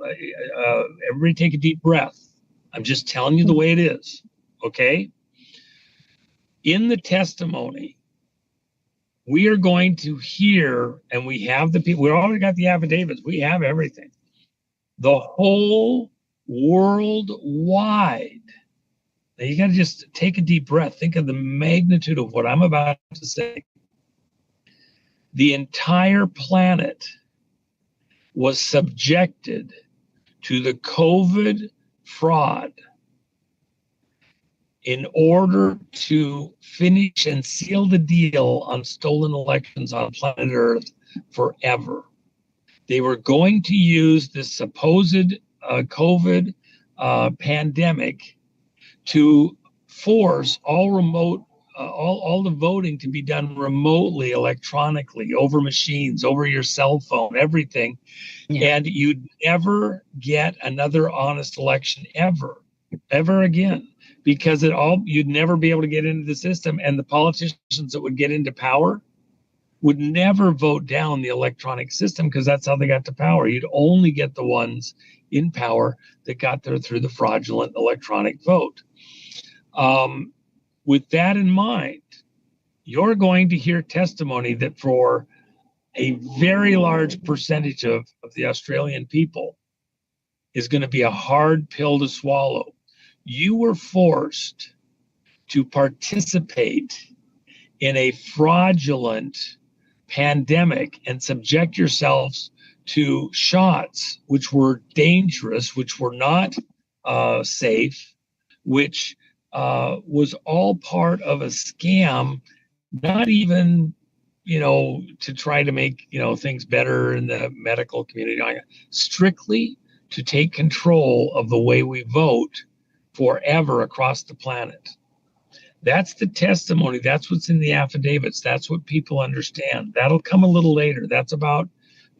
Everybody take a deep breath. I'm just telling you the way it is, okay? In the testimony, we are going to hear, and we have the people, we already got the affidavits, we have everything. The whole worldwide. Now you got to just take a deep breath. Think of the magnitude of what I'm about to say. The entire planet was subjected to the COVID fraud in order to finish and seal the deal on stolen elections on planet Earth forever. They were going to use this supposed COVID pandemic to force all remote, all the voting to be done remotely, electronically, over machines, over your cell phone, everything. Yeah. And you'd never get another honest election ever again, because you'd never be able to get into the system, and the politicians that would get into power would never vote down the electronic system, because that's how they got to power. You'd only get the ones in power that got there through the fraudulent electronic vote. With that in mind, you're going to hear testimony that for a very large percentage of the Australian people is going to be a hard pill to swallow. You were forced to participate in a fraudulent pandemic and subject yourselves to shots which were dangerous, which were not safe, which was all part of a scam, not even, to try to make, things better in the medical community, strictly to take control of the way we vote forever across the planet. That's the testimony. That's what's in the affidavits. That's what people understand. That'll come a little later. That's about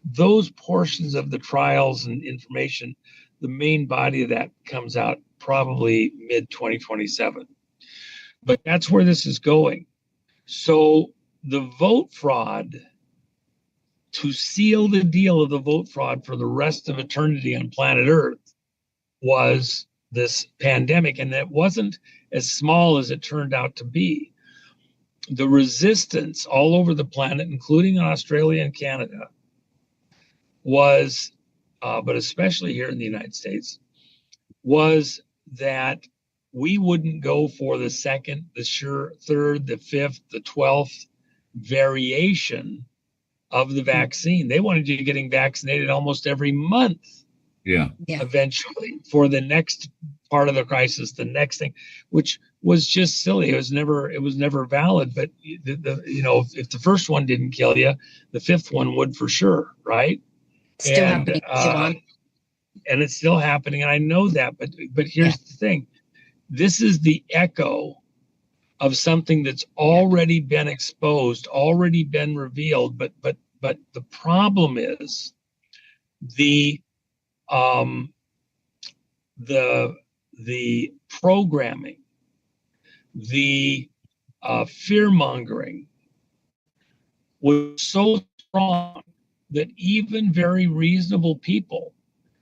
those portions of the trials and information. The main body of that comes out probably mid-2027. But that's where this is going. So the vote fraud, to seal the deal of the vote fraud for the rest of eternity on planet Earth, was this pandemic. And it wasn't as small as it turned out to be. The resistance all over the planet, including in Australia and Canada, was, but especially here in the United States, was that we wouldn't go for the second, the third, the fifth, the 12th variation of the vaccine. They wanted you getting vaccinated almost every month. Yeah. Eventually, for the next part of the crisis, the next thing, which was just silly. It was never valid. But if the first one didn't kill you, the fifth one would for sure, right? Still happening. And it's still happening, and I know that. But here's the thing: this is the echo of something that's already been exposed, already been revealed. But the problem is the programming, the fear mongering was so strong that even very reasonable people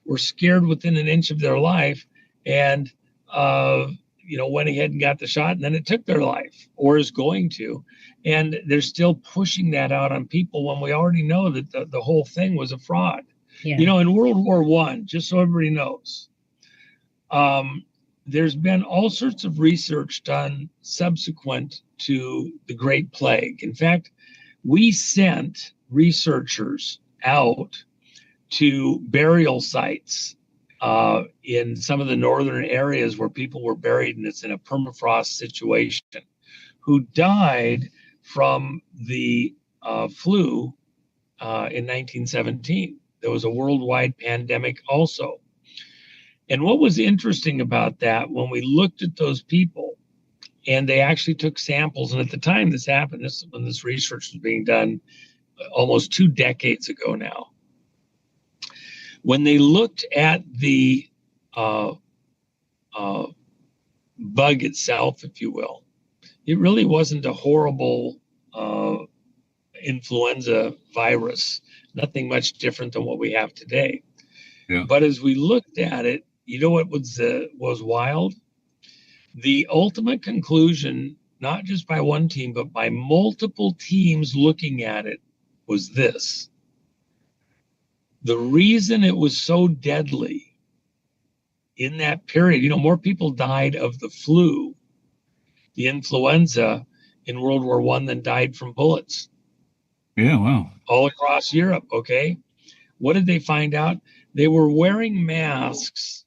were scared within an inch of their life, and went ahead and got the shot, and then it took their life, or is going to. And they're still pushing that out on people when we already know that the whole thing was a fraud. Yeah. In World War I, just so everybody knows, there's been all sorts of research done subsequent to the Great Plague. In fact, we sent researchers out to burial sites in some of the northern areas where people were buried, and it's in a permafrost situation, who died from the flu in 1917. There was a worldwide pandemic also. And what was interesting about that, when we looked at those people, and they actually took samples, and at the time this happened, when this research was being done almost 2 decades ago now, when they looked at the bug itself, if you will, it really wasn't a horrible influenza virus, nothing much different than what we have today. Yeah. But as we looked at it, you know what was wild? The ultimate conclusion, not just by one team, but by multiple teams looking at it, was this. The reason it was so deadly in that period, more people died of the flu, the influenza, in World War I than died from bullets. Yeah, wow. All across Europe, okay? What did they find out? They were wearing masks,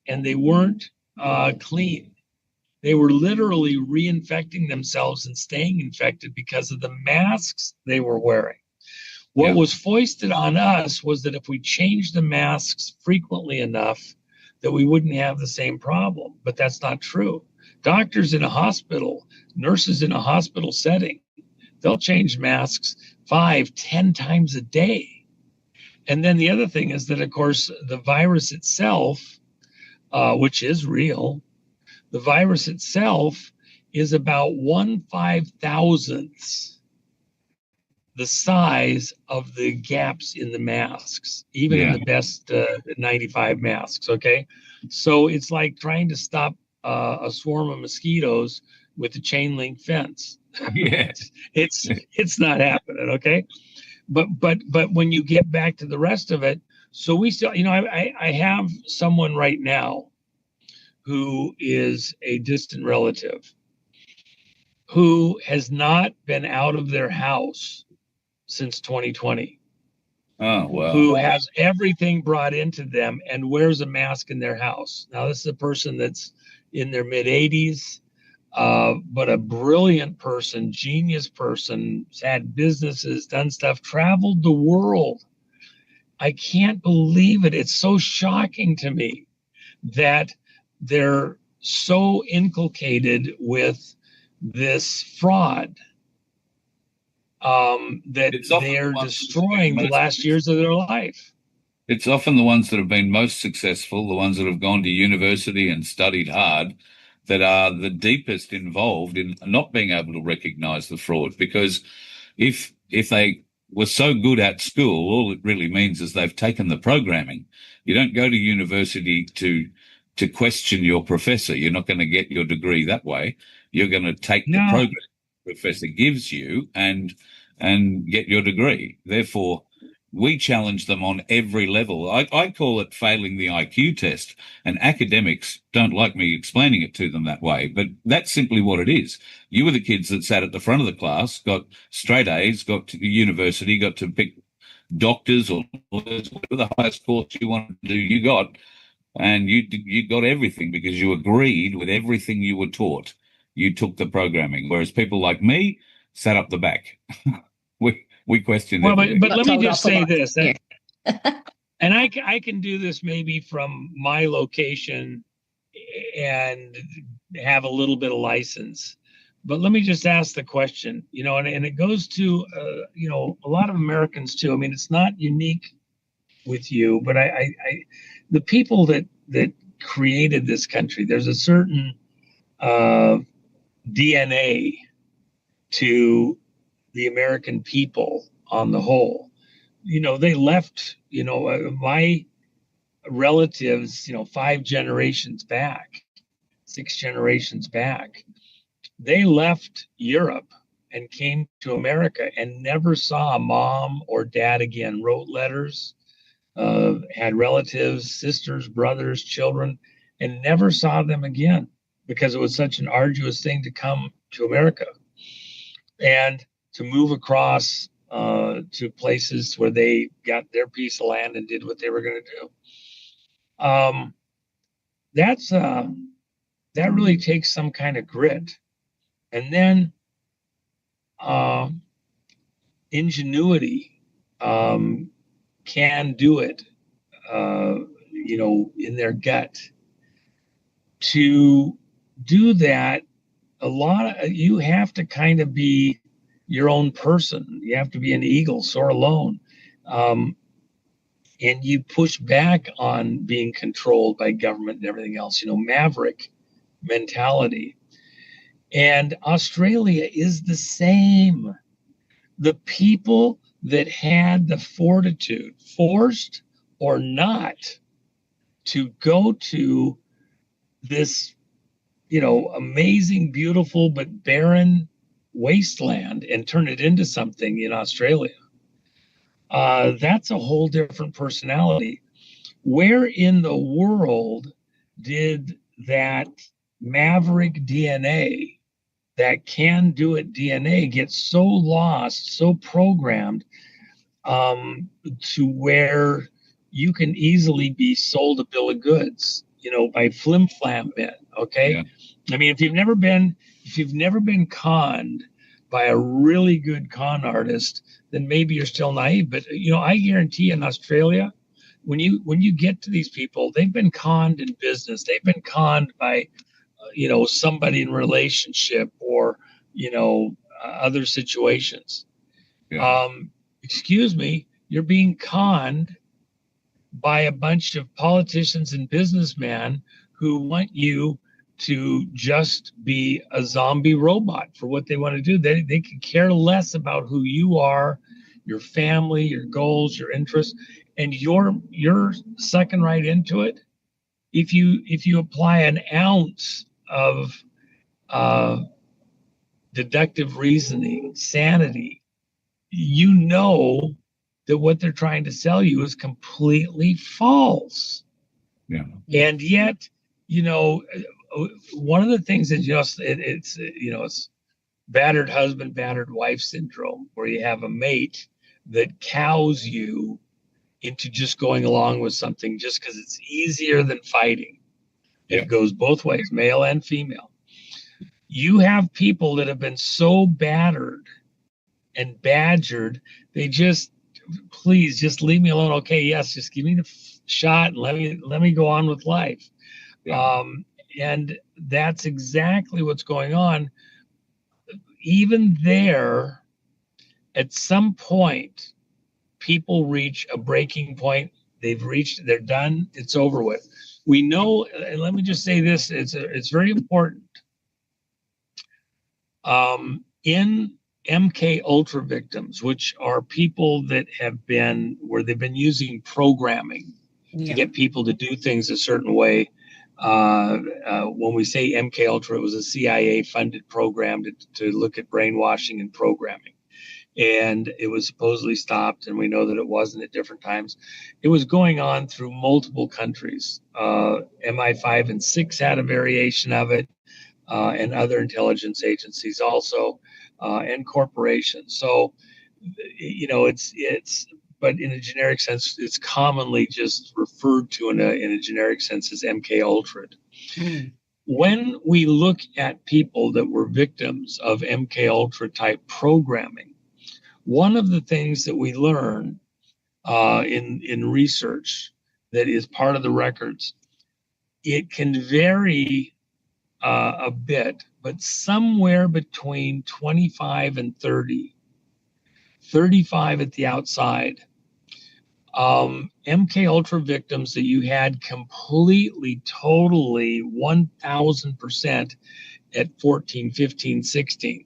and they weren't clean. They were literally reinfecting themselves and staying infected because of the masks they were wearing. What was foisted on us was that if we changed the masks frequently enough, that we wouldn't have the same problem. But that's not true. Doctors in a hospital, nurses in a hospital setting, they'll change masks 5-10 times a day. And then the other thing is that, of course, the virus itself, which is real, the virus itself is about 1/5,000th the size of the gaps in the masks, even in the best 95 masks, okay? So it's like trying to stop a swarm of mosquitoes with a chain link fence. Yeah. It's not happening, okay? But when you get back to the rest of it, so we still, I have someone right now who is a distant relative who has not been out of their house since 2020. Oh, wow. Who has everything brought into them and wears a mask in their house. Now, this is a person that's in their mid 80s, but a brilliant person, genius person, had businesses, done stuff, traveled the world. I can't believe it. It's so shocking to me that they're so inculcated with this fraud that they're destroying the last years of their life. It's often the ones that have been most successful, the ones that have gone to university and studied hard, that are the deepest involved in not being able to recognize the fraud. Because if they were so good at school, all it really means is they've taken the programming. You don't go to university to question your professor. You're not going to get your degree that way. You're going to take the program the professor gives you and get your degree. Therefore, we challenge them on every level. I call it failing the IQ test, and academics don't like me explaining it to them that way, but that's simply what it is. You were the kids that sat at the front of the class, got straight A's, got to the university, got to pick doctors or lawyers, whatever the highest course you wanted to do, you got, and you got everything because you agreed with everything you were taught. You took the programming, whereas people like me sat up the back. We question that. Well, but let me just say this, and I can do this maybe from my location and have a little bit of license. But let me just ask the question, and it goes to, a lot of Americans too. I mean, it's not unique with you, but I the people that created this country, there's a certain DNA to the American people on the whole. They left, my relatives, 5 generations back, 6 generations back, they left Europe and came to America and never saw mom or dad again, wrote letters, had relatives, sisters, brothers, children, and never saw them again because it was such an arduous thing to come to America and to move across to places where they got their piece of land and did what they were going to do. That really takes some kind of grit. And then ingenuity can do it, in their gut. To do that, you have to kind of be your own person. You have to be an eagle, soar alone. And you push back on being controlled by government and everything else, maverick mentality. And Australia is the same. The people that had the fortitude, forced or not, to go to this, amazing, beautiful, but barren wasteland and turn it into something in Australia. That's a whole different personality. Where in the world did that maverick DNA, that can do it DNA, get so lost, so programmed to where you can easily be sold a bill of goods, by flim flam men? Okay. Yeah. I mean, if you've never been conned by a really good con artist, then maybe you're still naive. But I guarantee in Australia, when you get to these people, they've been conned in business. They've been conned by somebody in relationship or other situations. Yeah. Excuse me, you're being conned by a bunch of politicians and businessmen who want you to just be a zombie robot for what they want to do. They could care less about who you are, your family, your goals, your interests, and you're sucking right into it. If you apply an ounce of deductive reasoning, sanity, that what they're trying to sell you is completely false. Yeah. And yet, one of the things that it's battered husband, battered wife syndrome, where you have a mate that cows you into just going along with something just because it's easier than fighting. It goes both ways, male and female. You have people that have been so battered and badgered, they just, please just leave me alone. Okay, yes, just give me the shot and let me go on with life. And that's exactly what's going on. Even there, at some point, people reach a breaking point. They're done, it's over with. We know, and let me just say this, it's very important. In MK Ultra victims, which are people that have been, where they've been using programming to get people to do things a certain way. When we say MK Ultra, it was a CIA-funded program to look at brainwashing and programming. And it was supposedly stopped, and we know that it wasn't at different times. It was going on through multiple countries. MI5 and 6 had a variation of it, and other intelligence agencies also, and corporations. So, you know, it's but in a generic sense, it's commonly just referred to in a generic sense as MK Ultra. When we look at people that were victims of MK Ultra type programming, one of the things that we learn in research that is part of the records, it can vary a bit, but somewhere between 25 and 30, 35 at the outside. MK Ultra victims that you had completely, totally 1000% at 14, 15, 16.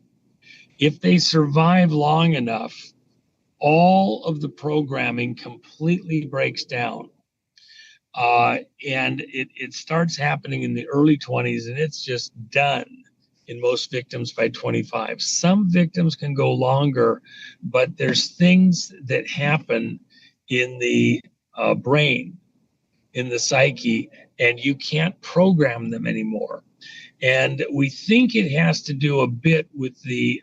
If they survive long enough, all of the programming completely breaks down. And it starts happening in the early 20s, and it's just done in most victims by 25. Some victims can go longer, but there's things that happen in the brain, in the psyche, and you can't program them anymore. And we think it has to do a bit with the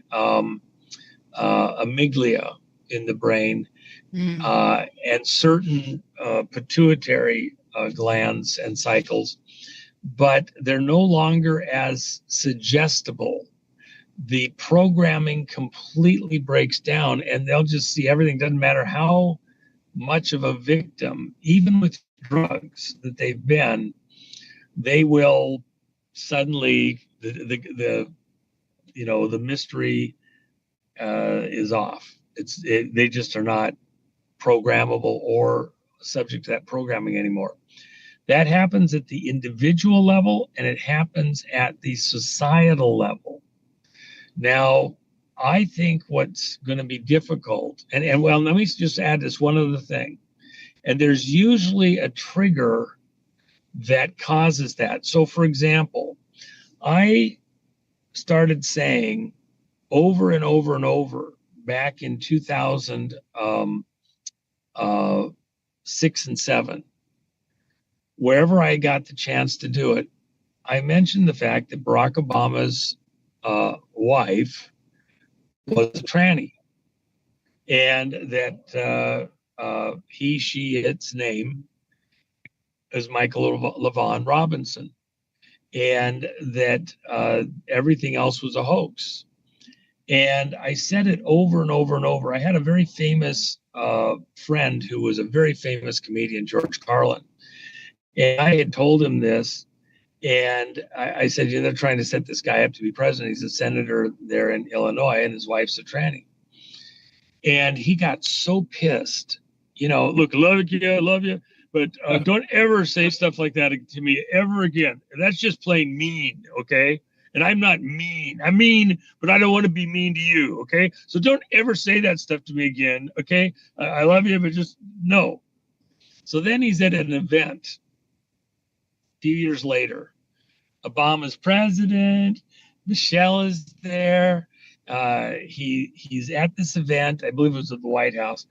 amygdala in the brain, and certain pituitary glands and cycles, but they're no longer as suggestible. The programming completely breaks down, and they'll just see everything. Doesn't matter how much of a victim, even with drugs that they've been, they will suddenly, the mystery is off. They just are not programmable or subject to that programming anymore. That happens at the individual level, and it happens at the societal level. Now, I think what's going to be difficult, and well, let me just add this one other thing. And there's usually a trigger that causes that. So, for example, I started saying over and over and over back in 2006 and 7, wherever I got the chance to do it, I mentioned the fact that Barack Obama's wife was a tranny, and that its name is Michael LaVaughn Robinson, and that everything else was a hoax. And I said it over and over and over. I had a very famous friend who was a very famous comedian, George Carlin. And I had told him this, and I said, they're trying to set this guy up to be president. He's a senator there in Illinois, and his wife's a tranny. And he got so pissed. Look, I love you, but don't ever say stuff like that to me ever again. That's just plain mean, okay? And I'm not mean. I'm mean, but I don't want to be mean to you, okay? So don't ever say that stuff to me again, okay? I love you, but just no. So then he's at an event a few years later. Obama's president, Michelle is there. He's at this event, I believe it was at the White House,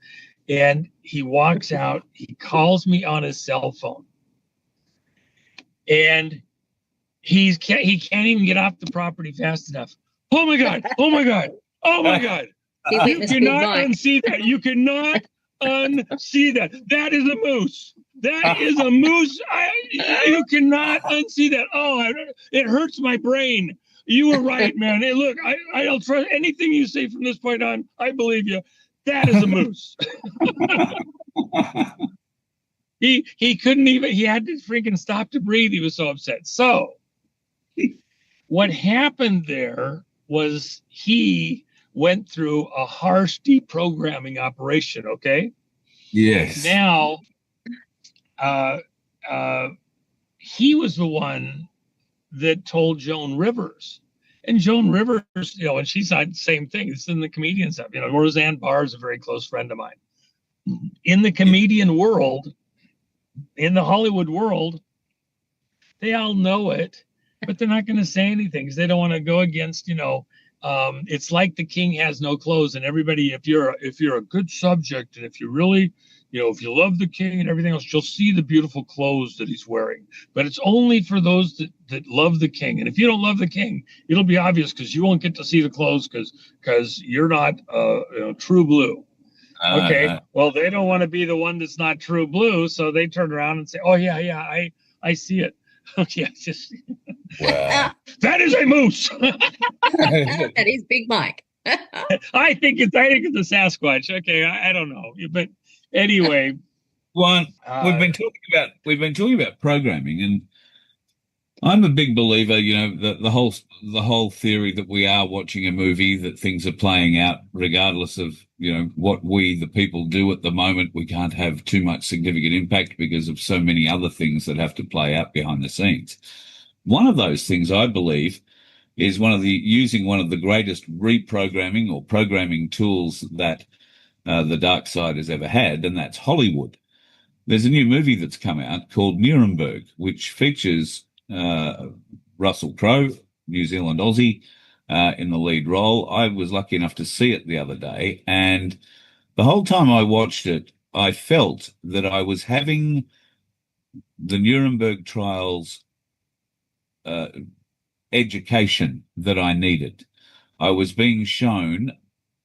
and he walks out, he calls me on his cell phone, and he can't even get off the property fast enough. Oh my God, oh my God, oh my God. You cannot unsee that. You cannot unsee that. That is a moose. That is a moose. You cannot unsee that. Oh, it hurts my brain. You were right, man. Hey, look, I'll trust anything you say from this point on. I believe you. That is a moose. He couldn't even. He had to freaking stop to breathe. He was so upset. So, what happened there was he went through a harsh deprogramming operation. Okay. Yes. Now, he was the one that told Joan Rivers. And Joan Rivers, and she said the same thing. It's in the comedian stuff. Roseanne Barr is a very close friend of mine. In the comedian world, in the Hollywood world, they all know it, but they're not going to say anything because they don't want to go against, it's like the king has no clothes, and everybody, if you're a good subject, and if you really, if you love the king and everything else, you'll see the beautiful clothes that he's wearing. But it's only for those that love the king. And if you don't love the king, it'll be obvious because you won't get to see the clothes because you're not true blue. Okay. Well, they don't want to be the one that's not true blue, so they turn around and say, "Oh yeah, I see it." Okay, just wow. That is a moose. That is Big Mike. I think it's a Sasquatch. Okay, I don't know, but anyway, we've been talking about programming, and I'm a big believer. The whole theory that we are watching a movie, that things are playing out regardless of what we the people do at the moment. We can't have too much significant impact because of so many other things that have to play out behind the scenes. One of those things, I believe, is using one of the greatest reprogramming or programming tools that the dark side has ever had, and that's Hollywood. There's a new movie that's come out called Nuremberg, which features Russell Crowe, New Zealand Aussie, in the lead role. I was lucky enough to see it the other day, and the whole time I watched it, I felt that I was having the Nuremberg trials education that I needed. I was being shown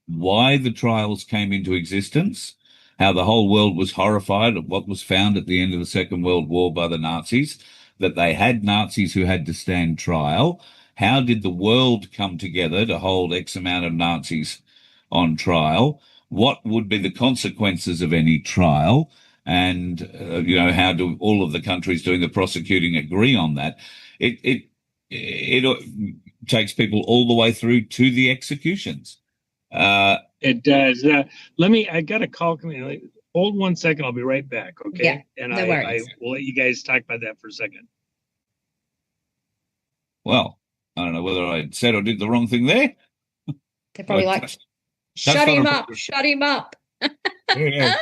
why the trials came into existence, how the whole world was horrified at what was found at the end of the Second World War by the Nazis, that they had Nazis who had to stand trial. How did the world come together to hold X amount of Nazis on trial? What would be the consequences of any trial? And, how do all of the countries doing the prosecuting agree on that? It takes people all the way through to the executions. It does. I got a call coming in. Hold 1 second. I'll be right back. Okay. Yeah, and no I worries. will let you guys talk about that for a second. Well, I don't know whether I said or did the wrong thing there. They're probably like, shut him up, shut him up. Yeah,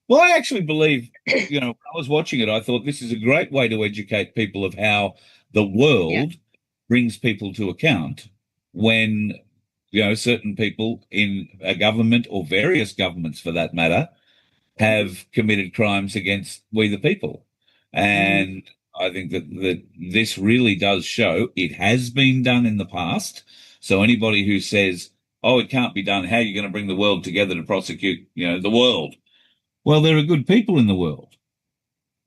well, I actually believe, when I was watching it, I thought this is a great way to educate people of how the world brings people to account when, certain people in a government, or various governments for that matter, have committed crimes against we the people. And I think that this really does show it has been done in the past. So anybody who says, oh, it can't be done, how are you going to bring the world together to prosecute, the world? Well, there are good people in the world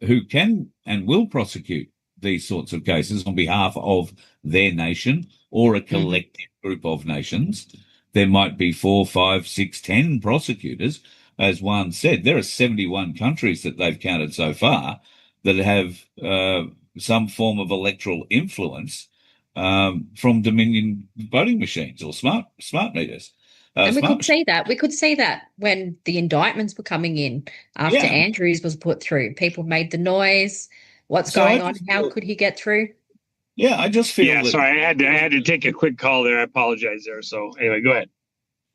who can and will prosecute these sorts of cases on behalf of their nation or a collective group of nations. There might be 4, 5, 6, 10 prosecutors. As Juan said, there are 71 countries that they've counted so far that have some form of electoral influence from Dominion voting machines or smart meters. And we could see that when the indictments were coming in after Andrews was put through. People made the noise. What's going on? How could he get through? Yeah, I just feel. Yeah, sorry, I had to take a quick call there. I apologize there. So anyway, go ahead.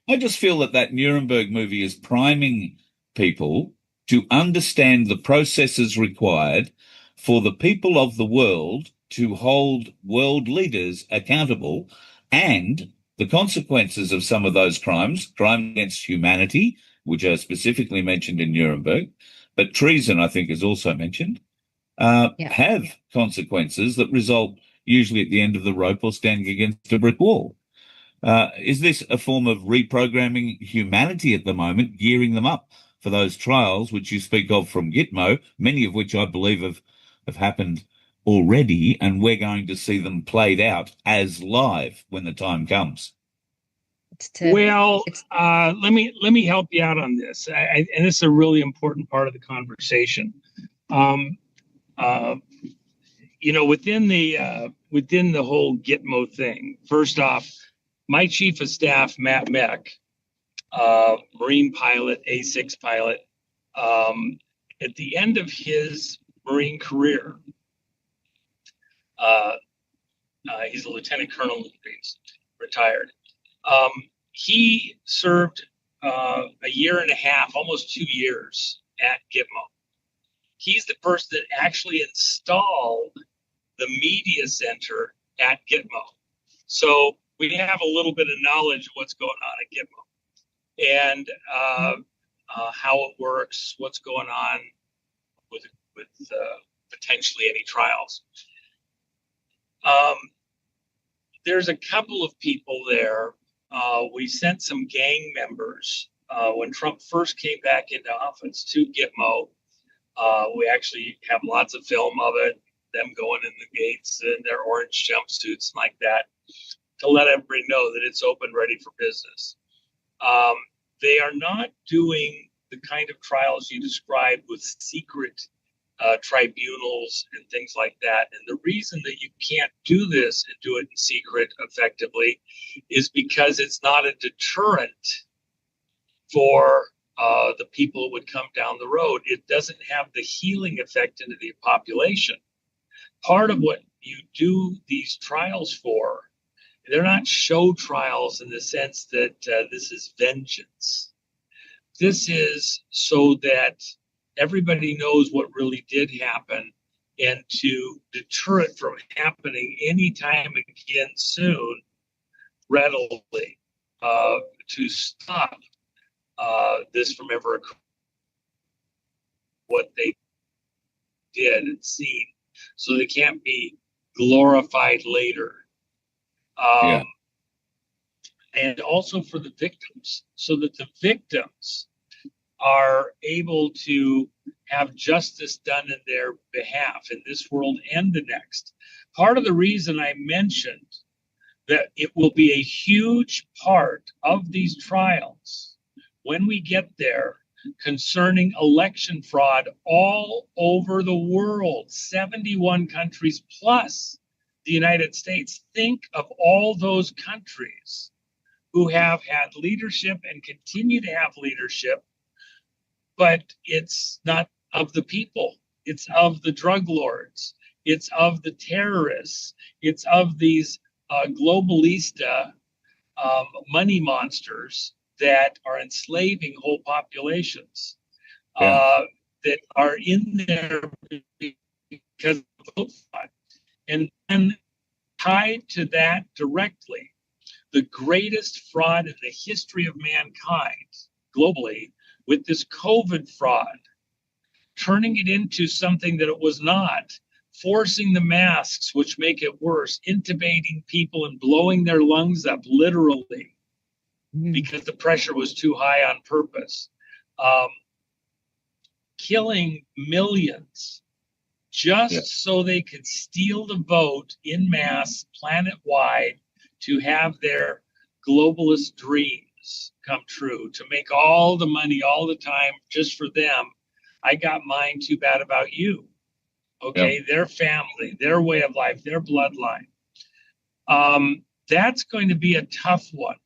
I just feel that Nuremberg movie is priming people to understand the processes required for the people of the world to hold world leaders accountable, and the consequences of some of those crimes against humanity, which are specifically mentioned in Nuremberg, but treason, I think, is also mentioned, have consequences that result usually at the end of the rope or standing against a brick wall. Is this a form of reprogramming humanity at the moment, gearing them up for those trials, which you speak of from Gitmo, many of which I believe have happened already, and we're going to see them played out as live when the time comes. Well, let me help you out on this, and this is a really important part of the conversation. Within the whole Gitmo thing, first off, my chief of staff, Matt Meck, Marine pilot, A6 pilot, at the end of his Marine career, he's a lieutenant colonel in the Marines, retired. He served a year and a half, almost 2 years at Gitmo. He's the person that actually installed the media center at Gitmo. So we have a little bit of knowledge of what's going on at Gitmo and how it works, what's going on with potentially any trials. There's a couple of people there. We sent some gang members when Trump first came back into office to Gitmo. We actually have lots of film of it, them going in the gates in their orange jumpsuits like that, to let everybody know that it's open, ready for business. They are not doing the kind of trials you described with secret tribunals and things like that. And the reason that you can't do this and do it in secret effectively is because it's not a deterrent for the people who would come down the road. It doesn't have the healing effect into the population. Part of what you do these trials for, they're not show trials in the sense that this is vengeance. This is so that everybody knows what really did happen, and to deter it from happening anytime again soon, readily, to stop this from ever occurring, what they did and seen, so they can't be glorified later. And also for the victims, so that the victims are able to have justice done in their behalf in this world and the next. Part of the reason I mentioned that it will be a huge part of these trials when we get there concerning election fraud all over the world, 71 countries plus the United States. Think of all those countries who have had leadership and continue to have leadership, but it's not of the people. It's of the drug lords. It's of the terrorists. It's of these globalista money monsters that are enslaving whole populations that are in there because of vote fraud. And then tied to that directly, the greatest fraud in the history of mankind globally with this COVID fraud, turning it into something that it was not, forcing the masks, which make it worse, intubating people and blowing their lungs up literally because the pressure was too high on purpose, killing millions just so they could steal the vote in mass planet-wide to have their globalist dreams come true, to make all the money all the time just for them. I got mine, too bad about you. Okay, their family, their way of life, their bloodline. That's going to be a tough one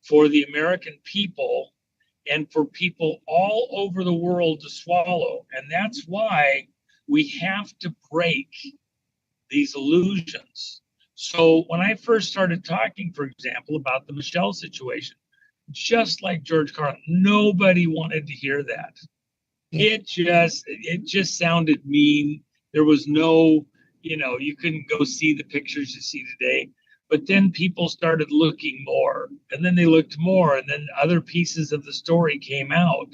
for the American people and for people all over the world to swallow. And that's why we have to break these illusions. So when I first started talking, for example, about the Michelle situation, just like George Carlin, nobody wanted to hear that. It just sounded mean. There was no, you couldn't go see the pictures you see today. But then people started looking more, and then they looked more, and then other pieces of the story came out,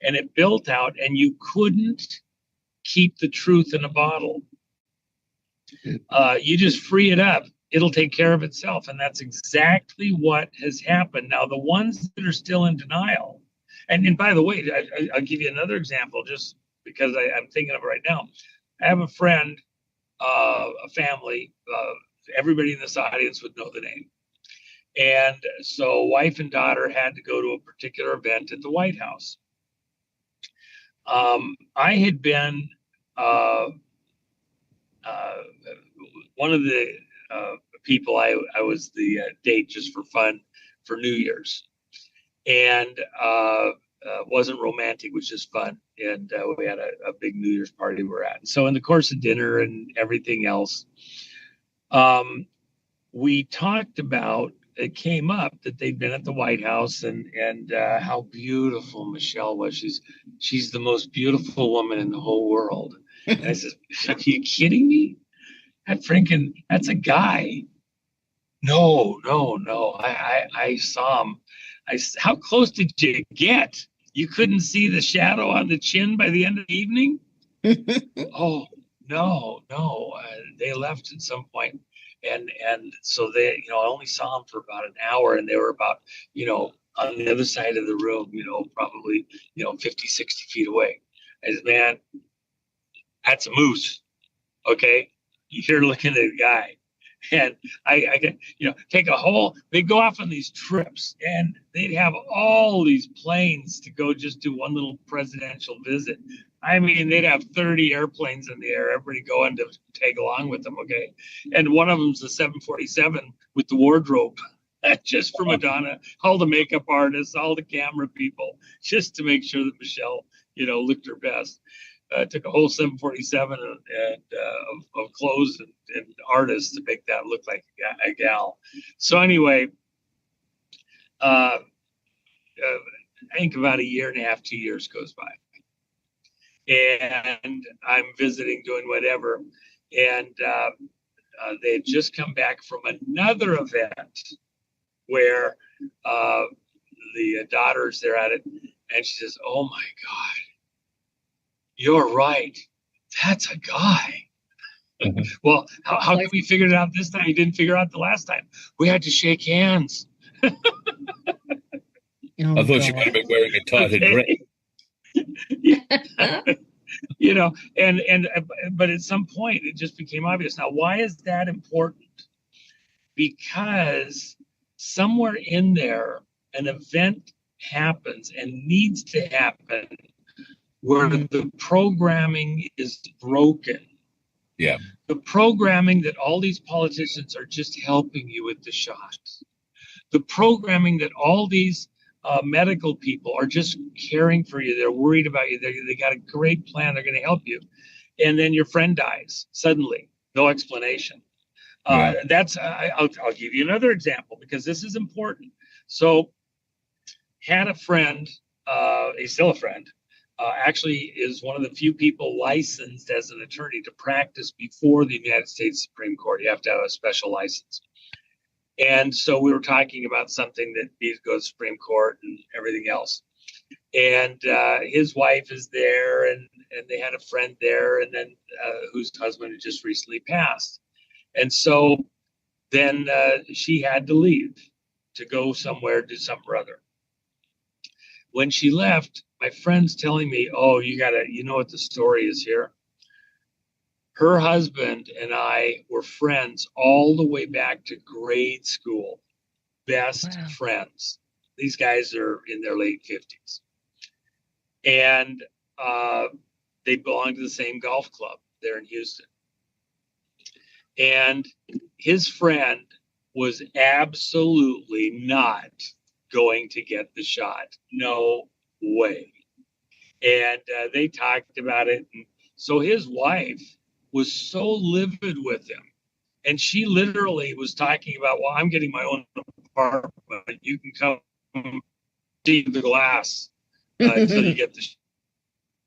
and it built out, and you couldn't keep the truth in a bottle. You just free it up. It'll take care of itself. And that's exactly what has happened. Now, the ones that are still in denial, And by the way, I'll give you another example just because I'm thinking of it right now. I have a friend, a family, everybody in this audience would know the name. And so wife and daughter had to go to a particular event at the White House. I had been one of the people, I was the date just for fun for New Year's. And wasn't romantic, was just fun. And we had a big New Year's party we're at. And so in the course of dinner and everything else, we talked about, it came up that they'd been at the White House and how beautiful Michelle was. She's the most beautiful woman in the whole world. And I said, are you kidding me? That's a guy. No. I saw him. How close did you get? You couldn't see the shadow on the chin by the end of the evening? Oh, no. They left at some point. And so they, I only saw them for about an hour, and they were about, on the other side of the room, probably, 50, 60 feet away. I said, man, that's a moose. Okay. You're looking at a guy. And I can, take they'd go off on these trips, and they'd have all these planes to go just do one little presidential visit. I mean, they'd have 30 airplanes in the air, everybody going to tag along with them, okay? And one of them's the 747 with the wardrobe, just for Madonna, all the makeup artists, all the camera people, just to make sure that Michelle, looked her best. Took a whole 747 of clothes and artists to make that look like a gal. So anyway, I think about a year and a half, 2 years goes by. And I'm visiting, doing whatever. And they had just come back from another event where the daughters, they're at it. And she says, oh my God. You're right. That's a guy. Well, how come we figured it out this time? You didn't figure out the last time. We had to shake hands. I thought she might have been wearing a tighter dress. But at some point it just became obvious. Now, why is that important? Because somewhere in there, an event happens and needs to happen where the programming is broken. Yeah. The programming that all these politicians are just helping you with the shots. The programming that all these medical people are just caring for you. They're worried about you. They got a great plan. They're going to help you. And then your friend dies suddenly. No explanation. I'll give you another example because this is important. So had a friend, he's still a friend, actually is one of the few people licensed as an attorney to practice before the United States Supreme Court. You have to have a special license. And so we were talking about something that needs to go to the Supreme Court and everything else. And his wife is there, and they had a friend there, and then whose husband had just recently passed. And so then she had to leave to go somewhere, do something or other. When she left, my friend's telling me, oh, you know what the story is here? Her husband and I were friends all the way back to grade school. Best friends. These guys are in their late 50s. And they belong to the same golf club there in Houston. And his friend was absolutely not going to get the shot. No way. And they talked about it. And so his wife was so livid with him. And she literally was talking about, well, I'm getting my own apartment. You can come see the glass until you get the shot.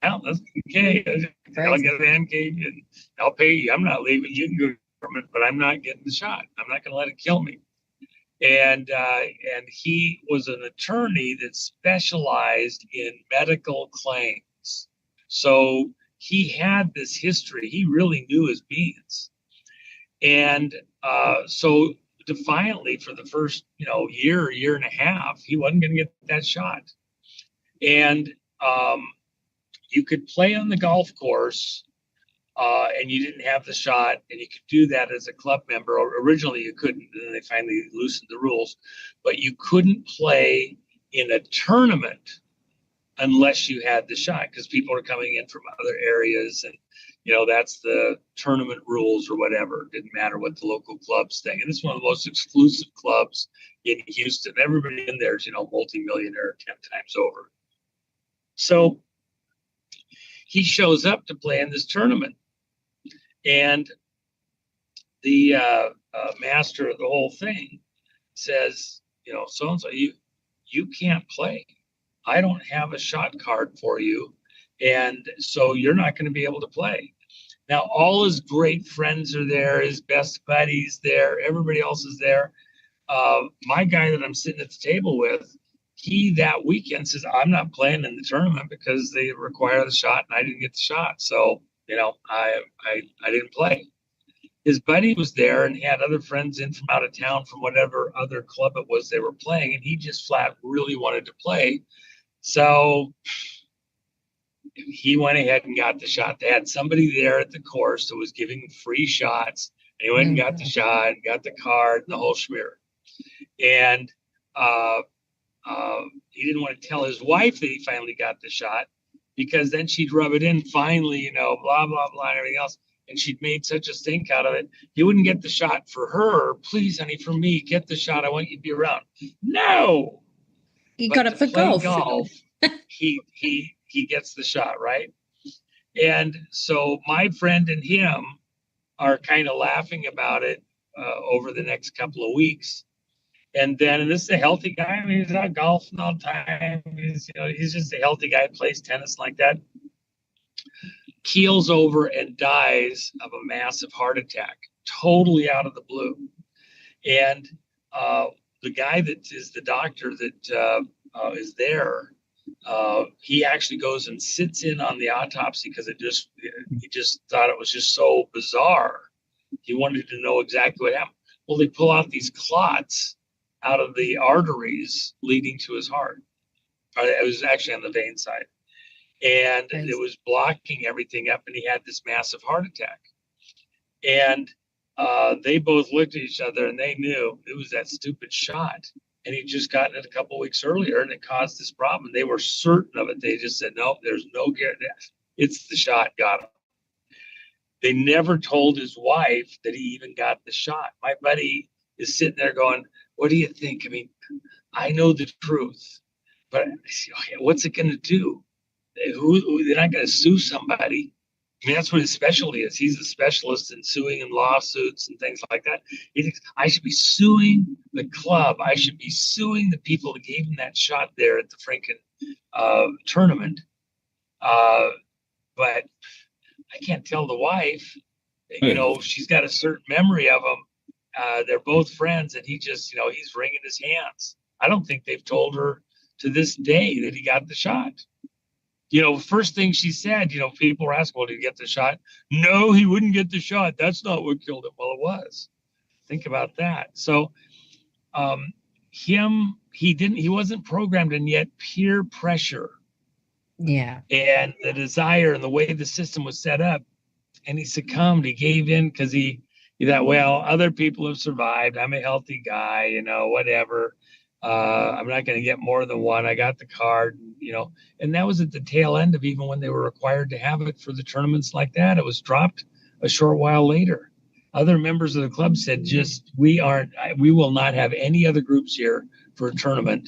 Well, that's okay. I'll get a man cave and I'll pay you. I'm not leaving. You can go from it, but I'm not getting the shot. I'm not going to let it kill me. And he was an attorney that specialized in medical claims. So he had this history. He really knew his beans. And so defiantly for the first, year and a half, he wasn't going to get that shot. And you could play on the golf course, and you didn't have the shot, and you could do that as a club member. Or originally you couldn't, and then they finally loosened the rules. But you couldn't play in a tournament unless you had the shot, because people are coming in from other areas, and that's the tournament rules or whatever. It didn't matter what the local clubs think. And it's one of the most exclusive clubs in Houston. Everybody in there is, multimillionaire 10 times over. So he shows up to play in this tournament, and the master of the whole thing says, so-and-so, you can't play. I don't have a shot card for you, and so you're not going to be able to play. Now, all his great friends are there, his best buddies there, everybody else is there. My guy that I'm sitting at the table with, he that weekend says, I'm not playing in the tournament because they require the shot, and I didn't get the shot. So, I didn't play. His buddy was there and had other friends in from out of town from whatever other club it was they were playing, and he just flat really wanted to play. So he went ahead and got the shot. They had somebody there at the course that was giving free shots, and he went and got the shot and got the card and the whole schmear. And he didn't want to tell his wife that he finally got the shot, because then she'd rub it in finally, blah, blah, blah, and everything else. And she'd made such a stink out of it. He wouldn't get the shot for her. Please, honey, for me, get the shot. I want you to be around. No. You got it for golf. He gets the shot, right? And so my friend and him are kind of laughing about it over the next couple of weeks. And this is a healthy guy. I mean, he's not golfing all the time. He's just a healthy guy, plays tennis like that. Keels over and dies of a massive heart attack, totally out of the blue. And the guy that is the doctor that is there, he actually goes and sits in on the autopsy because he just thought it was just so bizarre. He wanted to know exactly what happened. Well, they pull out these clots out of the arteries leading to his heart. It was actually on the vein side. And it was blocking everything up, and he had this massive heart attack. And they both looked at each other, and they knew it was that stupid shot. And he'd just gotten it a couple of weeks earlier, and it caused this problem. They were certain of it. They just said, no, there's no guarantee. It's the shot got him. They never told his wife that he even got the shot. My buddy is sitting there going, what do you think? I mean, I know the truth, but what's it going to do? They're not going to sue somebody. I mean, that's what his specialty is. He's a specialist in suing and lawsuits and things like that. He thinks, I should be suing the club. I should be suing the people that gave him that shot there at the Franken tournament. But I can't tell the wife. She's got a certain memory of him. They're both friends, and he just, he's wringing his hands. I don't think they've told her to this day that he got the shot. First thing she said, people were asking, well, did he get the shot? No, he wouldn't get the shot. That's not what killed him. Well, it was. Think about that. So he wasn't programmed, and yet peer pressure. Yeah. And the desire and the way the system was set up, and he succumbed. He gave in because he thought, well, other people have survived. I'm a healthy guy, whatever. I'm not going to get more than one. I got the card, and that was at the tail end of even when they were required to have it for the tournaments like that. It was dropped a short while later. Other members of the club said, we will not have any other groups here for a tournament.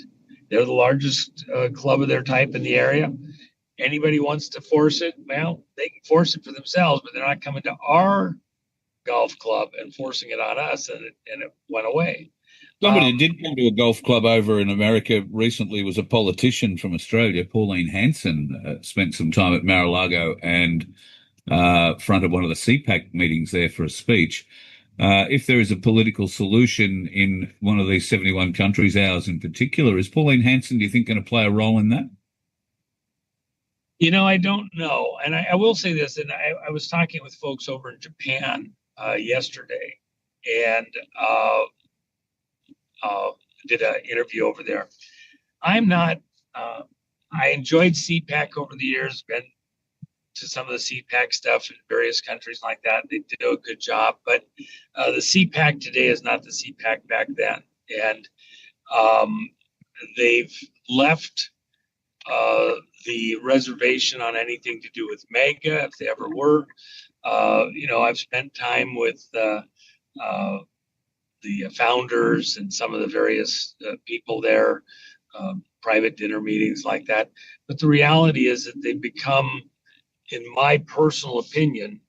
They're the largest club of their type in the area. Anybody wants to force it, well, they can force it for themselves, but they're not coming to our golf club and forcing it on us, and it went away. Somebody who did come to a golf club over in America recently was a politician from Australia, Pauline Hanson, spent some time at Mar-a-Lago and fronted one of the CPAC meetings there for a speech. If there is a political solution in one of these 71 countries, ours in particular, is Pauline Hanson, do you think, going to play a role in that? I don't know. And I will say this, and I was talking with folks over in Japan yesterday, and did an interview over there. I'm not I enjoyed CPAC over the years, been to some of the CPAC stuff in various countries like that. They do a good job, but the CPAC today is not the CPAC back then. And they've left the reservation on anything to do with MAGA, if they ever were. I've spent time with the founders and some of the various people there, private dinner meetings like that. But the reality is that they've become, in my personal opinion,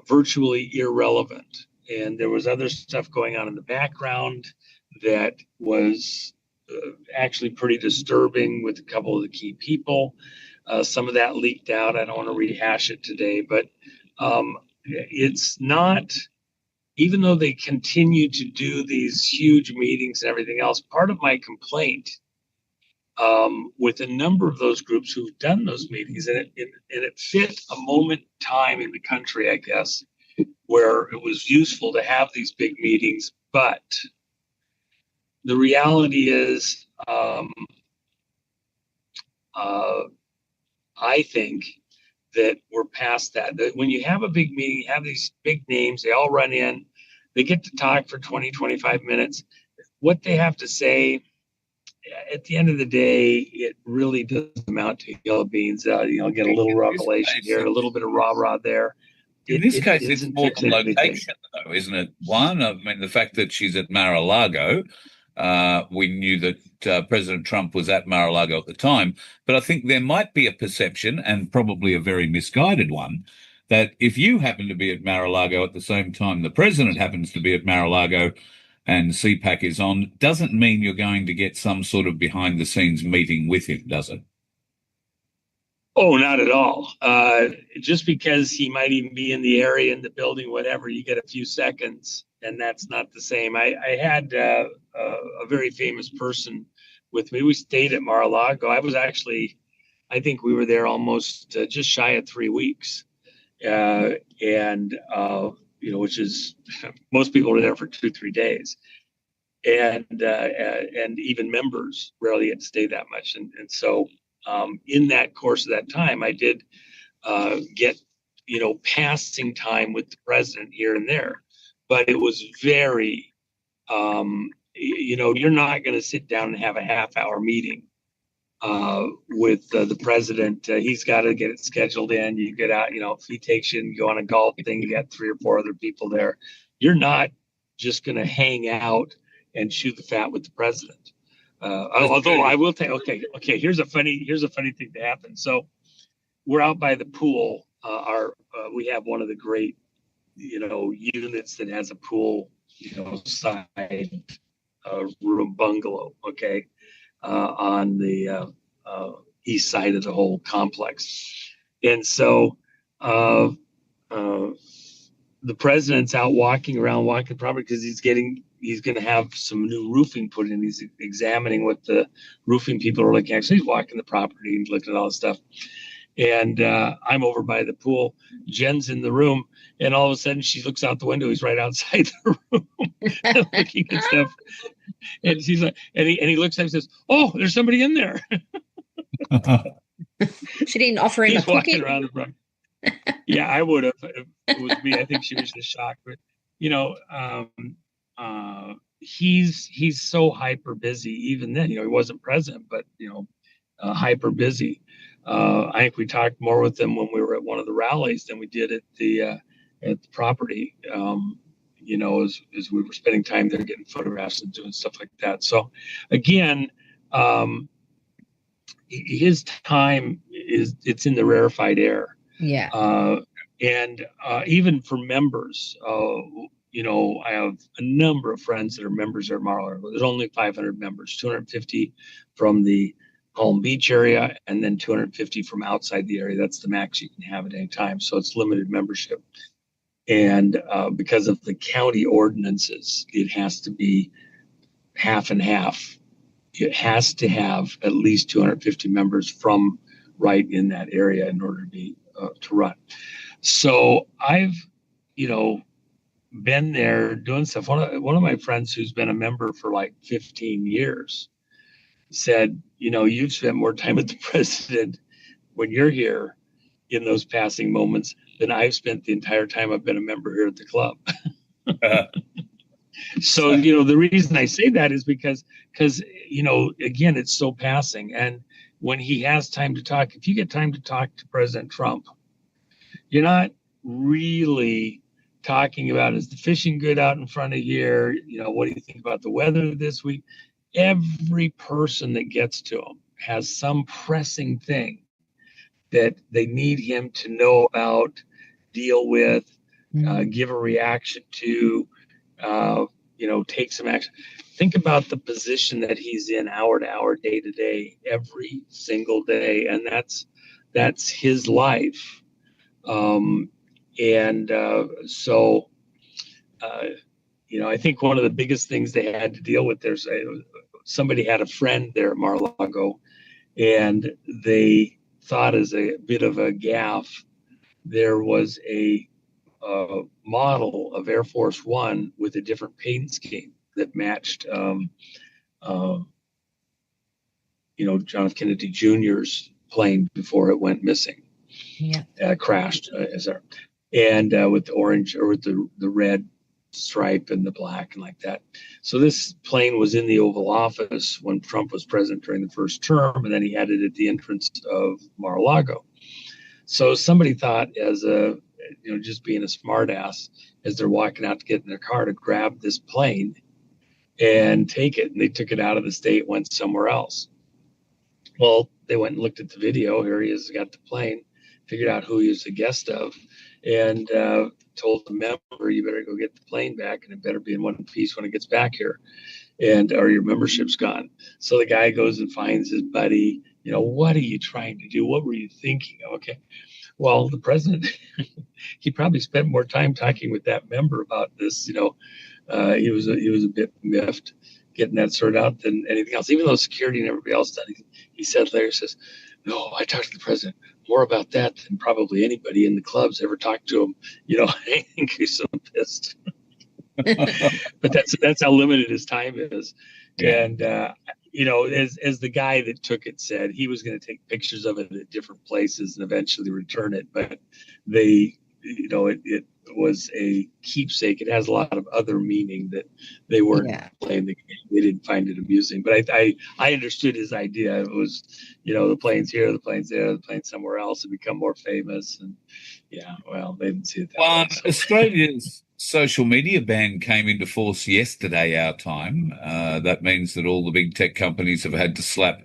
virtually irrelevant. And there was other stuff going on in the background that was actually pretty disturbing with a couple of the key people. Some of that leaked out. I don't want to rehash it today, but it's not, even though they continue to do these huge meetings and everything else, part of my complaint with a number of those groups who've done those meetings, and it fit a moment in time in the country, I guess, where it was useful to have these big meetings. But the reality is, I think that we're past that. That when you have a big meeting, you have these big names, they all run in, they get to talk for 20, 25 minutes. What they have to say, at the end of the day, it really does amount to yellow beans. Get a little revelation here, a little bit of rah-rah there. In this case, it's more the location, though, isn't it? One, I mean, the fact that she's at Mar-a-Lago, we knew that President Trump was at Mar-a-Lago at the time, but I think there might be a perception, and probably a very misguided one, that if you happen to be at Mar-a-Lago at the same time the president happens to be at Mar-a-Lago and CPAC is on, doesn't mean you're going to get some sort of behind-the-scenes meeting with him, does it? Oh, not at all. Just because he might even be in the area, in the building, whatever, you get a few seconds, and that's not the same. I had a very famous person with me. We stayed at Mar-a-Lago. I think we were there almost just shy of 3 weeks. Which is, most people were there for 2-3 days. And even members rarely get to stay that much. And so in that course of that time, I did get, passing time with the president here and there. But it was very, you're not going to sit down and have a half-hour meeting with the president. He's got to get it scheduled in. You get out, if he takes you and go on a golf thing, you got 3 or 4 other people there. You're not just going to hang out and chew the fat with the president. Although I will tell you, okay, here's a funny thing to happen. So we're out by the pool. We have one of the great, units that has a pool, side room bungalow. Okay. On the east side of the whole complex. And so the president's out walking property because he's going to have some new roofing put in. He's examining what the roofing people are looking at. So he's walking the property and looking at all the stuff. And I'm over by the pool. Jen's in the room. And all of a sudden she looks out the window. He's right outside the room looking at stuff. And she's like, and he looks at him and says, "Oh, there's somebody in there." She didn't offer him a cookie. Around the front. Yeah, I would have if it was me. I think she was just shocked. But he's so hyper busy. Even then, he wasn't president, but hyper busy. I think we talked more with him when we were at one of the rallies than we did at the property. As we were spending time there getting photographs and doing stuff like that. So again, his time it's in the rarefied air. Yeah. And even for members, I have a number of friends that are members at Mar-a-Lago. There's only 500 members, 250 from the Palm Beach area, and then 250 from outside the area. That's the max you can have at any time. So it's limited membership. And because of the county ordinances, it has to be half and half. It has to have at least 250 members from right in that area in order to be to run. So I've, been there doing stuff. One of my friends who's been a member for like 15 years said, you've spent more time with the president when you're here in those passing moments than I've spent the entire time I've been a member here at the club. So, the reason I say that is because, again, it's so passing. And when he has time to talk, if you get time to talk to President Trump, you're not really talking about, is the fishing good out in front of here? What do you think about the weather this week? Every person that gets to him has some pressing thing that they need him to know about, deal with, give a reaction to, take some action. Think about the position that he's in hour to hour, day to day, every single day. And that's his life. I think one of the biggest things they had to deal with, somebody had a friend there at Mar-a-Lago, and they thought, as a bit of a gaffe, there was a model of Air Force One with a different paint scheme that matched, John F. Kennedy Jr.'s plane before it went missing. Yeah, crashed, and with the orange or with the red stripe and the black and like that. So this plane was in the Oval Office when Trump was president during the first term, and then he had it at the entrance of Mar-a-Lago. So somebody thought, as just being a smartass, as they're walking out to get in their car, to grab this plane and take it, and they took it out of the state, went somewhere else. Well, they went and looked at the video. Here he is, got the plane, figured out who he was a guest of, and told the member, you better go get the plane back, and it better be in one piece when it gets back here, or your membership's gone. So the guy goes and finds his buddy. What are you trying to do? What were you thinking? Okay. Well, the president, he probably spent more time talking with that member about this. He was a bit miffed getting that sorted out than anything else, even though security and everybody else done. He said later, says, no, I talked to the president more about that than probably anybody in the clubs ever talked to him. I think he's so pissed. But that's how limited his time is. And, as the guy that took it said, he was going to take pictures of it at different places and eventually return it. But it was a keepsake. It has a lot of other meaning that they weren't playing the game. They didn't find it amusing. But I understood his idea. It was, the plane's here, the plane's there, the plane's somewhere else, and become more famous. And they didn't see it that way. So. Australia's social media ban came into force yesterday, our time. That means that all the big tech companies have had to slap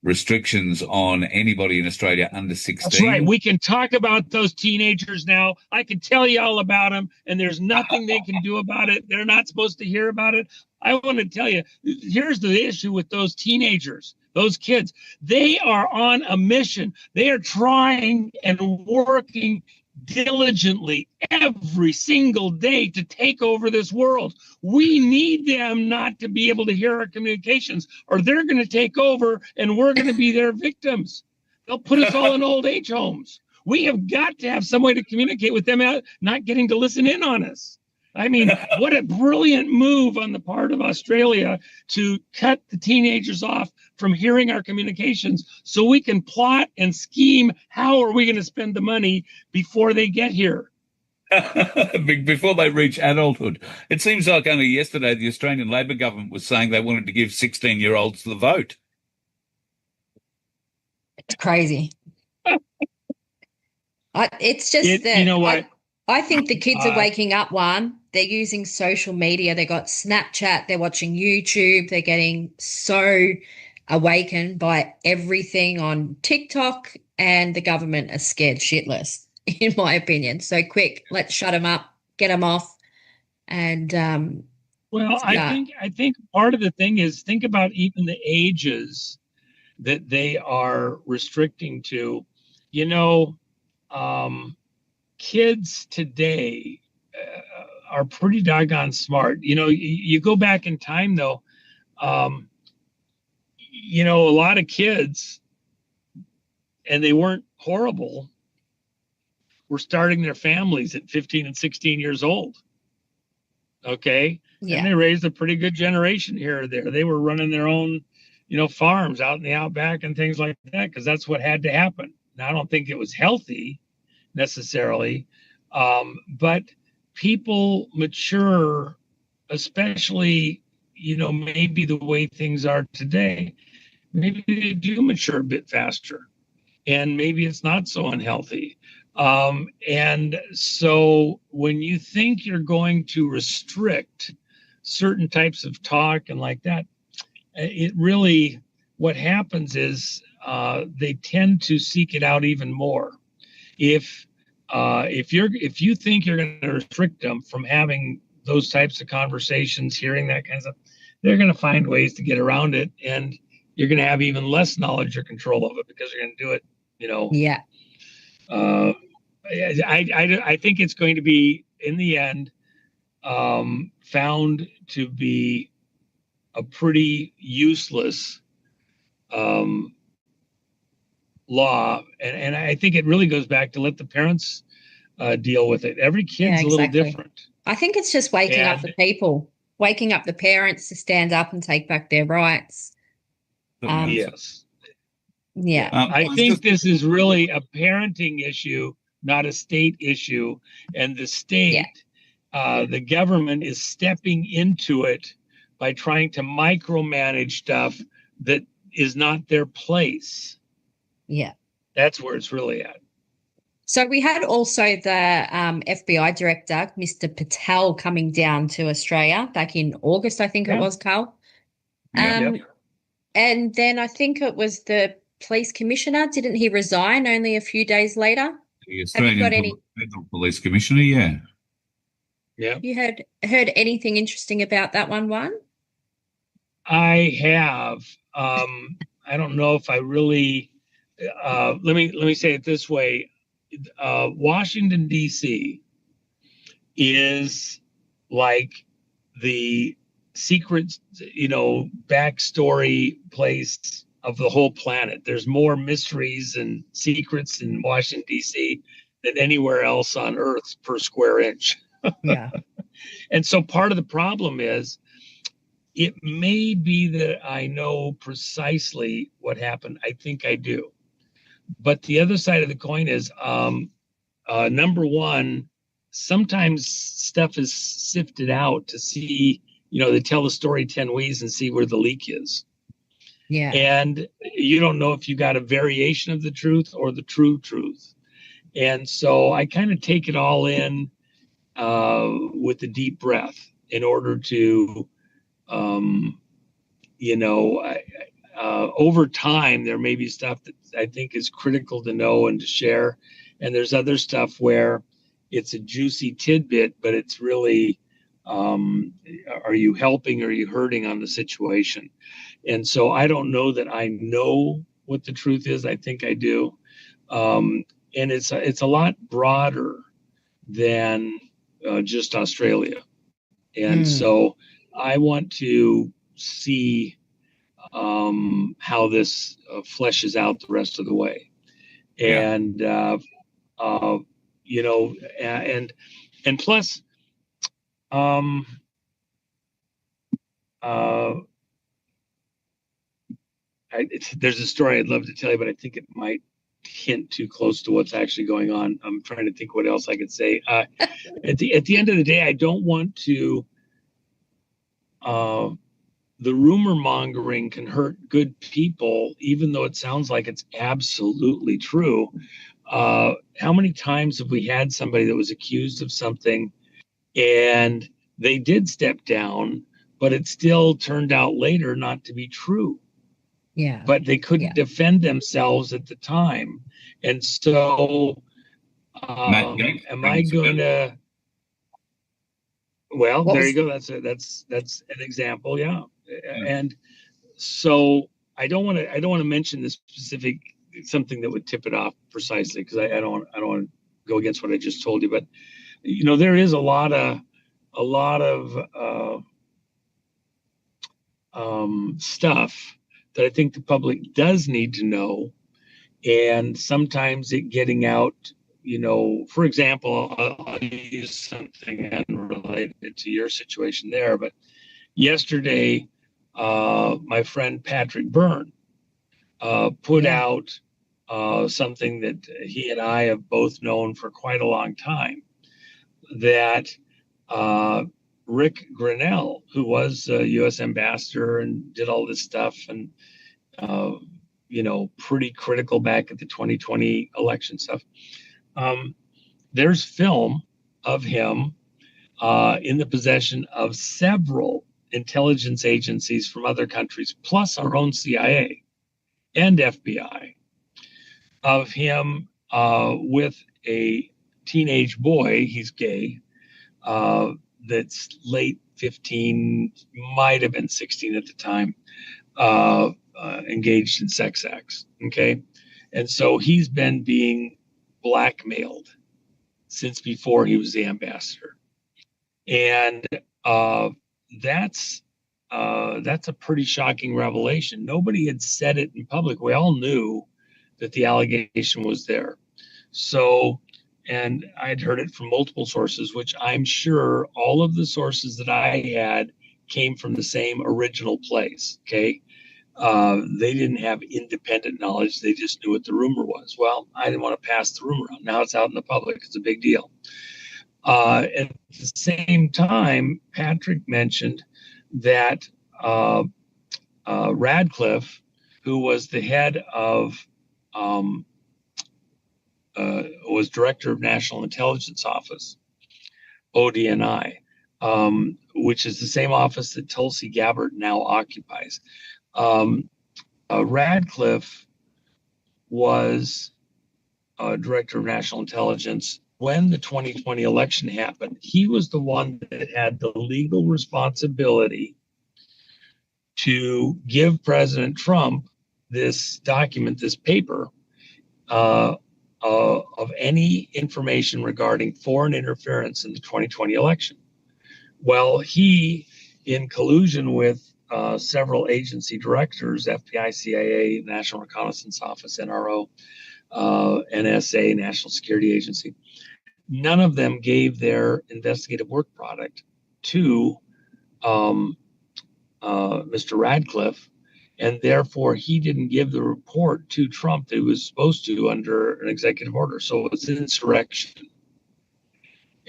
restrictions on anybody in Australia under 16. That's right. We can talk about those teenagers now. I can tell you all about them, and there's nothing they can do about it. They're not supposed to hear about it. I want to tell you, here's the issue with those teenagers, those kids. They are on a mission. They are trying and working diligently every single day to take over this world. We need them not to be able to hear our communications, or they're going to take over and we're going to be their victims. They'll put us all in old age homes. We have got to have some way to communicate with them out, not getting to listen in on us. I mean, what a brilliant move on the part of Australia to cut the teenagers off from hearing our communications so we can plot and scheme how are we going to spend the money before they get here. Before they reach adulthood. It seems like only yesterday the Australian Labor government was saying they wanted to give 16-year-olds the vote. It's crazy. It's just that, you know what? I think the kids are waking up, Juan. They're using social media. They got Snapchat. They're watching YouTube. They're getting so awakened by everything on TikTok, and the government are scared shitless, in my opinion. So quick, let's shut them up, get them off. And I think part of the thing is, think about even the ages that they are restricting to. Kids today are pretty doggone smart. You go back in time, though, a lot of kids, and they weren't horrible, were starting their families at 15 and 16 years old. Okay. Yeah. And they raised a pretty good generation here or there. They were running their own farms out in the outback and things like that, because that's what had to happen. Now, I don't think it was healthy necessarily, but people mature, especially, maybe the way things are today. Maybe they do mature a bit faster, and maybe it's not so unhealthy. And so when you think you're going to restrict certain types of talk and like that, it really, what happens is they tend to seek it out even more. If you think you're going to restrict them from having those types of conversations, hearing that kind of stuff, they're going to find ways to get around it, and you're going to have even less knowledge or control of it because you're going to do it, Yeah. I think it's going to be, in the end, found to be a pretty useless law, and I think it really goes back to let the parents deal with it. Every kid's a little different. I think it's just waking up the people, waking up the parents to stand up and take back their rights. Yes. Yeah. I think this is really a parenting issue, not a state issue. And the state, the government is stepping into it by trying to micromanage stuff that is not their place. Yeah. That's where it's really at. So we had also the FBI director, Mr. Patel, coming down to Australia back in August, I think it was, Carl. And then I think it was the police commissioner. Didn't he resign only a few days later? The Australian Federal Police Commissioner, yeah. Yeah. You heard anything interesting about that one? I have. I don't know if I really. Let me say it this way. Washington, D.C. is like the secret, backstory place of the whole planet. There's more mysteries and secrets in Washington, D.C. than anywhere else on Earth per square inch. Yeah. And so part of the problem is, it may be that I know precisely what happened. I think I do. But the other side of the coin is, number one, sometimes stuff is sifted out to see, they tell the story 10 ways and see where the leak is. Yeah. And you don't know if you got a variation of the truth or the true truth. And so I kind of take it all in with a deep breath in order to, over time, there may be stuff that I think is critical to know and to share. And there's other stuff where it's a juicy tidbit, but it's really, are you helping or are you hurting on the situation? And so I don't know that I know what the truth is. I think I do. And it's a lot broader than just Australia. And so I want to see how this fleshes out the rest of the way. And, and plus, there's a story I'd love to tell you, but I think it might hint too close to what's actually going on. I'm trying to think what else I could say. At the end of the day, I don't want to, the rumor mongering can hurt good people, even though it sounds like it's absolutely true. How many times have we had somebody that was accused of something and they did step down, but it still turned out later not to be true? Yeah. But they couldn't defend themselves at the time. And so am I going to, well, there you go. That's an example. Yeah. And so I don't want to mention the specific, something that would tip it off precisely, because I don't want to go against what I just told you. But, there is a lot of stuff that I think the public does need to know. And sometimes it getting out, for example, I'll use something unrelated to your situation there, but yesterday, my friend Patrick Byrne put out something that he and I have both known for quite a long time, that Rick Grenell, who was a U.S. ambassador and did all this stuff and, pretty critical back at the 2020 election stuff. There's film of him in the possession of several intelligence agencies from other countries, plus our own CIA and FBI, of him with a teenage boy, he's gay, that's late 15, might have been 16 at the time, engaged in sex acts, okay? And so he's been being blackmailed since before he was the ambassador. And that's a pretty shocking revelation. Nobody had said it in public. We all knew that the allegation was there. So, and I'd heard it from multiple sources, which I'm sure all of the sources that I had came from the same original place, okay? They didn't have independent knowledge. They just knew what the rumor was. Well, I didn't want to pass the rumor on. Now it's out in the public. It's a big deal. At the same time, Patrick mentioned that Radcliffe, who was the head of, was director of National Intelligence Office, ODNI, which is the same office that Tulsi Gabbard now occupies. Radcliffe was director of national intelligence when the 2020 election happened. He was the one that had the legal responsibility to give President Trump this document, this paper, of any information regarding foreign interference in the 2020 election. Well, he, in collusion with several agency directors, FBI, CIA, National Reconnaissance Office, NRO, NSA, National Security Agency, none of them gave their investigative work product to Mr. Radcliffe, and therefore he didn't give the report to Trump that he was supposed to under an executive order. So it's an insurrection.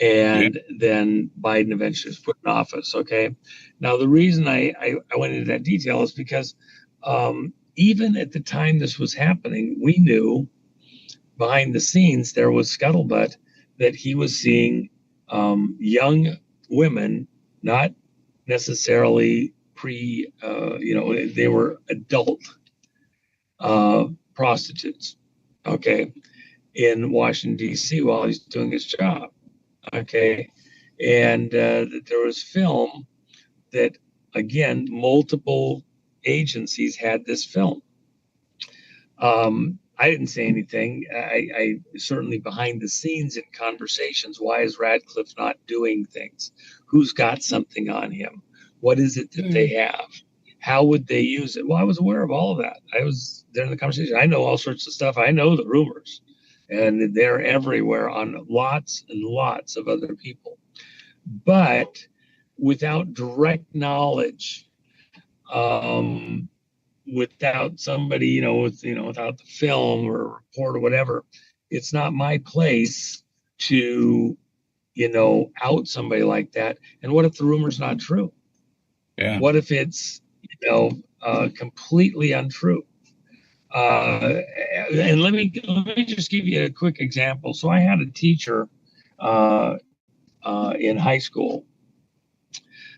And then Biden eventually was put in office. Okay. Now, the reason I went into that detail is because even at the time this was happening, we knew behind the scenes there was scuttlebutt that he was seeing young women, not necessarily they were adult prostitutes, okay, in Washington, D.C. while he's doing his job. Okay, and that there was film that, again, multiple agencies had this film. I didn't say anything. I certainly behind the scenes in conversations. Why is Radcliffe not doing things? Who's got something on him? What is it that they have? How would they use it? Well, I was aware of all of that. I was there in the conversation. I know all sorts of stuff. I know the rumors. And they're everywhere on lots and lots of other people. But without direct knowledge, without somebody, without the film or report or whatever, it's not my place to, out somebody like that. And what if the rumor's not true? Yeah. What if it's, completely untrue? And let me just give you a quick example. So I had a teacher in high school.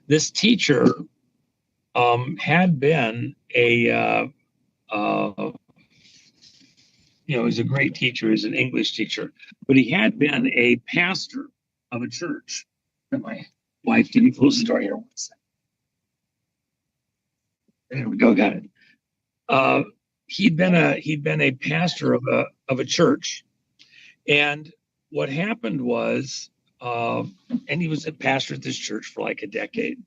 This teacher had been he's a great teacher. He's an English teacher, but he had been a pastor of a church. And my wife didn't close the door here. One second. There we go. Got it. He'd been a pastor of a church, and what happened was, and he was a pastor at this church for like a decade,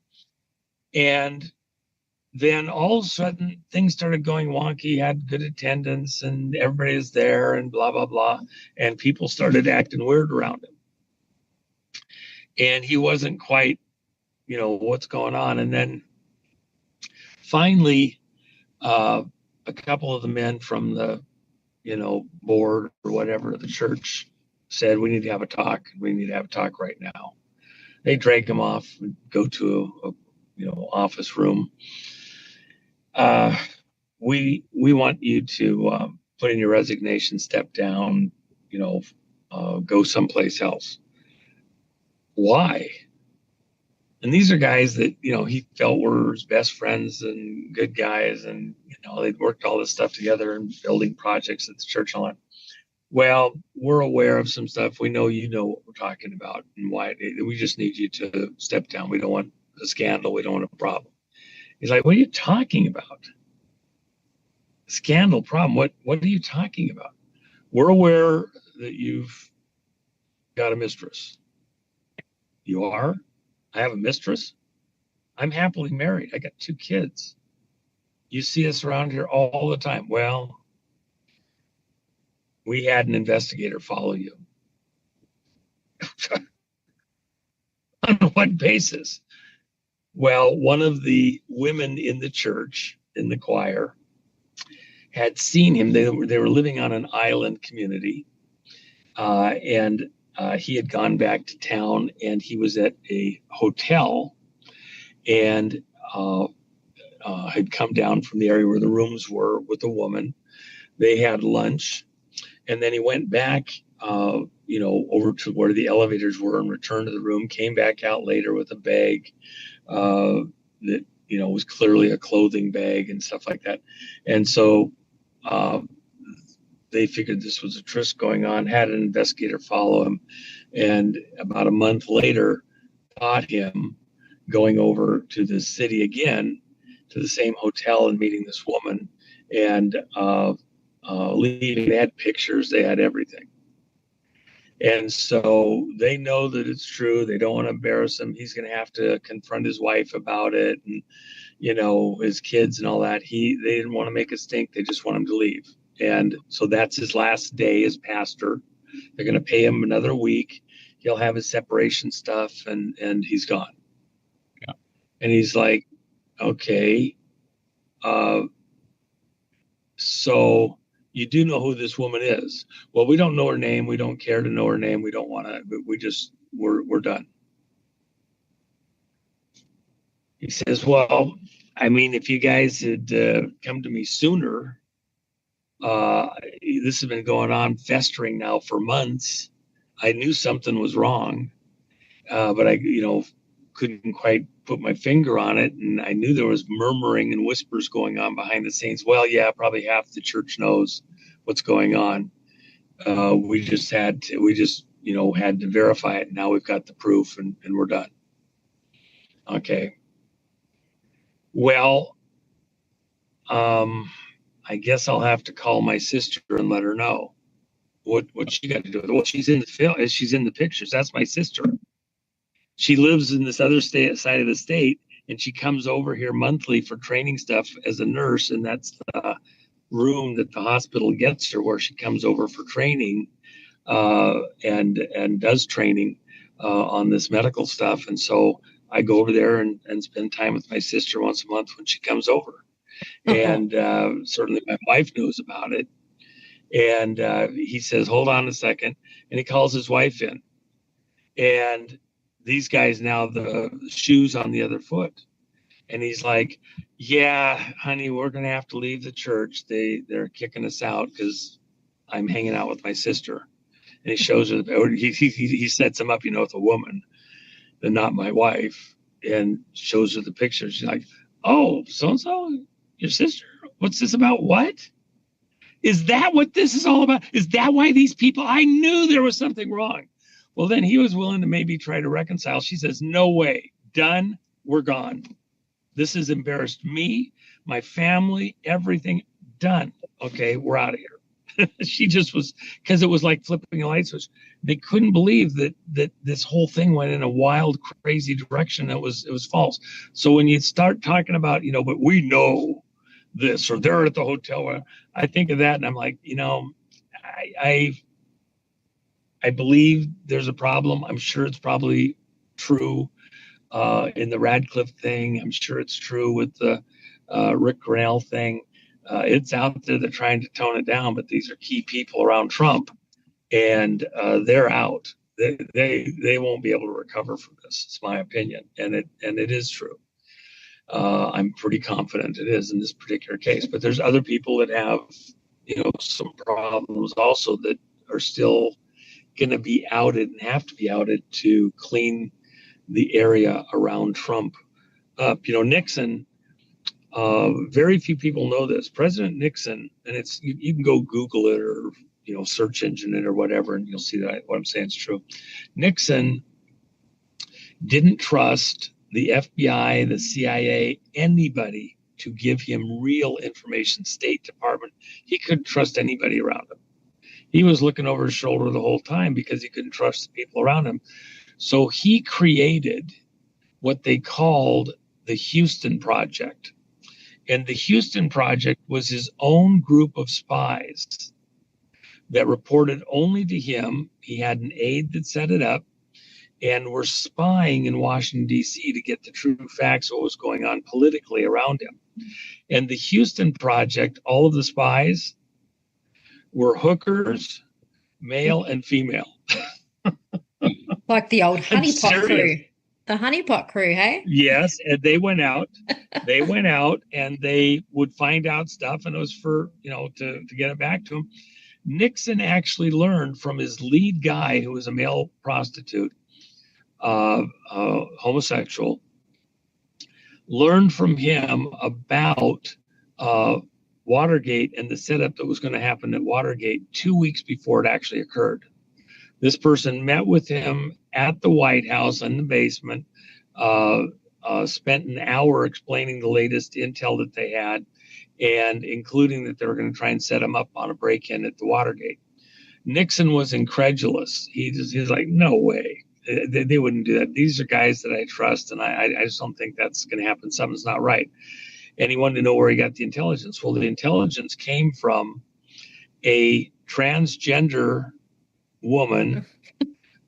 and then all of a sudden things started going wonky. He had good attendance, and everybody was there, and blah blah blah, and people started acting weird around him, and he wasn't quite, what's going on, and then finally, a couple of the men from the, board or whatever, the church said, we need to have a talk. We need to have a talk right now. They dragged him off and go to a office room. We want you to put in your resignation, step down, go someplace else. Why? And these are guys that, he felt were his best friends and good guys. And, they'd worked all this stuff together and building projects at the church and all that. Well, we're aware of some stuff. We know you know what we're talking about and why. We just need you to step down. We don't want a scandal. We don't want a problem. He's like, what are you talking about? Scandal, problem. What are you talking about? We're aware that you've got a mistress. You are? I have a mistress? I'm happily married. I got 2 kids. You see us around here all the time. Well, we had an investigator follow you. On what basis? Well, one of the women in the church, in the choir, had seen him. They were living on an island community, and he had gone back to town, and he was at a hotel, and had come down from the area where the rooms were with a woman. They had lunch, and then he went back, over to where the elevators were and returned to the room, came back out later with a bag that, was clearly a clothing bag and stuff like that. And so they figured this was a tryst going on, had an investigator follow him, and about a month later caught him going over to the city again, to the same hotel, and meeting this woman, and leaving. They had pictures, they had everything. And so they know that it's true. They don't want to embarrass him. He's going to have to confront his wife about it, and his kids and all that. They didn't want to make a stink. They just want him to leave. And so that's his last day as pastor. They're going to pay him another week. He'll have his separation stuff, and he's gone. Yeah. And he's like, okay, so you do know who this woman is. Well, we don't know her name. We don't care to know her name. We don't want to, but we're done. He says, well, I mean, if you guys had come to me sooner, this has been going on, festering now for months. I knew something was wrong, but I, couldn't quite put my finger on it. And I knew there was murmuring and whispers going on behind the scenes. Well, yeah, probably half the church knows what's going on. We just had to verify it. Now we've got the proof, and we're done. Okay. Well, I guess I'll have to call my sister and let her know what she got to do with it. Well, she's in the film. She's in the pictures. That's my sister. She lives in this other side of the state, and she comes over here monthly for training stuff as a nurse. And that's the room that the hospital gets her, where she comes over for training, and does training on this medical stuff. And so I go over there and spend time with my sister once a month when she comes over. And certainly my wife knows about it. And he says, hold on a second. And he calls his wife in. And these guys now have the shoes on the other foot. And he's like, yeah, honey, we're going to have to leave the church. They're kicking us out because I'm hanging out with my sister. And he shows her, he sets him up, with a woman, and not my wife, and shows her the pictures. She's like, oh, so-and-so, your sister? What's this about? What? Is that what this is all about? Is that why these people, I knew there was something wrong. Well, then he was willing to maybe try to reconcile. She says, no way, done, we're gone. This has embarrassed me, my family, everything, done. Okay, we're out of here. She just was, because it was like flipping a light switch. They couldn't believe that this whole thing went in a wild, crazy direction. It was false. So when you start talking about, but we know this, or they're at the hotel, I think of that and I'm like, I believe there's a problem. I'm sure it's probably true in the Radcliffe thing. I'm sure it's true with the Rick Grenell thing. It's out there. They're trying to tone it down, but these are key people around Trump, and they're out. They won't be able to recover from this. It's my opinion, and it is true. I'm pretty confident it is in this particular case. But there's other people that have, some problems also that are still going to be outed and have to be outed to clean the area around Trump up. Nixon. Very few people know this. President Nixon, and it's you can go Google it or search engine it or whatever, and you'll see that what I'm saying is true. Nixon didn't trust the FBI, the CIA, anybody to give him real information. State Department, he couldn't trust anybody around him. He was looking over his shoulder the whole time because he couldn't trust the people around him. So he created what they called the Houston Project. And the Houston Project was his own group of spies that reported only to him. He had an aide that set it up and were spying in Washington, D.C. to get the true facts of what was going on politically around him. And the Houston Project, all of the spies were hookers, male and female. Like the old honeypot crew. The honeypot crew, hey? Yes, and they went out. And they would find out stuff, and it was for, to get it back to him. Nixon actually learned from his lead guy, who was a male prostitute, homosexual, learned from him about Watergate and the setup that was going to happen at Watergate 2 weeks before it actually occurred. This person met with him at the White House in the basement, spent an hour explaining the latest intel that they had, and including that they were going to try and set him up on a break-in at the Watergate. Nixon was incredulous. He's like, no way. They wouldn't do that. These are guys that I trust, and I just don't think that's going to happen. Something's not right. And he wanted to know where he got the intelligence. Well, the intelligence came from a transgender woman,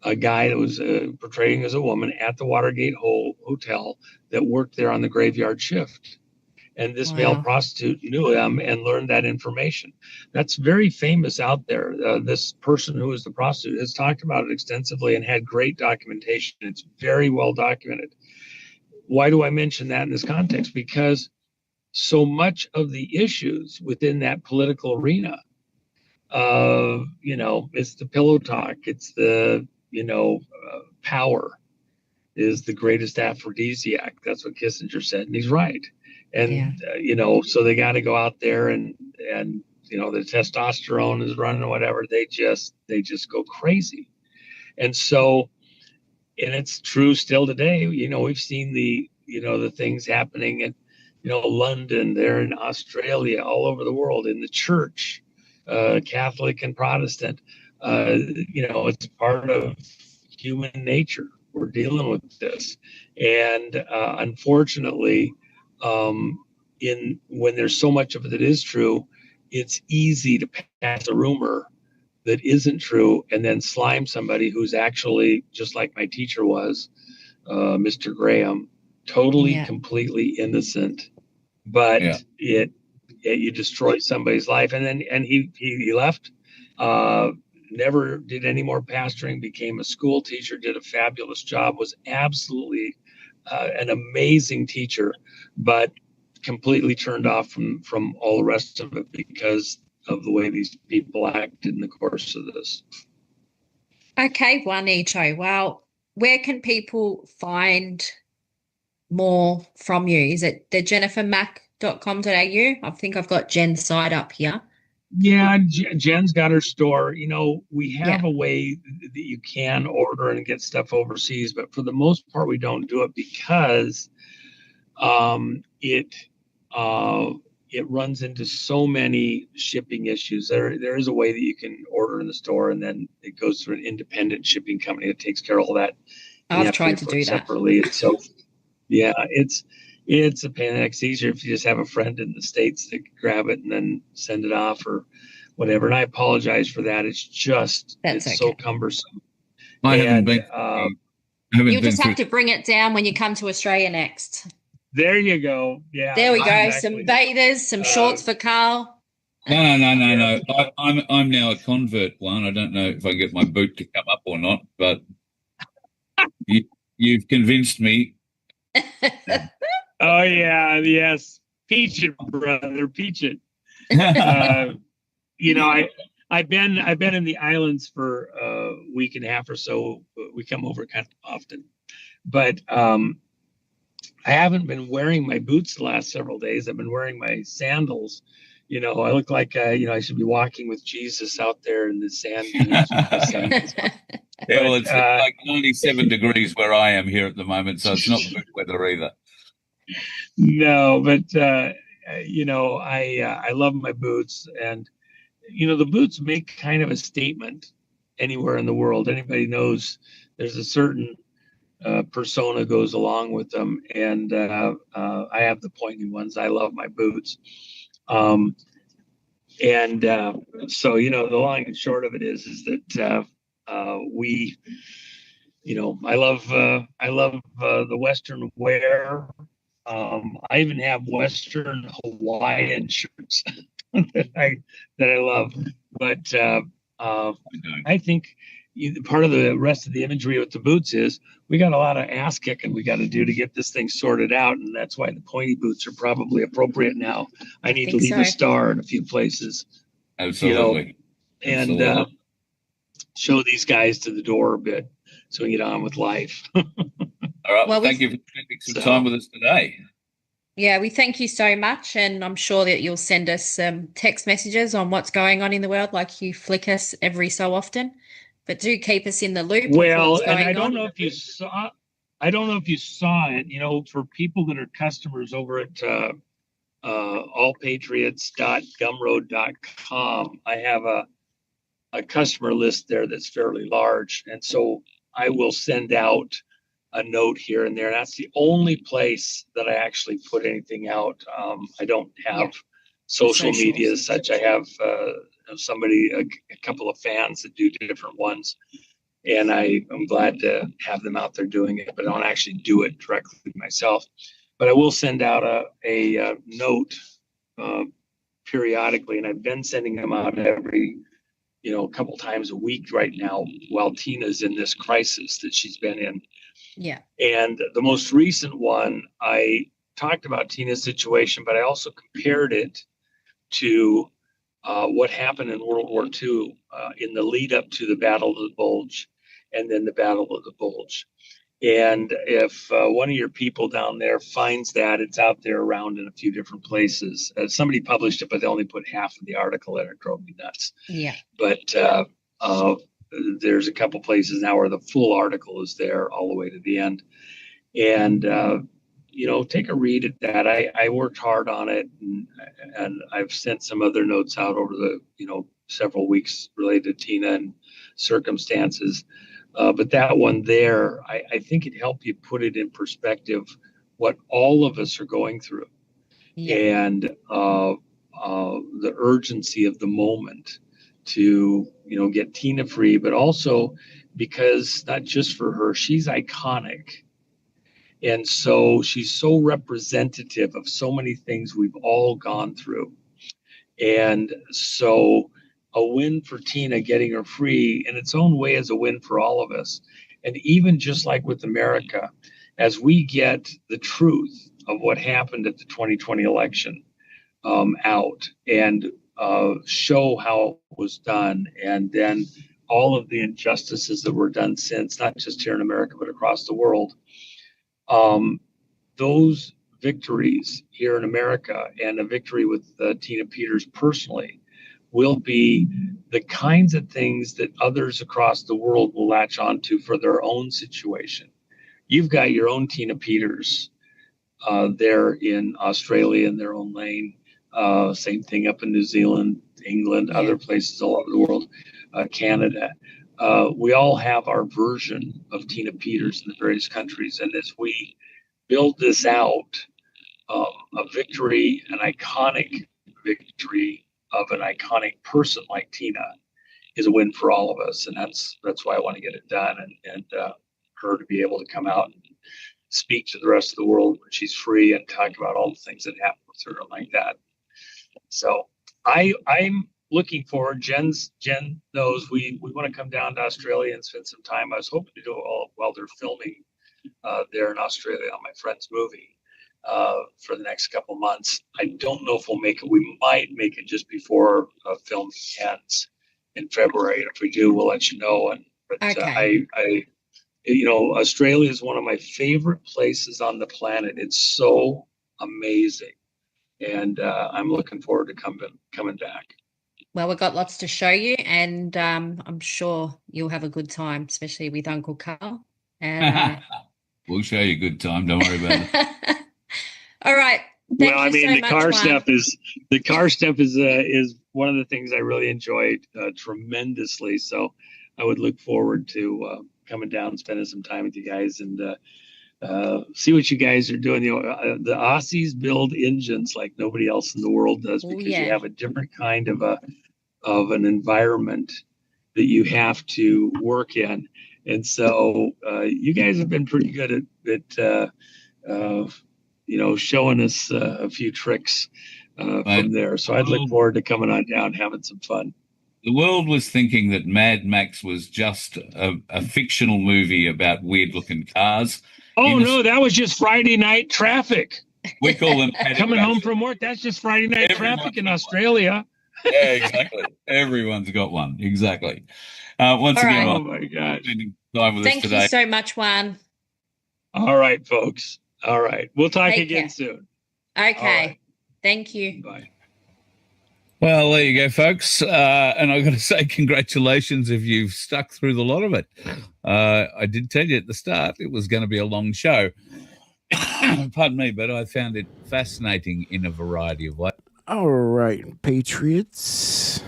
a guy that was portraying as a woman at the Watergate Hotel that worked there on the graveyard shift. And this male prostitute knew him and learned that information. That's very famous out there. This person who is the prostitute has talked about it extensively and had great documentation. It's very well documented. Why do I mention that in this context? Because so much of the issues within that political arena, it's the pillow talk. It's the, power is the greatest aphrodisiac. That's what Kissinger said. And he's right. And, so they got to go out there and the testosterone is running or whatever. They just go crazy. And so, and it's true still today. We've seen the things happening in, London, there in Australia, all over the world, in the church, Catholic and Protestant. It's part of human nature. We're dealing with this. And unfortunately, when there's so much of it that is true, it's easy to pass a rumor that isn't true and then slime somebody who's actually, just like my teacher was, Mr. Graham, totally, completely innocent. But you destroy somebody's life. And he left, never did any more pastoring, became a school teacher, did a fabulous job, was absolutely an amazing teacher, but completely turned off from all the rest of it because of the way these people acted in the course of this. Okay, Juanito. Well, where can people find more from you? Is it the jennifermack.com.au? I think I've got Jen's site up here. Yeah, Jen's got her store. We have a way that you can order and get stuff overseas, but for the most part, we don't do it because it runs into so many shipping issues. There is a way that you can order in the store, and then it goes through an independent shipping company that takes care of all that. I've tried to do that separately. So, yeah, it's a pain. It's easier if you just have a friend in the States to grab it and then send it off or whatever. And I apologize for that. It's just so cumbersome. I haven't been. You'll just have to bring it down when you come to Australia next. There you go. Yeah. There we go. Exactly. Some bathers, some shorts for Carl. No. I'm now a convert one. I don't know if I can get my boot to come up or not, but you've convinced me. Oh yeah, yes. Peach it, brother. Peach it. I've been in the islands for a week and a half or so. We come over kind of often, but I haven't been wearing my boots the last several days. I've been wearing my sandals. I look like I should be walking with Jesus out there in the sand. Yeah, well, it's like 97 degrees where I am here at the moment, so it's not good weather either. No, but I love my boots, and the boots make kind of a statement anywhere in the world. Anybody knows there's a certain persona goes along with them, and I have the pointy ones. I love my boots. So the long and short of it is that we, I love the Western wear. I even have Western Hawaiian shirts that I love, but I think part of the rest of the imagery with the boots is we got a lot of ass kicking we got to do to get this thing sorted out, and that's why the pointy boots are probably appropriate now. I need to leave a star in a few places. Absolutely. And show these guys to the door a bit so we can get on with life. All right. Well, thank you for spending some time with us today. Yeah, we thank you so much, and I'm sure that you'll send us some text messages on what's going on in the world, like you flick us every so often. But do keep us in the loop. Well, and I don't know if you saw it. For people that are customers over at allpatriots.gumroad.com, I have a customer list there that's fairly large, and so I will send out a note here and there. That's the only place that I actually put anything out. I don't have social media as such. I have a couple of fans that do different ones, and I'm glad to have them out there doing it, but I don't actually do it directly myself. But I will send out a note periodically, and I've been sending them out every a couple times a week right now while Tina's in this crisis that she's been in. Yeah. And the most recent one, I talked about Tina's situation, but I also compared it to what happened in World War II in the lead up to the Battle of the Bulge and then the Battle of the Bulge. And if one of your people down there finds that, it's out there around in a few different places. Somebody published it, but they only put half of the article in. It drove me nuts. Yeah. But there's a couple places now where the full article is there all the way to the end. And, take a read at that. I worked hard on it, and I've sent some other notes out over the, several weeks related to Tina and circumstances. But that one there, I think it helped you put it in perspective, what all of us are going through, and the urgency of the moment to, get Tina free, but also because not just for her, she's iconic. And so she's so representative of so many things we've all gone through. And so a win for Tina, getting her free in its own way, is a win for all of us. And even just like with America, as we get the truth of what happened at the 2020 election out and show how it was done, and then all of the injustices that were done since, not just here in America, but across the world, those victories here in America and a victory with Tina Peters personally will be the kinds of things that others across the world will latch onto for their own situation. You've got your own Tina Peters there in Australia in their own lane. Same thing up in New Zealand, England, other places all over the world, Canada. We all have our version of Tina Peters in the various countries. And as we build this out, a victory, an iconic victory of an iconic person like Tina, is a win for all of us. And that's why I want to get it done, and her to be able to come out and speak to the rest of the world when she's free and talk about all the things that happened with her like that. So I'm looking forward. Jen knows we want to come down to Australia and spend some time. I was hoping to do it all while they're filming there in Australia on my friend's movie for the next couple months. I don't know if we'll make it. We might make it just before filming ends in February. If we do, we'll let you know. But Okay. I Australia is one of my favorite places on the planet. It's so amazing, and I'm looking forward to coming back. Well, we've got lots to show you, and I'm sure you'll have a good time, especially with Uncle Carl. And We'll show you a good time. Don't worry about it. all right. Thank Well, I you mean, so the much, car Juan. stuff is one of the things I really enjoyed tremendously. So I would look forward to coming down and spending some time with you guys and see what you guys are doing. The Aussies build engines like nobody else in the world does because you have a different kind of an environment that you have to work in. And so you guys have been pretty good at showing us a few tricks from there. So I'd look forward to coming on down, having some fun. The world was thinking that Mad Max was just a fictional movie about weird-looking cars. Oh, no, that was just Friday night traffic. We call them coming home from work. That's just Friday night traffic in Australia. Yeah, exactly. Everyone's got one. Exactly. Once All again, right. Oh, my God. spending time with us Thank today. you so much, Juan. All right, folks. All right. We'll talk Take again care. soon. Okay. Thank you. Bye. Well, there you go, folks. And I've got to say congratulations if you've stuck through the lot of it. I did tell you at the start it was going to be a long show. Pardon me, but I found it fascinating in a variety of ways. All right, Patriots.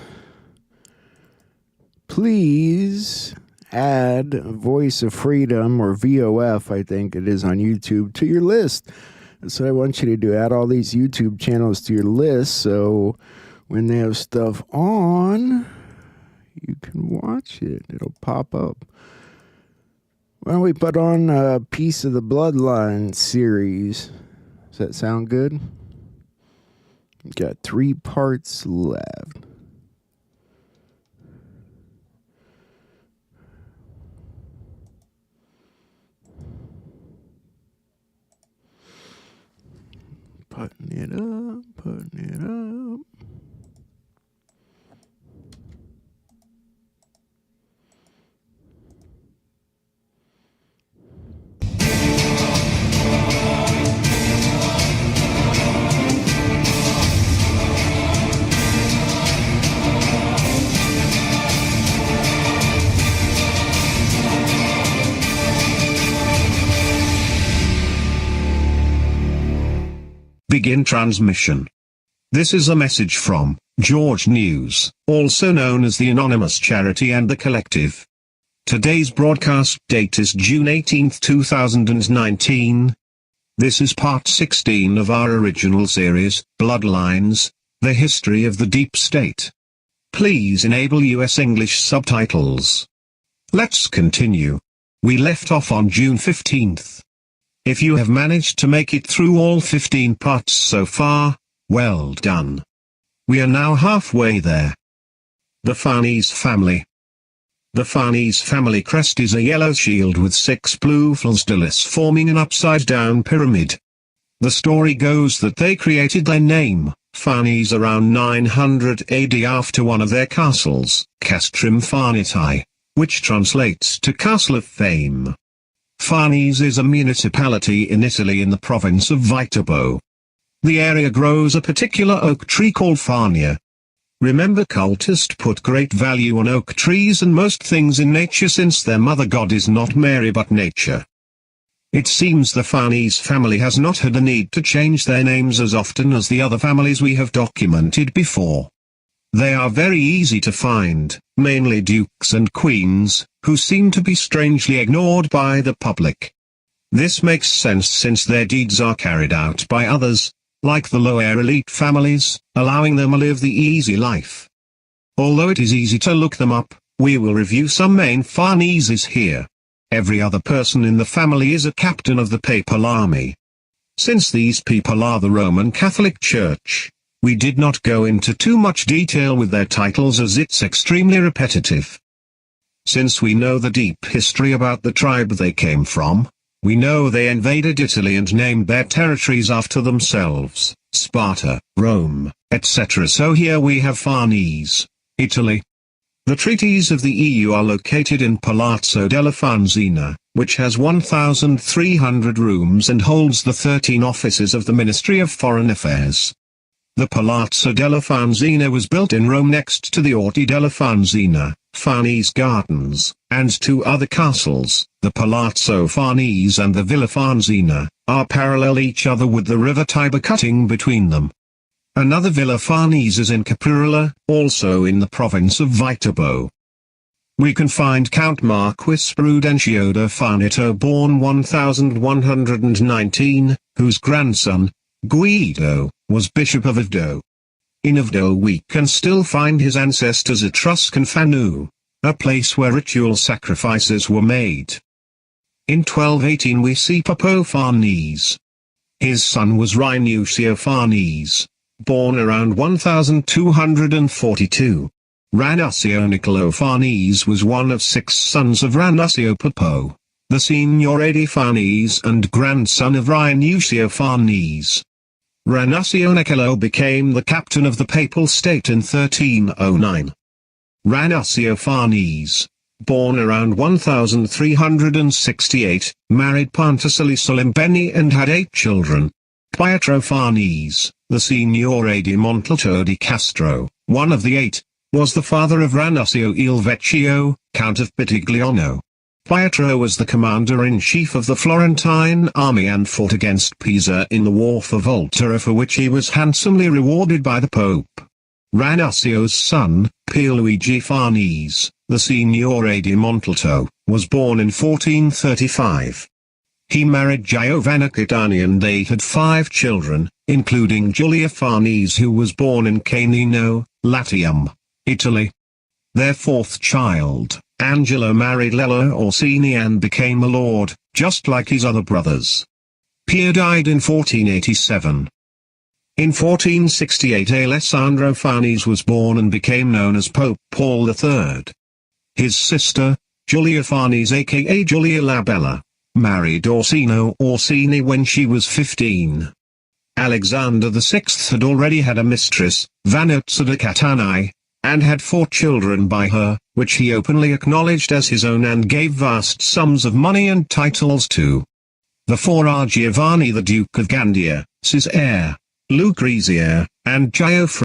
Please add Voice of Freedom, or VOF, I think it is on YouTube, to your list. That's what I want you to do. Add all these YouTube channels to your list so when they have stuff on, you can watch it. It'll pop up. Why don't we put on a Piece of the Bloodline series? Does that sound good? We've got 3 parts left. Putting it up, putting it up. Begin transmission. This is a message from George News, also known as the Anonymous Charity and the Collective. Today's broadcast date is June 18, 2019. This is part 16 of our original series, Bloodlines, The History of the Deep State. Please enable US English subtitles. Let's continue. We left off on June 15th. If you have managed to make it through all 15 parts so far, well done. We are now halfway there. The Farnese family. The Farnese family crest is a yellow shield with 6 blue fleur-de-lis forming an upside-down pyramid. The story goes that they created their name, Farnese, around 900 AD after one of their castles, Castrum Farnetae, which translates to Castle of Fame. Farnese is a municipality in Italy in the province of Viterbo. The area grows a particular oak tree called Farnia. Remember, cultists put great value on oak trees and most things in nature since their mother god is not Mary but nature. It seems the Farnese family has not had a need to change their names as often as the other families we have documented before. They are very easy to find, mainly dukes and queens, who seem to be strangely ignored by the public. This makes sense since their deeds are carried out by others, like the lower elite families, allowing them to live the easy life. Although it is easy to look them up, we will review some main Farneses here. Every other person in the family is a captain of the papal army. Since these people are the Roman Catholic Church, we did not go into too much detail with their titles as it's extremely repetitive. Since we know the deep history about the tribe they came from, we know they invaded Italy and named their territories after themselves, Sparta, Rome, etc. So here we have Farnese, Italy. The treaties of the EU are located in Palazzo della Farnesina, which has 1,300 rooms and holds the 13 offices of the Ministry of Foreign Affairs. The Palazzo della Farnesina was built in Rome next to the Orti della Farnesina, Farnese Gardens, and two other castles, the Palazzo Farnese and the Villa Farnesina, are parallel each other with the river Tiber cutting between them. Another Villa Farnese is in Capriola, also in the province of Viterbo. We can find Count Marquis Prudencio da Farneta born 1119, whose grandson, Guido, was Bishop of Oviedo. In Oviedo we can still find his ancestors Etruscan Fanu, a place where ritual sacrifices were made. In 1218 we see Popo Farnese. His son was Rainusio Farnese, born around 1242. Ranusio Niccolo Farnese was one of 6 sons of Ranusio Popo, the Signore di Farnese and grandson of Rainusio Farnese. Ranusio Niccolo became the captain of the Papal State in 1309. Ranusio Farnese, born around 1368, married Pantasili Solimbeni and had 8 children. Pietro Farnese, the Signore di Montalto di Castro, one of the 8, was the father of Ranusio il Vecchio, Count of Pitigliano. Pietro was the commander-in-chief of the Florentine army and fought against Pisa in the War for Volterra, for which he was handsomely rewarded by the Pope. Ranusio's son, Pierluigi Farnese, the Signore di Montalto, was born in 1435. He married Giovanna Catani and they had 5 children, including Giulia Farnese, who was born in Canino, Latium, Italy. Their 4th child, Angelo, married Lello Orsini and became a lord, just like his other brothers. Pier died in 1487. In 1468 Alessandro Farnese was born and became known as Pope Paul III. His sister, Giulia Farnese aka Giulia la Bella, married Orsino Orsini when she was 15. Alexander VI had already had a mistress, Vanozza da Catani, and had 4 children by her, which he openly acknowledged as his own and gave vast sums of money and titles to. The 4 are Giovanni the Duke of Gandia, his heir, Lucrezia, and Giuffre.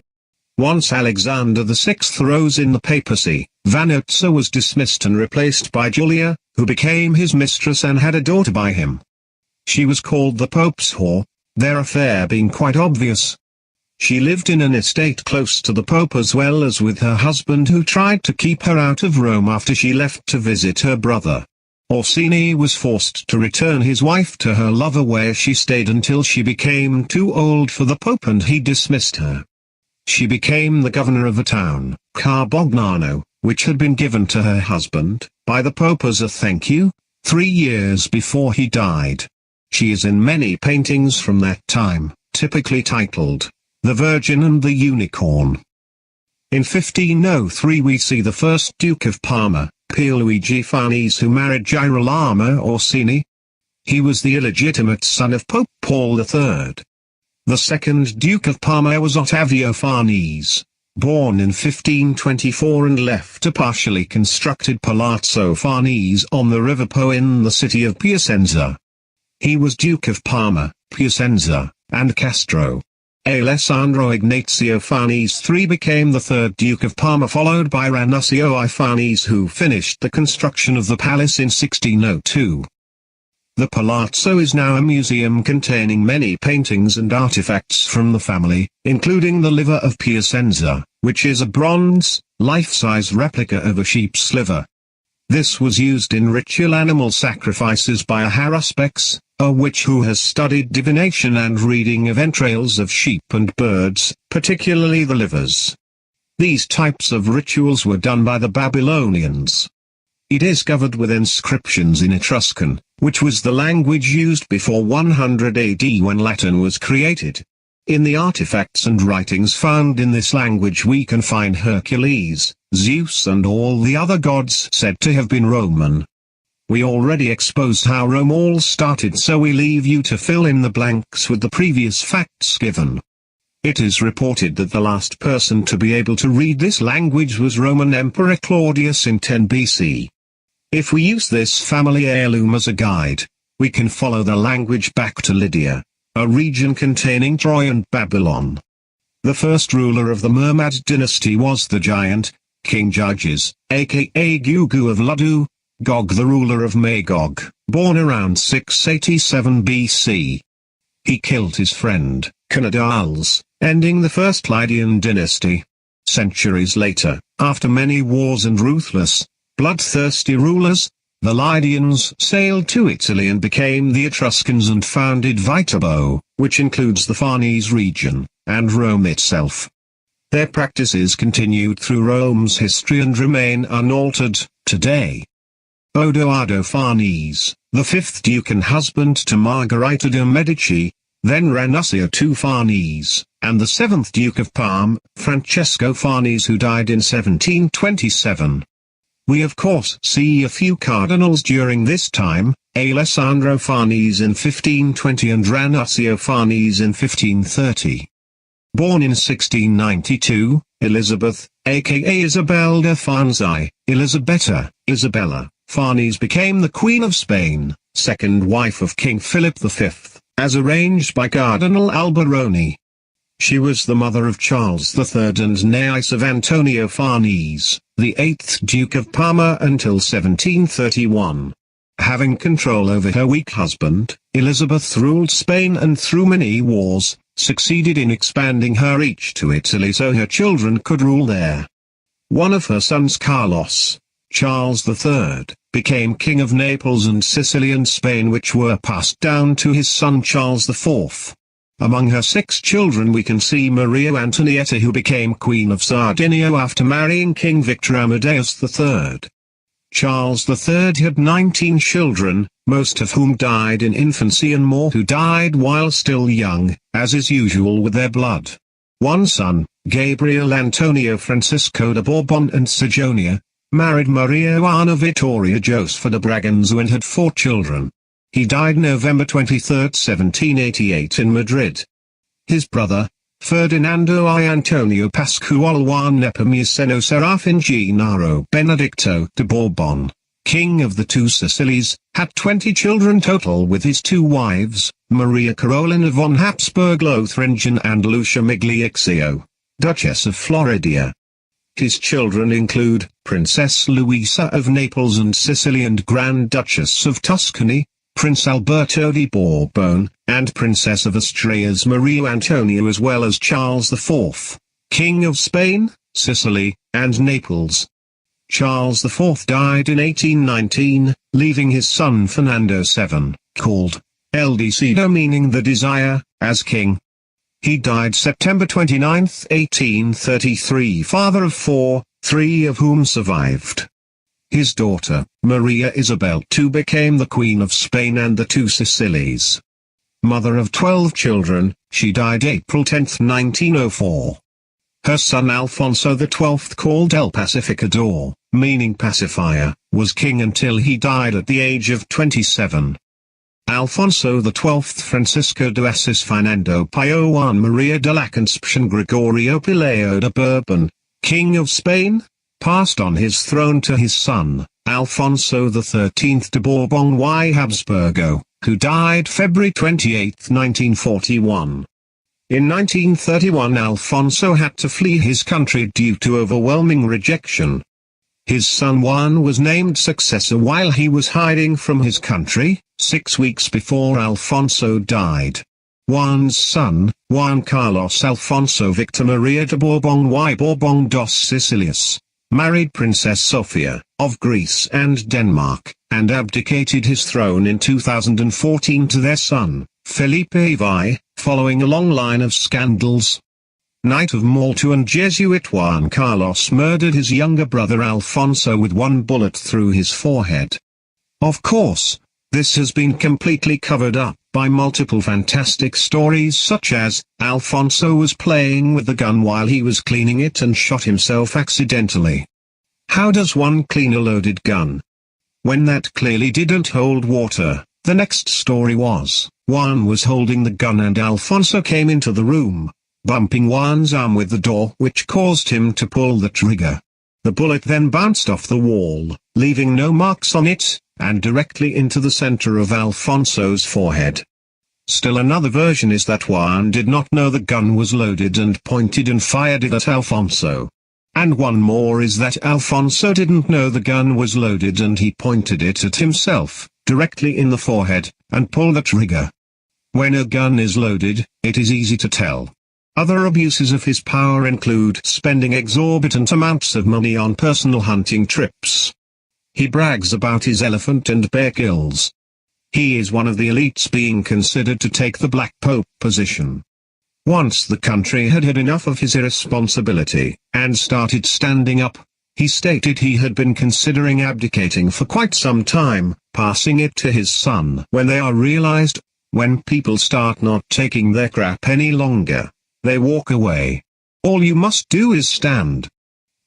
Once Alexander VI rose in the papacy, Vanozza was dismissed and replaced by Giulia, who became his mistress and had a daughter by him. She was called the Pope's whore, their affair being quite obvious. She lived in an estate close to the Pope as well as with her husband, who tried to keep her out of Rome after she left to visit her brother. Orsini was forced to return his wife to her lover, where she stayed until she became too old for the Pope and he dismissed her. She became the governor of a town, Carbognano, which had been given to her husband by the Pope as a thank you, 3 years before he died. She is in many paintings from that time, typically titled, The Virgin and the Unicorn. In 1503 we see the first Duke of Parma, Pierluigi Farnese, who married Girolamo Orsini. He was the illegitimate son of Pope Paul III. The second Duke of Parma was Ottavio Farnese, born in 1524 and left a partially constructed Palazzo Farnese on the River Po in the city of Piacenza. He was Duke of Parma, Piacenza, and Castro. Alessandro Ignazio Farnese III became the 3rd Duke of Parma, followed by Ranusio I Farnese, who finished the construction of the palace in 1602. The palazzo is now a museum containing many paintings and artifacts from the family, including the liver of Piacenza, which is a bronze, life-size replica of a sheep's liver. This was used in ritual animal sacrifices by a haruspex, a witch who has studied divination and reading of entrails of sheep and birds, particularly the livers. These types of rituals were done by the Babylonians. It is covered with inscriptions in Etruscan, which was the language used before 100 AD when Latin was created. In the artifacts and writings found in this language we can find Hercules, Zeus and all the other gods said to have been Roman. We already exposed how Rome all started, so we leave you to fill in the blanks with the previous facts given. It is reported that the last person to be able to read this language was Roman Emperor Claudius in 10 BC. If we use this family heirloom as a guide, we can follow the language back to Lydia, a region containing Troy and Babylon. The first ruler of the Mermad dynasty was the giant, King Gyges, aka Gugu of Ludu, Gog the ruler of Magog, born around 687 BC. He killed his friend, Cannidales, ending the first Lydian dynasty. Centuries later, after many wars and ruthless, bloodthirsty rulers, the Lydians sailed to Italy and became the Etruscans and founded Viterbo, which includes the Farnese region, and Rome itself. Their practices continued through Rome's history and remain unaltered today. Odoardo Farnese, the fifth duke and husband to Margherita de' Medici, then Ranuncio II Farnese, and the seventh Duke of Parma, Francesco Farnese, who died in 1727. We of course see a few cardinals during this time, Alessandro Farnese in 1520 and Ranuncio Farnese in 1530. Born in 1692, Elizabeth, aka Isabel de Farnese, Elisabetta, Isabella, Farnese became the Queen of Spain, second wife of King Philip V, as arranged by Cardinal Alberoni. She was the mother of Charles III and niece of Antonio Farnese, the 8th Duke of Parma until 1731. Having control over her weak husband, Elizabeth ruled Spain and through many wars, succeeded in expanding her reach to Italy so her children could rule there. One of her sons, Carlos, Charles III, became King of Naples and Sicily and Spain, which were passed down to his son Charles IV. Among her 6 children we can see Maria Antonietta, who became Queen of Sardinia after marrying King Victor Amadeus III. Charles III had 19 children, most of whom died in infancy and more who died while still young, as is usual with their blood. One son, Gabriel Antonio Francisco de Bourbon and Sajonia, married Maria Juana Vittoria Josefa de Braganza and had 4 children. He died November 23, 1788 in Madrid. His brother, Ferdinando I Antonio Pascual Juan Nepomuceno Serafin Gennaro Benedicto de Bourbon, King of the Two Sicilies, had 20 children total with his 2 wives, Maria Carolina von Habsburg-Lothringen and Lucia Migliaccio, Duchess of Floridia. His children include Princess Luisa of Naples and Sicily and Grand Duchess of Tuscany, Prince Alberto di Bourbon, and Princess of Asturias Maria Antonia, as well as Charles IV, King of Spain, Sicily, and Naples. Charles IV died in 1819, leaving his son Fernando VII, called El Decido, meaning the desire, as king. He died September 29, 1833, father of 4, 3 of whom survived. His daughter, Maria Isabel II, became the Queen of Spain and the Two Sicilies. Mother of 12 children, she died April 10, 1904. Her son Alfonso XII, called El Pacificador, meaning pacifier, was king until he died at the age of 27. Alfonso XII, Francisco de Assis, Fernando Pio, Juan Maria de la Concepción, Gregorio Pelayo de Bourbon, King of Spain, passed on his throne to his son, Alfonso XIII de Bourbon y Habsburgo, who died February 28, 1941. In 1931 Alfonso had to flee his country due to overwhelming rejection. His son Juan was named successor while he was hiding from his country, 6 weeks before Alfonso died. Juan's son, Juan Carlos Alfonso Victor Maria de Bourbon y Bourbon dos Sicilias, married Princess Sofia, of Greece and Denmark, and abdicated his throne in 2014 to their son, Felipe V, following a long line of scandals. Knight of Malta and Jesuit Juan Carlos murdered his younger brother Alfonso with one bullet through his forehead. Of course, this has been completely covered up by multiple fantastic stories such as, Alfonso was playing with the gun while he was cleaning it and shot himself accidentally. How does one clean a loaded gun? When that clearly didn't hold water, the next story was, Juan was holding the gun and Alfonso came into the room, bumping Juan's arm with the door which caused him to pull the trigger. The bullet then bounced off the wall, leaving no marks on it, and directly into the center of Alfonso's forehead. Still another version is that Juan did not know the gun was loaded and pointed and fired it at Alfonso. And one more is that Alfonso didn't know the gun was loaded and he pointed it at himself, directly in the forehead, and pulled the trigger. When a gun is loaded, it is easy to tell. Other abuses of his power include spending exorbitant amounts of money on personal hunting trips. He brags about his elephant and bear kills. He is one of the elites being considered to take the Black Pope position. Once the country had had enough of his irresponsibility, and started standing up, he stated he had been considering abdicating for quite some time, passing it to his son. When they are realized, when people start not taking their crap any longer, they walk away. All you must do is stand.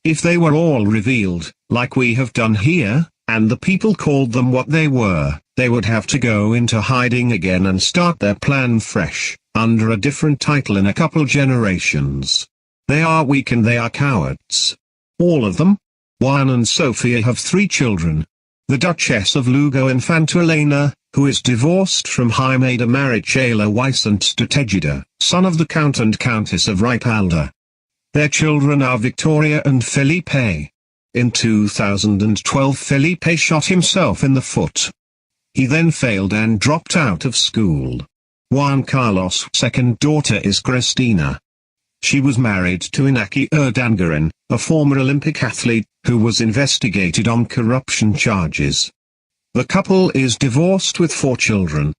If they were all revealed, like we have done here, and the people called them what they were, they would have to go into hiding again and start their plan fresh, under a different title in a couple generations. They are weak and they are cowards. All of them. Juan and Sofia have 3 children. The Duchess of Lugo Infanta Elena, who is divorced from Jaime de Marichaela Vicente de Tejeda, son of the Count and Countess of Ripalda. Their children are Victoria and Felipe. In 2012 Felipe shot himself in the foot. He then failed and dropped out of school. Juan Carlos' second daughter is Cristina. She was married to Iñaki Urdangarin, a former Olympic athlete, who was investigated on corruption charges. The couple is divorced with 4 children.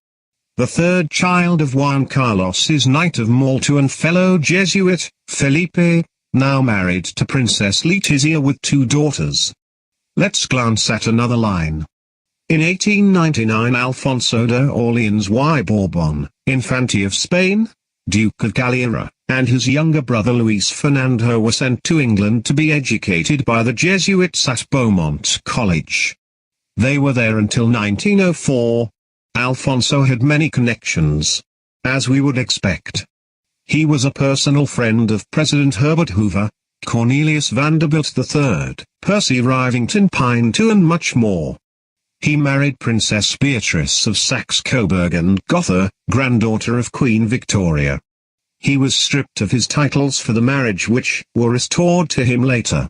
The third child of Juan Carlos is Knight of Malta and fellow Jesuit, Felipe, now married to Princess Letizia with 2 daughters. Let's glance at another line. In 1899 Alfonso de Orleans y Bourbon, Infante of Spain, Duke of Galliera, and his younger brother Luis Fernando were sent to England to be educated by the Jesuits at Beaumont College. They were there until 1904. Alfonso had many connections. As we would expect. He was a personal friend of President Herbert Hoover, Cornelius Vanderbilt III, Percy Rivington Pine II and much more. He married Princess Beatrice of Saxe-Coburg and Gotha, granddaughter of Queen Victoria. He was stripped of his titles for the marriage which were restored to him later.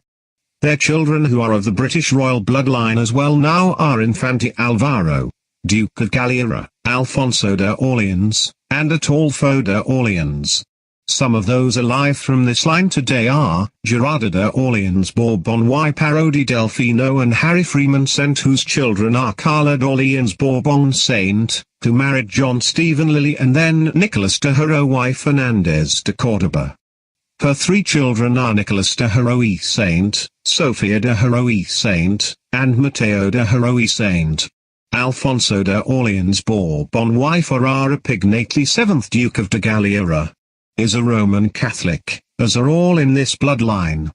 Their children who are of the British royal bloodline as well now are Infante Alvaro, Duke of Galliera, Alfonso de Orleans, and Ataulfo de Orleans. Some of those alive from this line today are Gerardo de Orleans Bourbon y Parodi Delfino and Harry Freeman Saint, whose children are Carla d'Orleans Bourbon Saint, who married John Stephen Lilly, and then Nicolas de Haro y Fernandez de Cordoba. Her 3 children are Nicolas de Haro y Saint, Sofia de Haro y Saint, and Mateo de Haro y Saint. Alfonso de Orleans Bourbon y Ferrara Pignately 7th Duke of de Galliera, is a Roman Catholic, as are all in this bloodline.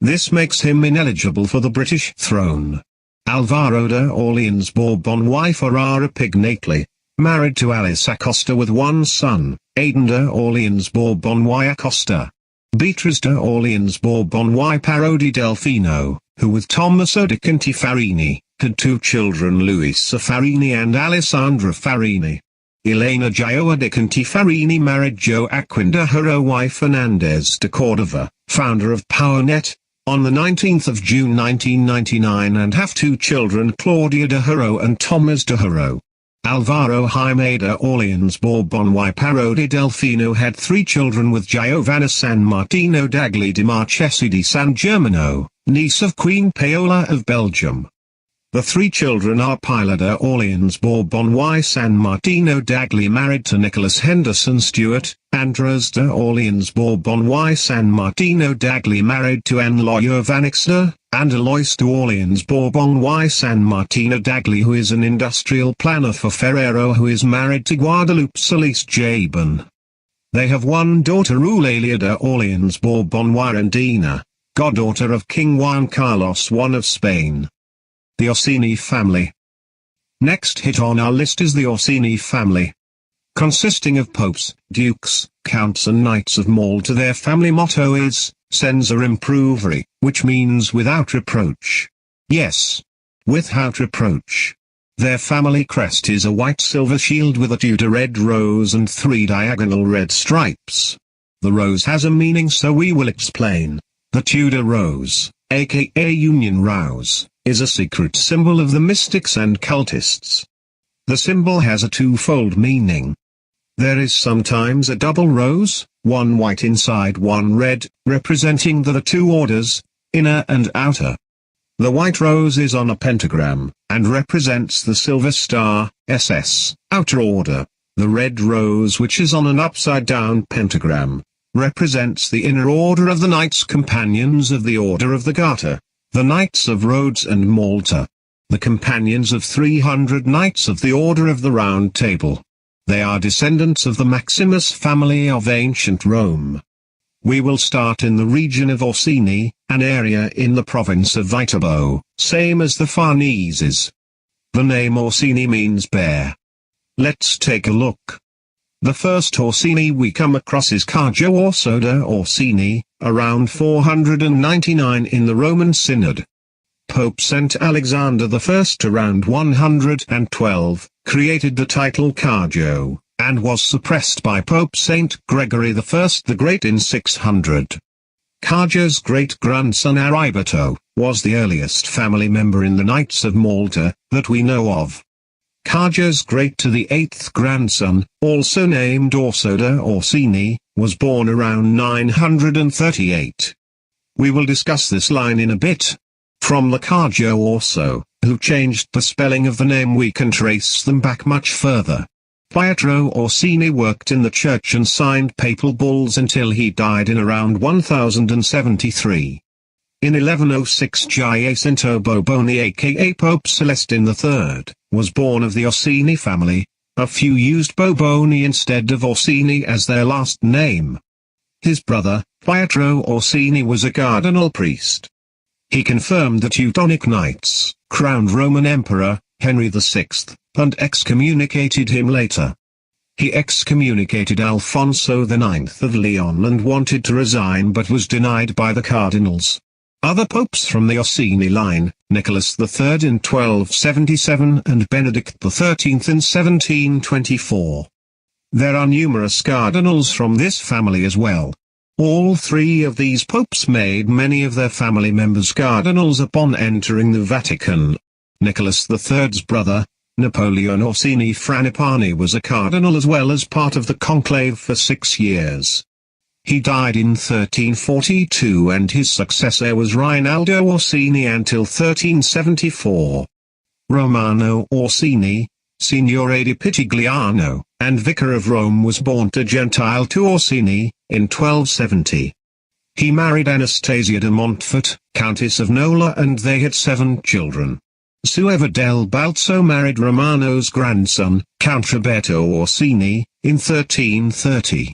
This makes him ineligible for the British throne. Alvaro de Orleans Bourbon y Ferrara Pignately, married to Alice Acosta with 1 son, Aidan de Orleans Bourbon y Acosta. Beatrice de Orleans Bourbon y Parodi Delfino, who with Tommaso de Contifarini, had 2 children, Luisa Farini and Alessandra Farini. Elena Gioia de Contifarini married Joaquin de Haro y Fernandez de Cordova, founder of PowerNet, on the 19th of June 1999 and have 2 children, Claudia de Haro and Thomas de Haro. Alvaro Jaime de Orleans Bourbon y Parodi Delfino had 3 children with Giovanna San Martino d'Agli de Marchesi di San Germano, niece of Queen Paola of Belgium. The three children are Pilar de Orleans Bourbon y San Martino Dagli, married to Nicholas Henderson Stewart, Andres de Orleans Bourbon y San Martino Dagli, married to Anne Lawyer Vanixter, and Alois de Orleans Bourbon y San Martino Dagli, who is an industrial planner for Ferrero, who is married to Guadalupe Solis Jabon. They have one daughter, Eulalia de Orleans Bourbon y Andina, goddaughter of King Juan Carlos I of Spain. The Orsini family. Next hit on our list is the Orsini family. Consisting of popes, dukes, counts and knights of Malta. Their family motto is, Senza Improveri, which means without reproach. Yes, without reproach. Their family crest is a white silver shield with a Tudor red rose and 3 diagonal red stripes. The rose has a meaning, so we will explain. The Tudor rose, aka Union Rose, is a secret symbol of the mystics and cultists. The symbol has a twofold meaning. There is sometimes a double rose, one white inside one red, representing the two orders, inner and outer. The white rose is on a pentagram, and represents the silver star, SS, outer order. The red rose, which is on an upside-down pentagram, represents the inner order of the Knights Companions of the Order of the Garter, the Knights of Rhodes and Malta, the companions of 300 Knights of the Order of the Round Table. They are descendants of the Maximus family of ancient Rome. We will start in the region of Orsini, an area in the province of Viterbo, same as the Farneses. The name Orsini means bear. Let's take a look. The first Orsini we come across is Carlo Orso de Orsini, around 499 in the Roman Synod. Pope St. Alexander I around 112, created the title Carlo, and was suppressed by Pope St. Gregory I the Great in 600. Carlo's great-grandson Ariberto, was the earliest family member in the Knights of Malta, that we know of. Carlo's great to the 8th grandson, also named Orso de Orsini, was born around 938. We will discuss this line in a bit. From the Carlo Orso, who changed the spelling of the name, we can trace them back much further. Pietro Orsini worked in the church and signed papal bulls until he died in around 1073. In 1106 Giacinto Boboni aka Pope Celestine III, was born of the Orsini family. A few used Boboni instead of Orsini as their last name. His brother, Pietro Orsini, was a cardinal priest. He confirmed the Teutonic Knights, crowned Roman Emperor, Henry VI, and excommunicated him later. He excommunicated Alfonso IX of Leon and wanted to resign but was denied by the cardinals. Other popes from the Orsini line, Nicholas III in 1277 and Benedict XIII in 1724. There are numerous cardinals from this family as well. All three of these popes made many of their family members cardinals upon entering the Vatican. Nicholas III's brother, Napoleon Orsini Frangipani, was a cardinal as well as part of the conclave for 6 years. He died in 1342 and his successor was Rinaldo Orsini until 1374. Romano Orsini, Signore di Pitigliano, and Vicar of Rome, was born to Gentile to Orsini, in 1270. He married Anastasia de Montfort, Countess of Nola, and they had 7 children. Sueva del Balzo married Romano's grandson, Count Roberto Orsini, in 1330.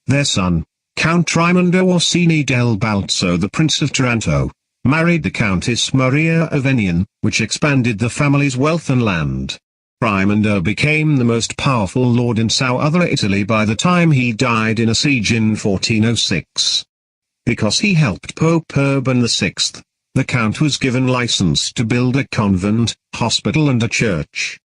Their son, Count Raimondo Orsini del Balzo, the Prince of Taranto, married the Countess Maria of Enion, which expanded the family's wealth and land. Raimondo became the most powerful lord in southern Italy by the time he died in a siege in 1406. Because he helped Pope Urban VI, the Count was given license to build a convent, hospital and a church.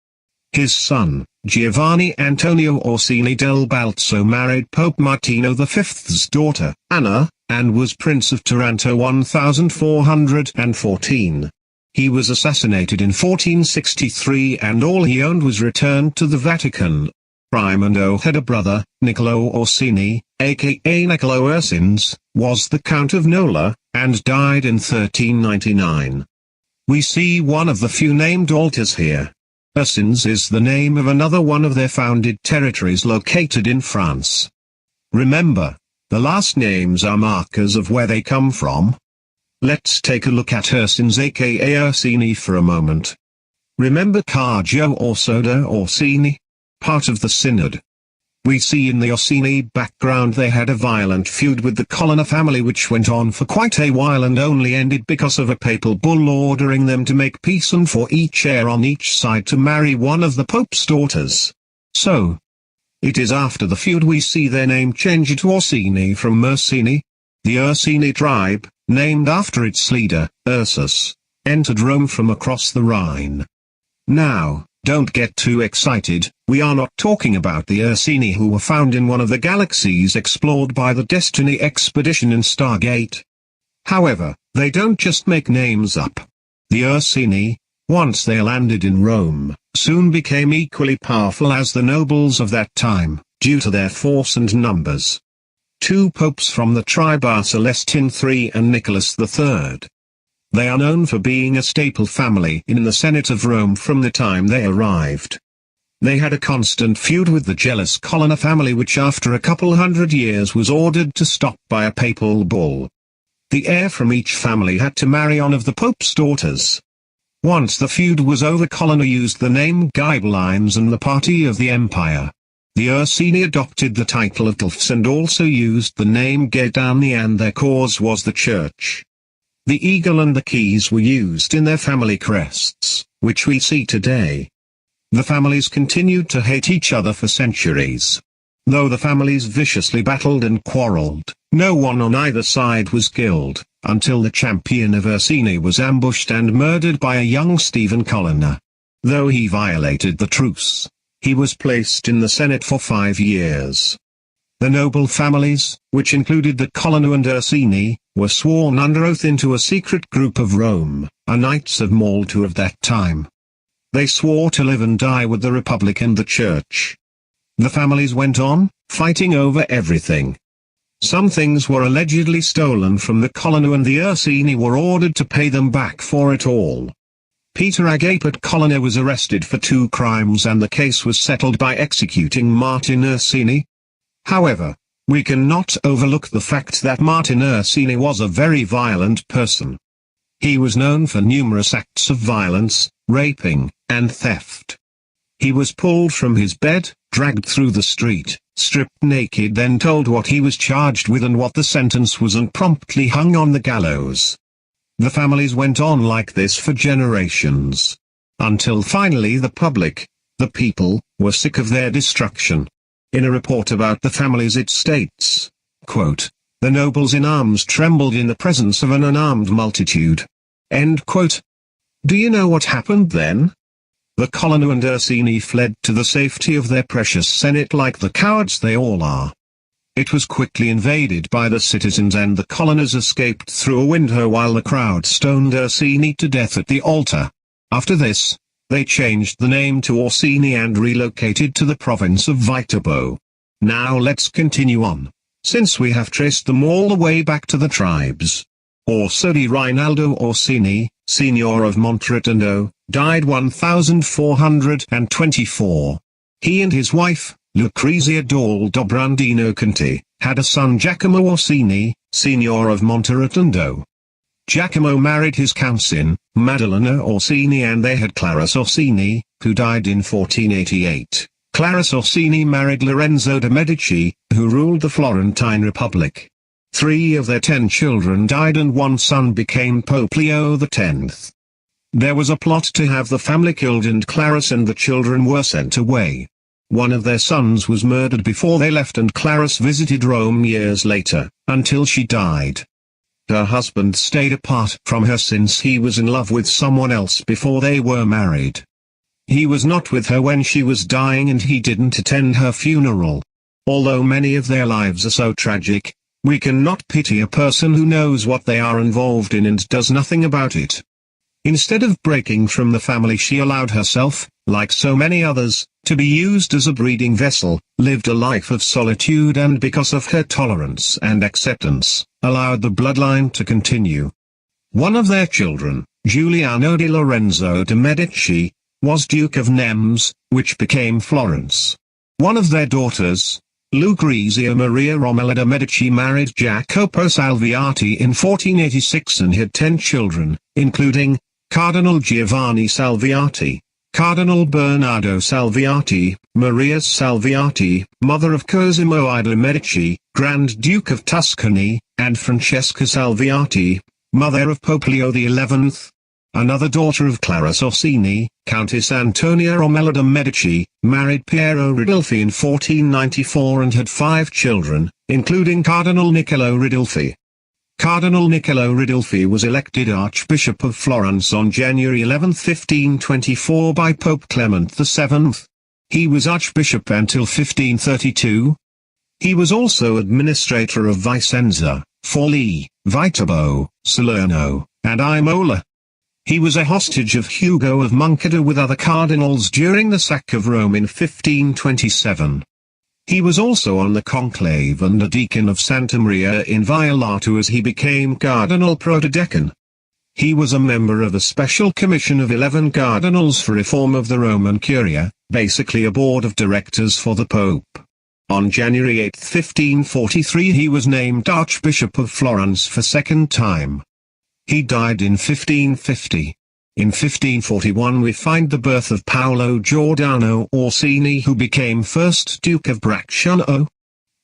His son, Giovanni Antonio Orsini del Balzo, married Pope Martino V's daughter, Anna, and was Prince of Taranto 1414. He was assassinated in 1463 and all he owned was returned to the Vatican. Raimondo had a brother, Niccolo Orsini, aka Niccolo Ursins, was the Count of Nola, and died in 1399. We see one of the few named altars here. Ursins is the name of another one of their founded territories located in France. Remember, the last names are markers of where they come from. Let's take a look at Ursins aka Orsini for a moment. Remember Carlo Orsoda Orsini? Part of the synod. We see in the Orsini background they had a violent feud with the Colonna family which went on for quite a while and only ended because of a papal bull ordering them to make peace and for each heir on each side to marry one of the Pope's daughters. So, it is after the feud we see their name change to Orsini from Ursini. The Ursini tribe, named after its leader, Ursus, entered Rome from across the Rhine. Now, don't get too excited, we are not talking about the Ursini who were found in one of the galaxies explored by the Destiny expedition in Stargate. However, they don't just make names up. The Ursini, once they landed in Rome, soon became equally powerful as the nobles of that time, due to their force and numbers. Two popes from the tribe are Celestine III and Nicholas III. They are known for being a staple family in the Senate of Rome from the time they arrived. They had a constant feud with the jealous Colonna family which after a couple hundred years was ordered to stop by a papal bull. The heir from each family had to marry one of the Pope's daughters. Once the feud was over, Colonna used the name Ghibellines and the party of the empire. The Ursini adopted the title of Guelphs and also used the name Gedani and their cause was the church. The eagle and the keys were used in their family crests, which we see today. The families continued to hate each other for centuries. Though the families viciously battled and quarreled, no one on either side was killed, until the champion of Ursini was ambushed and murdered by a young Stephen Colonna. Though he violated the truce, he was placed in the Senate for 5 years. The noble families, which included the Colonna and Ursini, were sworn under oath into a secret group of Rome, a Knights of Malta of that time. They swore to live and die with the Republic and the Church. The families went on, fighting over everything. Some things were allegedly stolen from the Colonna and the Ursini were ordered to pay them back for it all. Peter Agapit Colonna was arrested for 2 crimes and the case was settled by executing Martin Ursini. However, we cannot overlook the fact that Martin Ursini was a very violent person. He was known for numerous acts of violence, raping, and theft. He was pulled from his bed, dragged through the street, stripped naked, then told what he was charged with and what the sentence was and promptly hung on the gallows. The families went on like this for generations. Until finally the public, the people, were sick of their destruction. In a report about the families it states, quote, "The nobles in arms trembled in the presence of an unarmed multitude." End quote. Do you know what happened then? The Colonna and Ursini fled to the safety of their precious Senate like the cowards they all are. It was quickly invaded by the citizens and the Colonnas escaped through a window while the crowd stoned Ursini to death at the altar. After this, they changed the name to Orsini and relocated to the province of Viterbo. Now let's continue on, since we have traced them all the way back to the tribes. Orso di Rinaldo Orsini, Signor of Monteratondo, died 1424. He and his wife, Lucrezia dal Dobrandino Conti, had a son Giacomo Orsini, Signor of Monteratondo. Giacomo married his cousin, Maddalena Orsini, and they had Clarisse Orsini, who died in 1488. Clarisse Orsini married Lorenzo de' Medici, who ruled the Florentine Republic. 3 of their 10 children died and 1 son became Pope Leo X. There was a plot to have the family killed and Clarisse and the children were sent away. One of their sons was murdered before they left and Clarisse visited Rome years later, until she died. Her husband stayed apart from her since he was in love with someone else before they were married. He was not with her when she was dying and he didn't attend her funeral. Although many of their lives are so tragic, we cannot pity a person who knows what they are involved in and does nothing about it. Instead of breaking from the family, she allowed herself, like so many others, to be used as a breeding vessel, lived a life of solitude, and because of her tolerance and acceptance, allowed the bloodline to continue. One of their children, Giuliano di Lorenzo de' Medici, was Duke of Nems, which became Florence. One of their daughters, Lucrezia Maria Romola de' Medici, married Jacopo Salviati in 1486 and had 10 children, including Cardinal Giovanni Salviati, Cardinal Bernardo Salviati, Maria Salviati, mother of Cosimo I de' Medici, Grand Duke of Tuscany, and Francesca Salviati, mother of Pope Leo XI. Another daughter of Clara Orsini, Countess Antonia Romola de' Medici, married Piero Ridolfi in 1494 and had 5 children, including Cardinal Niccolo Ridolfi. Cardinal Niccolo Ridolfi was elected Archbishop of Florence on January 11, 1524 by Pope Clement VII. He was Archbishop until 1532. He was also administrator of Vicenza, Forlì, Viterbo, Salerno, and Imola. He was a hostage of Hugo of Moncada with other cardinals during the sack of Rome in 1527. He was also on the conclave and a deacon of Santa Maria in Violato as he became Cardinal Protodecan. He was a member of a special commission of 11 cardinals for reform of the Roman Curia, basically a board of directors for the Pope. On January 8, 1543 he was named Archbishop of Florence for second time. He died in 1550. In 1541 we find the birth of Paolo Giordano Orsini, who became first Duke of Bracciano.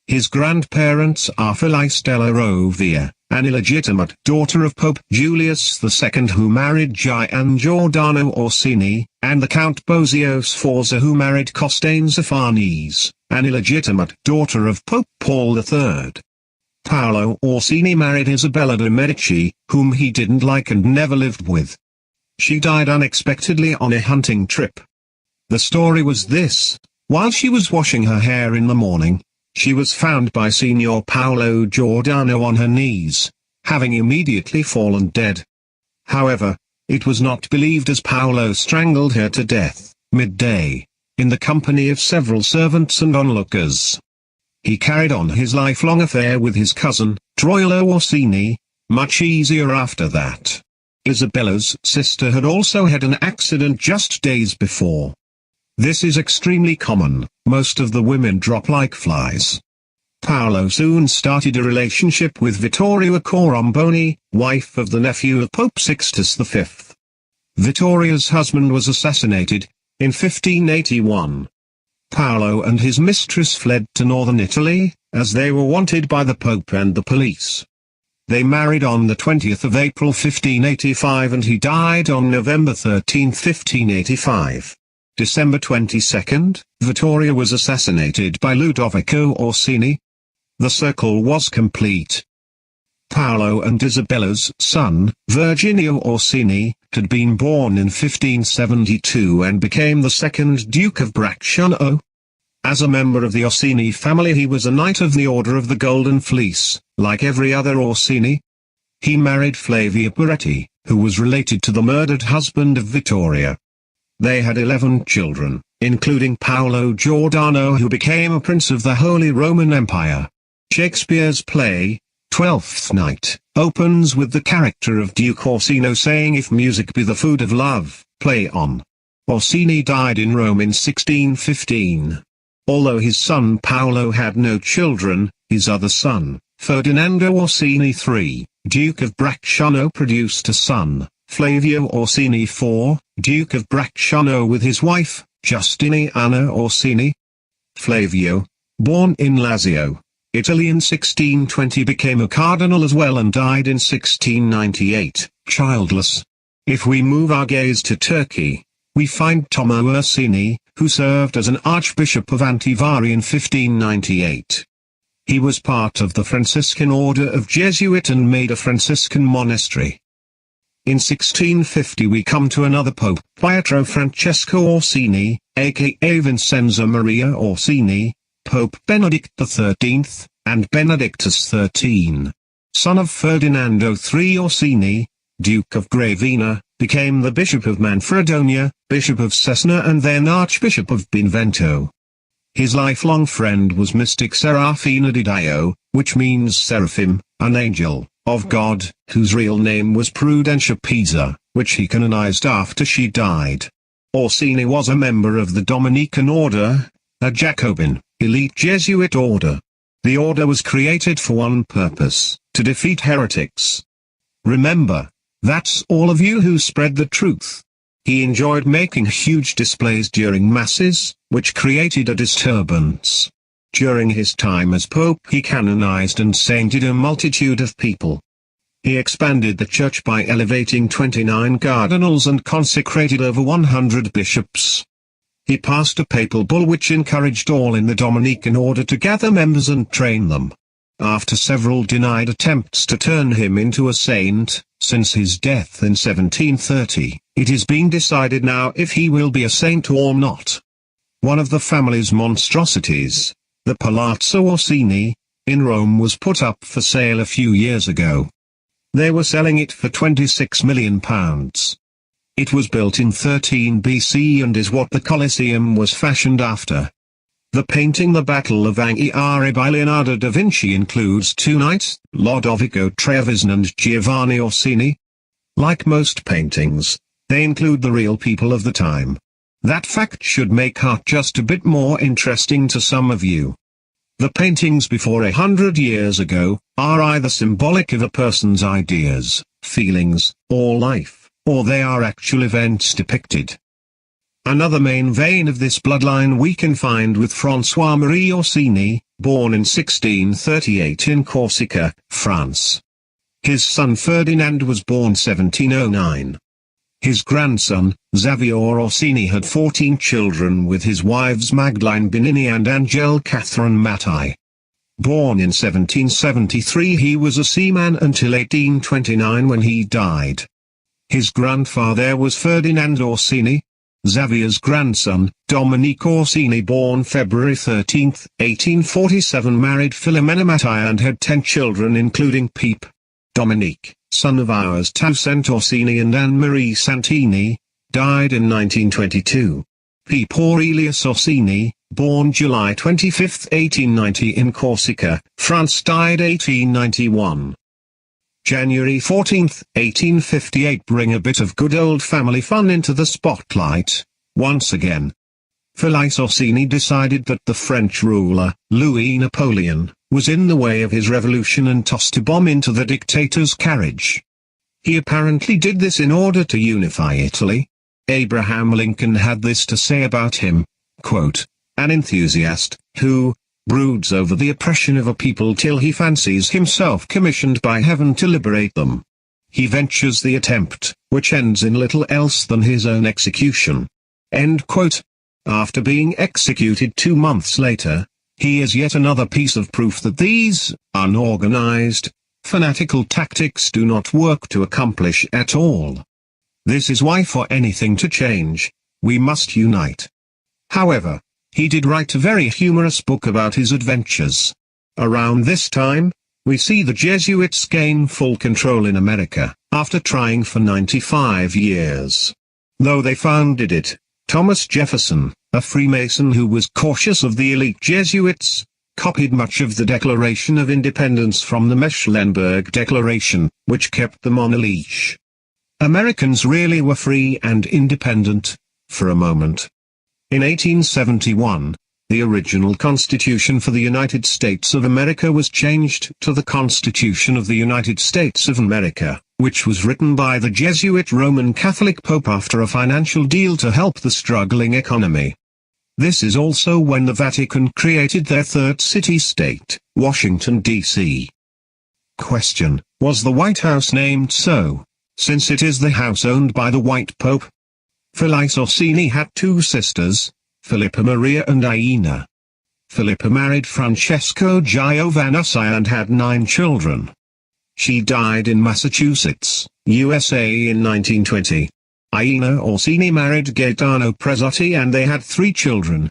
His grandparents are Felice della Rovia, an illegitimate daughter of Pope Julius II who married Gian Giordano Orsini, and the Count Bosio Sforza who married Costanza Farnese, an illegitimate daughter of Pope Paul III. Paolo Orsini married Isabella de' Medici, whom he didn't like and never lived with. She died unexpectedly on a hunting trip. The story was this: while she was washing her hair in the morning, she was found by Signor Paolo Giordano on her knees, having immediately fallen dead. However, it was not believed as Paolo strangled her to death, midday, in the company of several servants and onlookers. He carried on his lifelong affair with his cousin, Troilo Orsini, much easier after that. Isabella's sister had also had an accident just days before. This is extremely common, most of the women drop like flies. Paolo soon started a relationship with Vittoria Coromboni, wife of the nephew of Pope Sixtus V. Vittoria's husband was assassinated in 1581. Paolo and his mistress fled to northern Italy, as they were wanted by the Pope and the police. They married on the 20th of April 1585 and he died on November 13, 1585. December 22, Vittoria was assassinated by Ludovico Orsini. The circle was complete. Paolo and Isabella's son, Virginio Orsini, had been born in 1572 and became the second Duke of Bracciano. As a member of the Orsini family he was a Knight of the Order of the Golden Fleece, like every other Orsini. He married Flavia Peretti, who was related to the murdered husband of Vittoria. They had 11 children, including Paolo Giordano, who became a prince of the Holy Roman Empire. Shakespeare's play, Twelfth Night, opens with the character of Duke Orsino saying, "If music be the food of love, play on." Orsini died in Rome in 1615. Although his son Paolo had no children, his other son, Ferdinando Orsini III, Duke of Bracciano, produced a son, Flavio Orsini IV, Duke of Bracciano, with his wife, Justiniana Orsini. Flavio, born in Lazio, Italy in 1620, became a cardinal as well and died in 1698, childless. If we move our gaze to Turkey, we find Tommo Ursini, who served as an Archbishop of Antivari in 1598. He was part of the Franciscan Order of Jesuit and made a Franciscan monastery. In 1650 we come to another pope, Pietro Francesco Orsini, aka Vincenzo Maria Orsini, Pope Benedict XIII, and Benedictus XIII, son of Ferdinando III Orsini, Duke of Gravina, became the Bishop of Manfredonia, Bishop of Cesena and then Archbishop of Benevento. His lifelong friend was mystic Serafina di Dio, which means seraphim, an angel of God, whose real name was Prudentia Pisa, which he canonized after she died. Orsini was a member of the Dominican Order, a Jacobin, elite Jesuit order. The order was created for one purpose, to defeat heretics. Remember, that's all of you who spread the truth. He enjoyed making huge displays during masses, which created a disturbance. During his time as Pope, he canonized and sainted a multitude of people. He expanded the church by elevating 29 cardinals and consecrated over 100 bishops. He passed a papal bull which encouraged all in the Dominican order to gather members and train them. After several denied attempts to turn him into a saint, since his death in 1730, it is being decided now if he will be a saint or not. One of the family's monstrosities, the Palazzo Orsini, in Rome, was put up for sale a few years ago. They were selling it for £26 million. It was built in 13 BC and is what the Colosseum was fashioned after. The painting The Battle of Anghiari by Leonardo da Vinci includes two knights, Lodovico Trevisan and Giovanni Orsini. Like most paintings, they include the real people of the time. That fact should make art just a bit more interesting to some of you. The paintings before 100 years ago are either symbolic of a person's ideas, feelings, or life, or they are actual events depicted. Another main vein of this bloodline we can find with François-Marie Orsini, born in 1638 in Corsica, France. His son Ferdinand was born 1709. His grandson, Xavier Orsini, had 14 children with his wives Magdalene Benini and Angèle Catherine Mattei. Born in 1773, he was a seaman until 1829 when he died. His grandfather was Ferdinand Orsini. Xavier's grandson, Dominique Orsini, born February 13, 1847, married Filomena Mattei and had 10 children including Pepe. Dominique, son of ours Toussaint Orsini and Anne-Marie Santini, died in 1922. Pepe Aurelius Orsini, born July 25, 1890 in Corsica, France, died 1891. January 14, 1858. Bring a bit of good old family fun into the spotlight, once again. Felice Orsini decided that the French ruler, Louis Napoleon, was in the way of his revolution and tossed a bomb into the dictator's carriage. He apparently did this in order to unify Italy. Abraham Lincoln had this to say about him, quote, "An enthusiast, who broods over the oppression of a people till he fancies himself commissioned by heaven to liberate them. He ventures the attempt, which ends in little else than his own execution." End quote. After being executed 2 months later, he is yet another piece of proof that these unorganized, fanatical tactics do not work to accomplish at all. This is why for anything to change, we must unite. However, he did write a very humorous book about his adventures. Around this time, we see the Jesuits gain full control in America, after trying for 95 years. Though they founded it, Thomas Jefferson, a Freemason who was cautious of the elite Jesuits, copied much of the Declaration of Independence from the Mecklenburg Declaration, which kept them on a leash. Americans really were free and independent, for a moment. In 1871, the original Constitution for the United States of America was changed to the Constitution of the United States of America, which was written by the Jesuit Roman Catholic Pope after a financial deal to help the struggling economy. This is also when the Vatican created their third city-state, Washington, D.C. Question: was the White House named so, since it is the house owned by the White Pope? Felice Orsini had 2 sisters, Philippa Maria and Aina. Philippa married Francesco Giovannossi and had 9 children. She died in Massachusetts, USA in 1920. Aina Orsini married Gaetano Prezzotti and they had 3 children.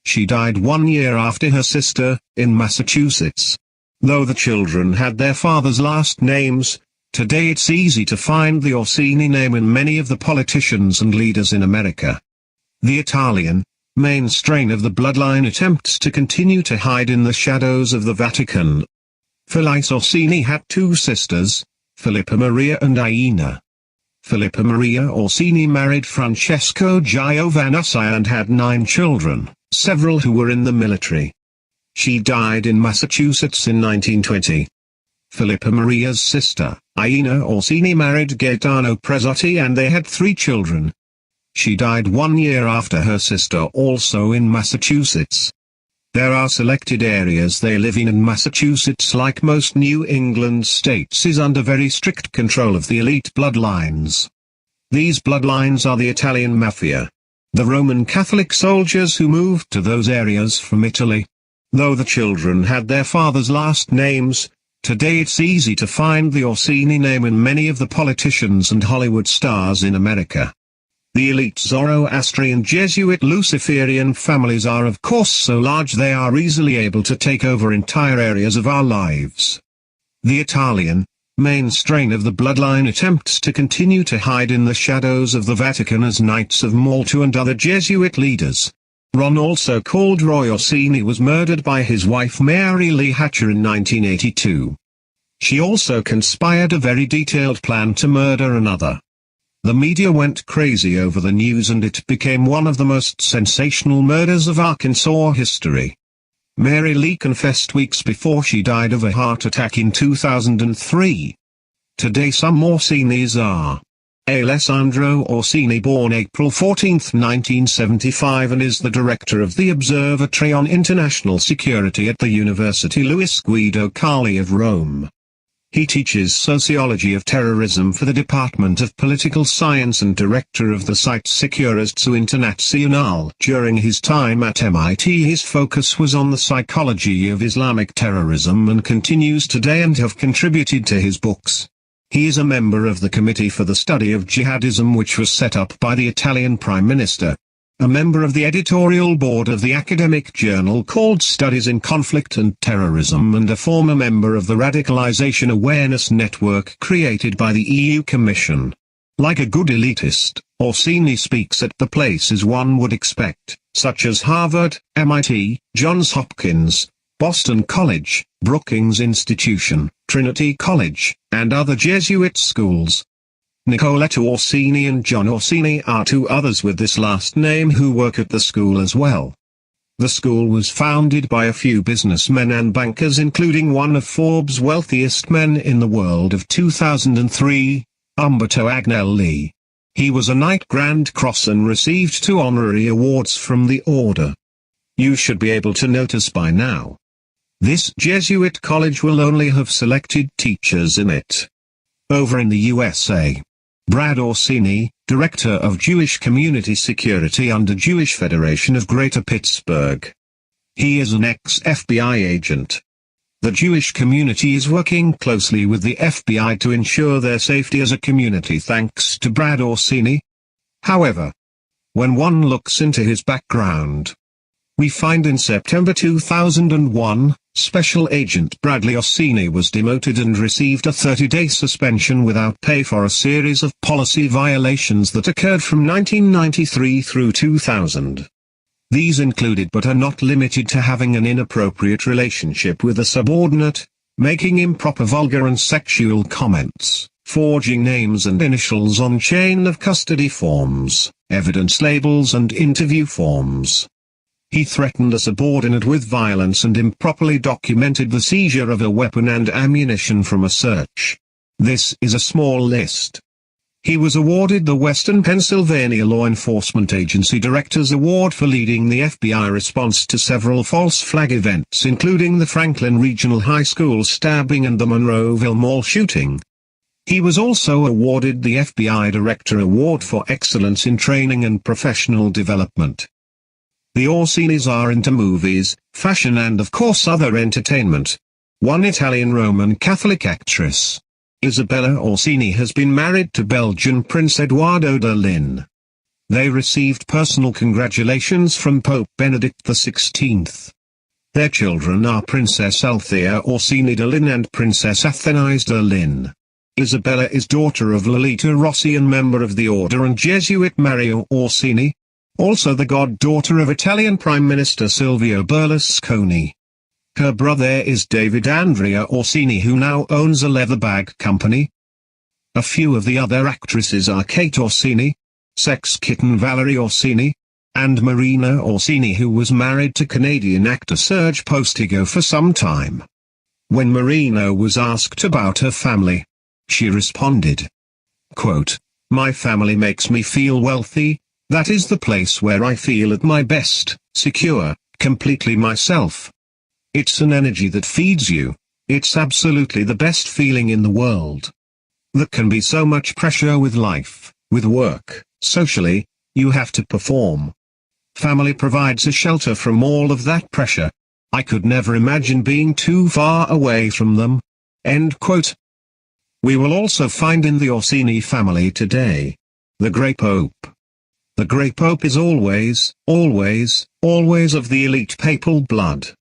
She died 1 year after her sister, in Massachusetts. Though the children had their father's last names, today it's easy to find the Orsini name in many of the politicians and leaders in America. The Italian, main strain of the bloodline attempts to continue to hide in the shadows of the Vatican. Felice Orsini had 2 sisters, Philippa Maria and Aina. Filippa Maria Orsini married Francesco Giovanassi and had 9 children, several who were in the military. She died in Massachusetts in 1920. Filippa Maria's sister, Aina Orsini, married Gaetano Prezzotti and they had 3 children. She died 1 year after her sister, also in Massachusetts. There are selected areas they live in Massachusetts, like most New England states, is under very strict control of the elite bloodlines. These bloodlines are the Italian mafia, the Roman Catholic soldiers who moved to those areas from Italy. Though the children had their father's last names, today it's easy to find the Orsini name in many of the politicians and Hollywood stars in America. The elite Zoroastrian, Jesuit, Luciferian families are of course so large they are easily able to take over entire areas of our lives. The Italian, main strain of the bloodline attempts to continue to hide in the shadows of the Vatican as Knights of Malta and other Jesuit leaders. Ron, also called Roy Orsini, was murdered by his wife Mary Lee Hatcher in 1982. She also conspired a very detailed plan to murder another. The media went crazy over the news and it became one of the most sensational murders of Arkansas history. Mary Lee confessed weeks before she died of a heart attack in 2003. Today some Orsinis are: Alessandro Orsini, born April 14, 1975, and is the director of the Observatory on International Security at the University Luis Guido Carli of Rome. He teaches sociology of terrorism for the Department of Political Science and director of the site Securistu Internazionale. During his time at MIT, his focus was on the psychology of Islamic terrorism and continues today, and have contributed to his books. He is a member of the Committee for the Study of Jihadism, which was set up by the Italian Prime Minister. A member of the editorial board of the academic journal called Studies in Conflict and Terrorism, and a former member of the Radicalization Awareness Network created by the EU Commission. Like a good elitist, Orsini speaks at the places one would expect, such as Harvard, MIT, Johns Hopkins, Boston College, Brookings Institution, Trinity College, and other Jesuit schools. Nicoletta Orsini and John Orsini are 2 others with this last name who work at the school as well. The school was founded by a few businessmen and bankers, including one of Forbes' wealthiest men in the world of 2003, Umberto Agnelli. He was a Knight Grand Cross and received 2 honorary awards from the order. You should be able to notice by now. This Jesuit college will only have selected teachers in it. Over in the USA, Brad Orsini, Director of Jewish Community Security under Jewish Federation of Greater Pittsburgh. He is an ex-FBI agent. The Jewish community is working closely with the FBI to ensure their safety as a community thanks to Brad Orsini. However, when one looks into his background, we find in September 2001, Special Agent Bradley Orsini was demoted and received a 30-day suspension without pay for a series of policy violations that occurred from 1993 through 2000. These included but are not limited to having an inappropriate relationship with a subordinate, making improper, vulgar and sexual comments, forging names and initials on chain of custody forms, evidence labels and interview forms. He threatened a subordinate with violence and improperly documented the seizure of a weapon and ammunition from a search. This is a small list. He was awarded the Western Pennsylvania Law Enforcement Agency Director's Award for leading the FBI response to several false flag events, including the Franklin Regional High School stabbing and the Monroeville Mall shooting. He was also awarded the FBI Director Award for Excellence in Training and Professional Development. The Orsinis are into movies, fashion and of course other entertainment. One Italian Roman Catholic actress, Isabella Orsini, has been married to Belgian Prince Eduardo de Lin. They received personal congratulations from Pope Benedict XVI. Their children are Princess Althea Orsini de Lin and Princess Athenais de Lin. Isabella is daughter of Lolita Rossi and member of the Order and Jesuit Mario Orsini, also the goddaughter of Italian Prime Minister Silvio Berlusconi. Her brother is David Andrea Orsini, who now owns a leather bag company. A few of the other actresses are Kate Orsini, sex kitten Valerie Orsini, and Marina Orsini, who was married to Canadian actor Serge Postigo for some time. When Marina was asked about her family, she responded, quote, "My family makes me feel wealthy. That is the place where I feel at my best, secure, completely myself. It's an energy that feeds you. It's absolutely the best feeling in the world. There can be so much pressure with life, with work, socially, you have to perform. Family provides a shelter from all of that pressure. I could never imagine being too far away from them." End quote. We will also find in the Orsini family today the Grey Pope. The Grey Pope is always, always, always of the elite papal blood.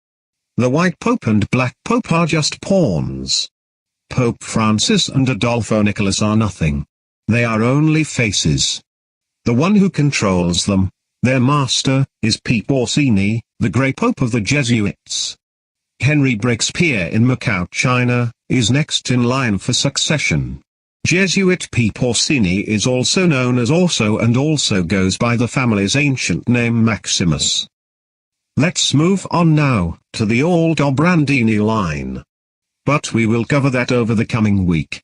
The White Pope and Black Pope are just pawns. Pope Francis and Adolfo Nicholas are nothing. They are only faces. The one who controls them, their master, is Pete Orsini, the Grey Pope of the Jesuits. Henry Breakspeare in Macau, China, is next in line for succession. Jesuit Pete Orsini is also known as Orso and also goes by the family's ancient name Maximus. Let's move on now to the old Obrandini line. But we will cover that over the coming week.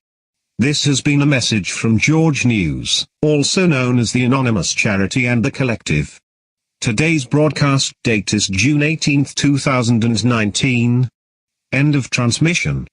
This has been a message from George News, also known as the Anonymous Charity and the Collective. Today's broadcast date is June 18, 2019. End of transmission.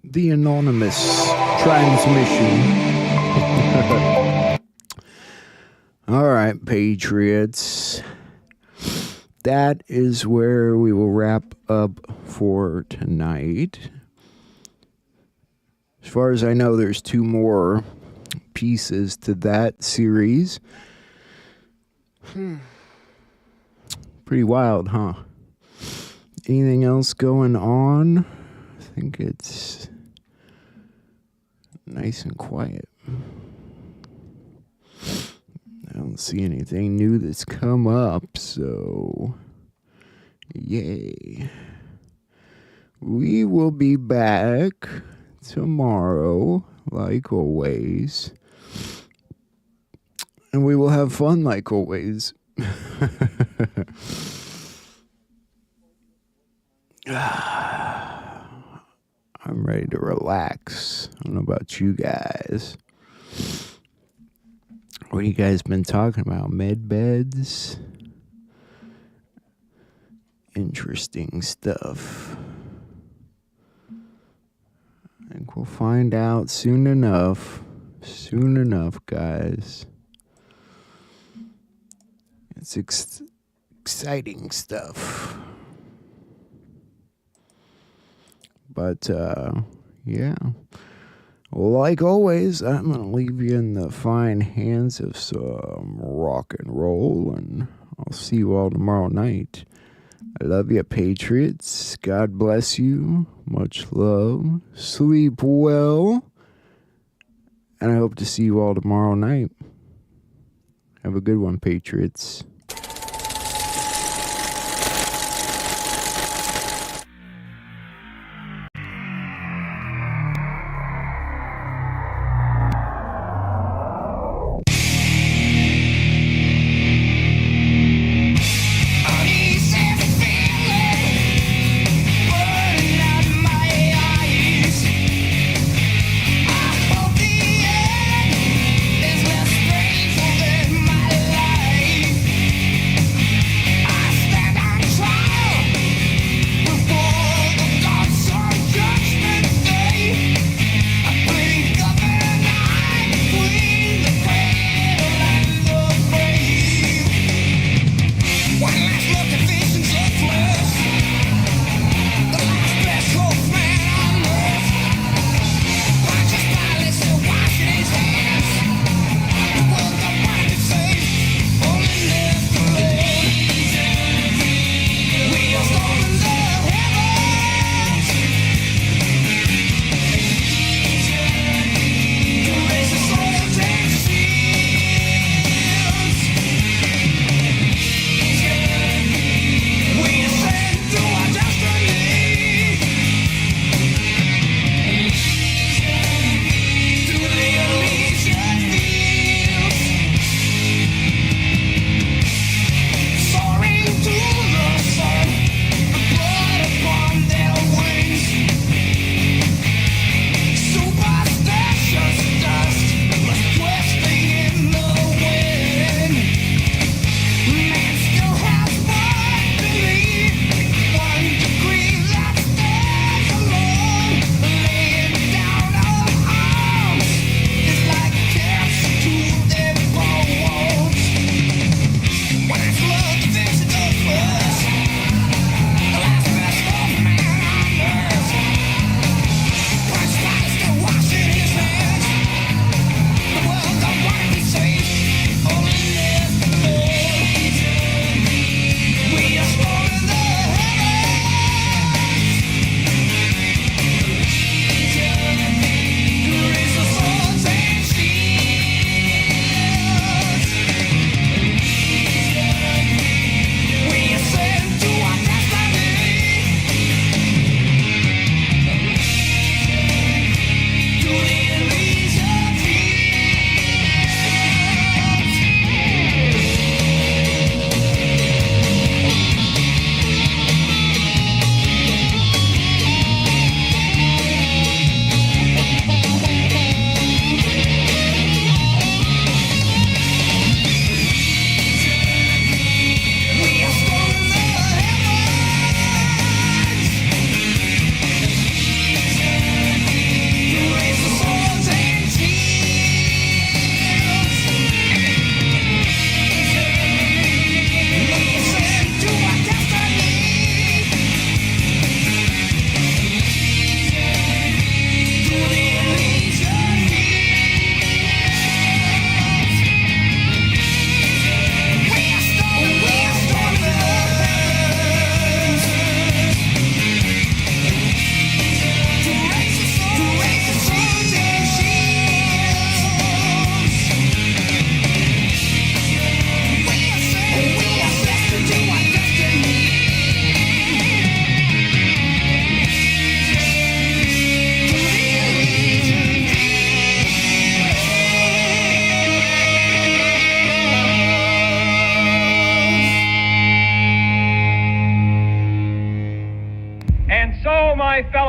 The anonymous transmission. All right, Patriots. That is where we will wrap up for tonight. As far as I know, there's 2 more pieces to that series. Pretty wild, huh? Anything else going on? I think it's nice and quiet. I don't see anything new that's come up, so yay. We will be back tomorrow, like always. And we will have fun like always. I'm ready to relax. I don't know about you guys. What you guys been talking about? Med beds? Interesting stuff. I think we'll find out soon enough. Soon enough, guys. It's exciting stuff. But, yeah. Well, like always, I'm going to leave you in the fine hands of some rock and roll, and I'll see you all tomorrow night. I love you, Patriots. God bless you. Much love. Sleep well. And I hope to see you all tomorrow night. Have a good one, Patriots.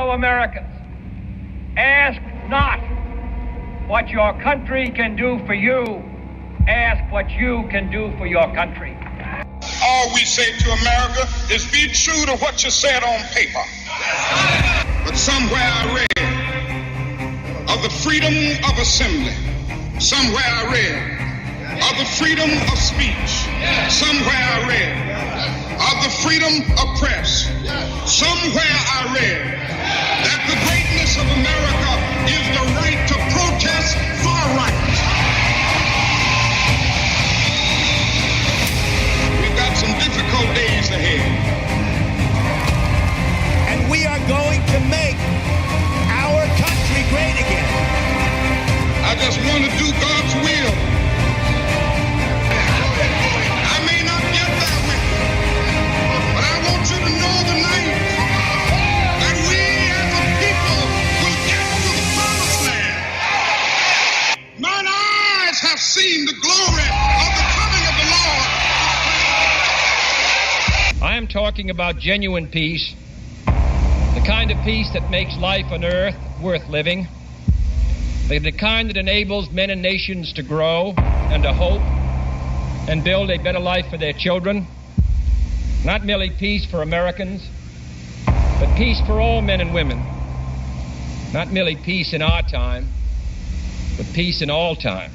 fellow Americans, ask not what your country can do for you, ask what you can do for your country. All we say to America is be true to what you said on paper. But somewhere I read of the freedom of assembly. Somewhere I read of the freedom of speech. Somewhere I read of the freedom of press. Somewhere I read that the greatness of America is the right to protest far right. We've got some difficult days ahead. And we are going to make our country great again. I just want to do God's will. I may not get there with you, but I want you to know tonight that we as a people will get to the promised land. Mine eyes have seen the glory of the coming of the Lord. I am talking about genuine peace, the kind of peace that makes life on earth worth living. The kind that enables men and nations to grow and to hope and build a better life for their children. Not merely peace for Americans, but peace for all men and women. Not merely peace in our time, but peace in all time.